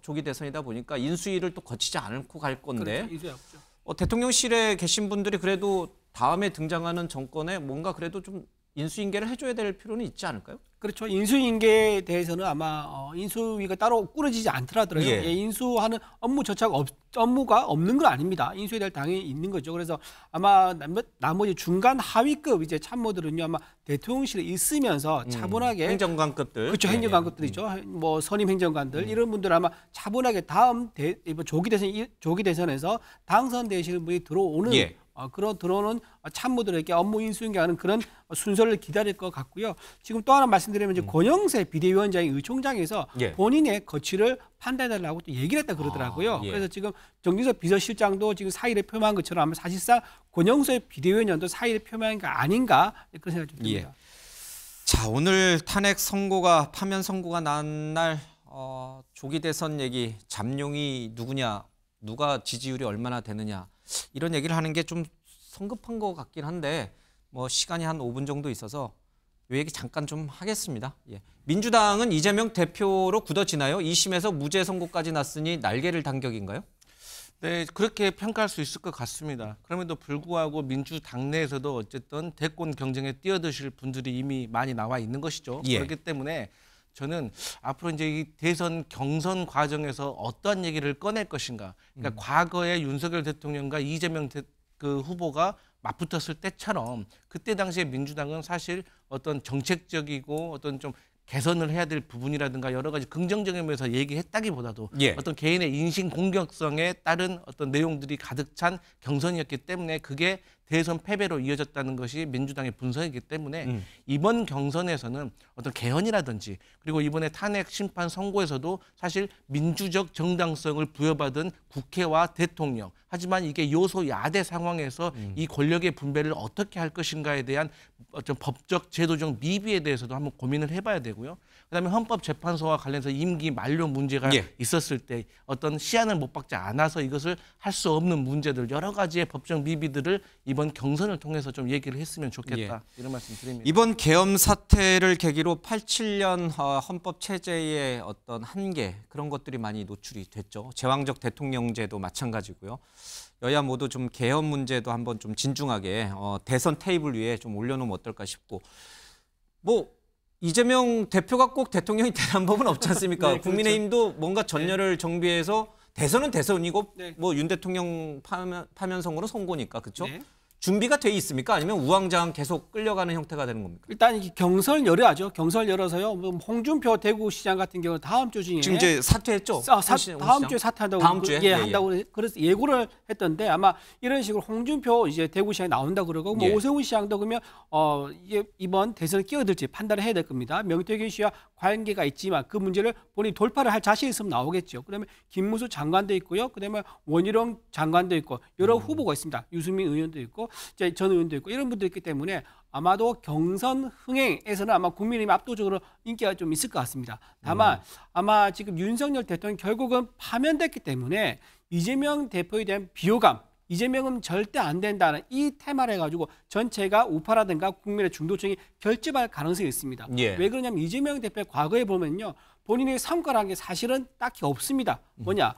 조기 대선이다 보니까 인수위를 또 거치지 않고 갈 건데 대통령실에 계신 분들이 그래도 다음에 등장하는 정권에 뭔가 그래도 좀 인수인계를 해줘야 될 필요는 있지 않을까요? 그렇죠. 인수인계에 대해서는 아마 인수위가 따로 꾸려지지 않더라도요. 예. 인수하는 업무가 없는 건 아닙니다. 인수에 대해 당연히 있는 거죠. 그래서 아마 나머지 중간 하위급 이제 참모들은요 아마 대통령실에 있으면서 차분하게 행정관급들, 그렇죠. 행정관급들이죠. 뭐 선임 행정관들 이런 분들 아마 차분하게 다음 이번 조기 대선에서 당선되시는 분이 들어오는. 예. 그런 들어오는 참모들에게 업무 인수인계하는 그런 순서를 기다릴 것 같고요. 지금 또 하나 말씀드리면 이제 권영세 비대위원장이 의총장에서 예. 본인의 거취를 판단해달라고 또 얘기를 했다 그러더라고요. 예. 그래서 지금 정진석 비서실장도 지금 사의를 표명한 것처럼 아마 사실상 권영세 비대위원장도 사의를 표명한 게 아닌가 그런 생각이 좀 듭니다. 예. 자, 오늘 탄핵 선고가 파면 선고가 난 날 조기 대선 얘기, 잠룡이 누구냐, 누가 지지율이 얼마나 되느냐 이런 얘기를 하는 게 좀 성급한 것 같긴 한데 뭐 시간이 한 5분 정도 있어서 이 얘기 잠깐 좀 하겠습니다. 예. 민주당은 이재명 대표로 굳어지나요? 2심에서 무죄 선고까지 났으니 날개를 단 격인가요? 네, 그렇게 평가할 수 있을 것 같습니다. 그럼에도 불구하고 민주당 내에서도 어쨌든 대권 경쟁에 뛰어드실 분들이 이미 많이 나와 있는 것이죠. 예. 그렇기 때문에 저는 앞으로 이제 이 대선 경선 과정에서 어떠한 얘기를 꺼낼 것인가. 그러니까 과거에 윤석열 대통령과 이재명 후보가 맞붙었을 때처럼 그때 당시에 민주당은 사실 어떤 정책적이고 어떤 좀 개선을 해야 될 부분이라든가 여러 가지 긍정적인 면에서 얘기했다기보다도 예. 어떤 개인의 인신 공격성에 따른 어떤 내용들이 가득 찬 경선이었기 때문에 그게 대선 패배로 이어졌다는 것이 민주당의 분석이기 때문에 이번 경선에서는 어떤 개헌이라든지 그리고 이번에 탄핵 심판 선고에서도 사실 민주적 정당성을 부여받은 국회와 대통령 하지만 이게 요소야대 상황에서 이 권력의 분배를 어떻게 할 것인가에 대한 어떤 법적 제도적 미비에 대해서도 한번 고민을 해봐야 되고요. 그다음에 헌법재판소와 관련해서 임기 만료 문제가 예. 있었을 때 어떤 시한을 못 박지 않아서 이것을 할 수 없는 문제들 여러 가지의 법적 미비들을 이번 경선을 통해서 좀 얘기를 했으면 좋겠다. 이런 말씀 드립니다. 이번 계엄 사태를 계기로 87년 헌법 체제의 어떤 한계 그런 것들이 많이 노출이 됐죠. 제왕적 대통령제도 마찬가지고요. 여야 모두 좀 계엄 문제도 한번 좀 진중하게 대선 테이블 위에 좀 올려놓으면 어떨까 싶고 뭐 이재명 대표가 꼭 대통령이 되는 법은 없지 않습니까? 네, 그렇죠. 국민의힘도 뭔가 전열을 정비해서 대선은 대선이고 네. 뭐 윤 대통령 파면 선고는 선고니까 그렇죠? 네. 준비가 돼 있습니까? 아니면 우왕좌왕 계속 끌려가는 형태가 되는 겁니까? 일단 이 경선을 열어야죠. 경선을 열어서요. 뭐 홍준표 대구시장 같은 경우는 다음 주 중에 지금 이제 사퇴했죠? 다음 주에 사퇴한다고 다음 주에? 예, 한다고 그래서 예고를 했던데 아마 이런 식으로 홍준표 이제 대구시장이 나온다 그러고 뭐 예. 오세훈 시장도 그러면 이게 이번 대선에 끼어들지 판단을 해야 될 겁니다. 명태균 씨와 관계가 있지만 그 문제를 본인이 돌파를 할 자신이 있으면 나오겠죠. 그다음에 김무수 장관도 있고요. 그다음에 원희룡 장관도 있고 여러 후보가 있습니다. 유승민 의원도 있고 이제 전 의원도 있고 이런 분들이 있기 때문에 아마도 경선 흥행에서는 아마 국민의힘이 압도적으로 인기가 좀 있을 것 같습니다. 다만 아마 지금 윤석열 대통령 결국은 파면됐기 때문에 이재명 대표에 대한 비호감 이재명은 절대 안 된다는 이 테마를 해가지고 전체가 우파라든가 국민의 중도층이 결집할 가능성이 있습니다. 예. 왜 그러냐면 이재명 대표의 과거에 보면요. 본인의 성과라는 게 사실은 딱히 없습니다. 뭐냐.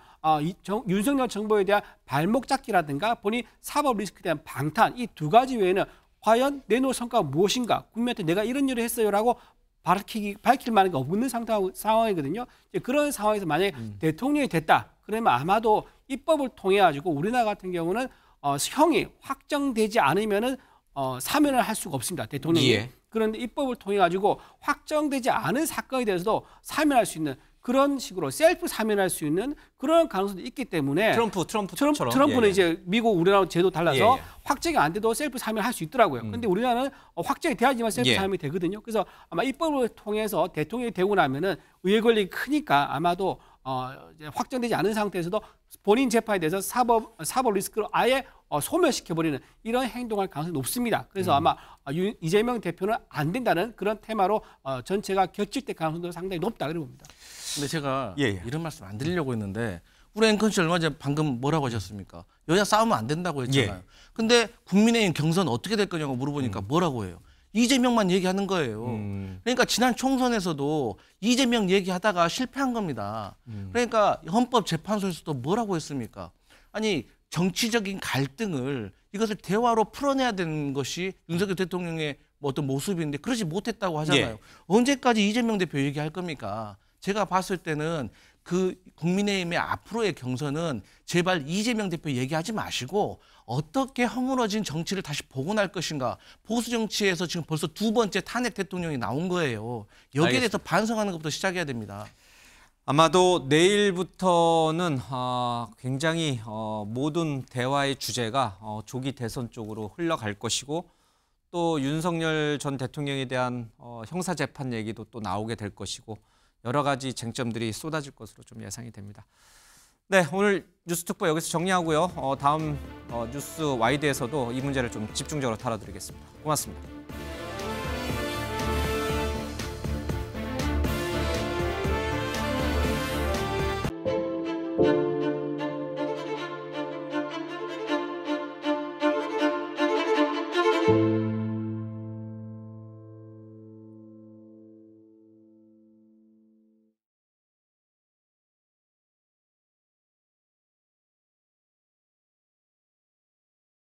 윤석열 정부에 대한 발목 잡기라든가 본인 사법 리스크에 대한 방탄 이 두 가지 외에는 과연 내놓을 성과가 무엇인가 국민한테 내가 이런 일을 했어요라고 밝힐 만한 게 없는 상황이거든요. 이제 그런 상황에서 만약에 대통령이 됐다. 그러면 아마도 입법을 통해 가지고 우리나라 같은 경우는 형이 확정되지 않으면은 사면을 할 수가 없습니다. 대통령이. 예. 그런데 입법을 통해 가지고 확정되지 않은 사건에 대해서도 사면할 수 있는 그런 식으로 셀프 사면할 수 있는 그런 가능성도 있기 때문에 트럼프는 예, 예. 이제 미국 우리나라 제도 달라서 예, 예. 확정이 안 돼도 셀프 사면할 수 있더라고요. 그런데 우리나라는 확정이 돼야지만 셀프 예. 사면이 되거든요. 그래서 아마 입법을 통해서 대통령이 되고 나면은 의회 권력이 크니까 아마도 이제 확정되지 않은 상태에서도 본인 재판에 대해서 사법 리스크를 아예 소멸시켜버리는 이런 행동할 가능성이 높습니다. 그래서 아마 이재명 대표는 안 된다는 그런 테마로 전체가 겹칠될 가능성도 상당히 높다 그런 겁니다. 근데 제가 예. 이런 말씀 안 드리려고 했는데 우리 앵커 씨 얼마 전에 방금 뭐라고 하셨습니까? 여야 싸우면 안 된다고 했잖아요. 예. 근데 국민의힘 경선 어떻게 될 거냐고 물어보니까 뭐라고 해요? 이재명만 얘기하는 거예요. 그러니까 지난 총선에서도 이재명 얘기하다가 실패한 겁니다. 그러니까 헌법재판소에서도 뭐라고 했습니까? 아니 정치적인 갈등을 이것을 대화로 풀어내야 되는 것이 윤석열 대통령의 뭐 어떤 모습인데 그러지 못했다고 하잖아요. 예. 언제까지 이재명 대표 얘기할 겁니까? 제가 봤을 때는 그 국민의힘의 앞으로의 경선은 제발 이재명 대표 얘기하지 마시고 어떻게 허물어진 정치를 다시 복원할 것인가. 보수 정치에서 지금 벌써 2번째 탄핵 대통령이 나온 거예요. 여기에 대해서 반성하는 것부터 시작해야 됩니다. 아마도 내일부터는 굉장히 모든 대화의 주제가 조기 대선 쪽으로 흘러갈 것이고 또 윤석열 전 대통령에 대한 형사재판 얘기도 또 나오게 될 것이고 여러 가지 쟁점들이 쏟아질 것으로 좀 예상이 됩니다. 네, 오늘 뉴스특보 여기서 정리하고요. 다음 뉴스 와이드에서도 이 문제를 좀 집중적으로 다뤄드리겠습니다. 고맙습니다.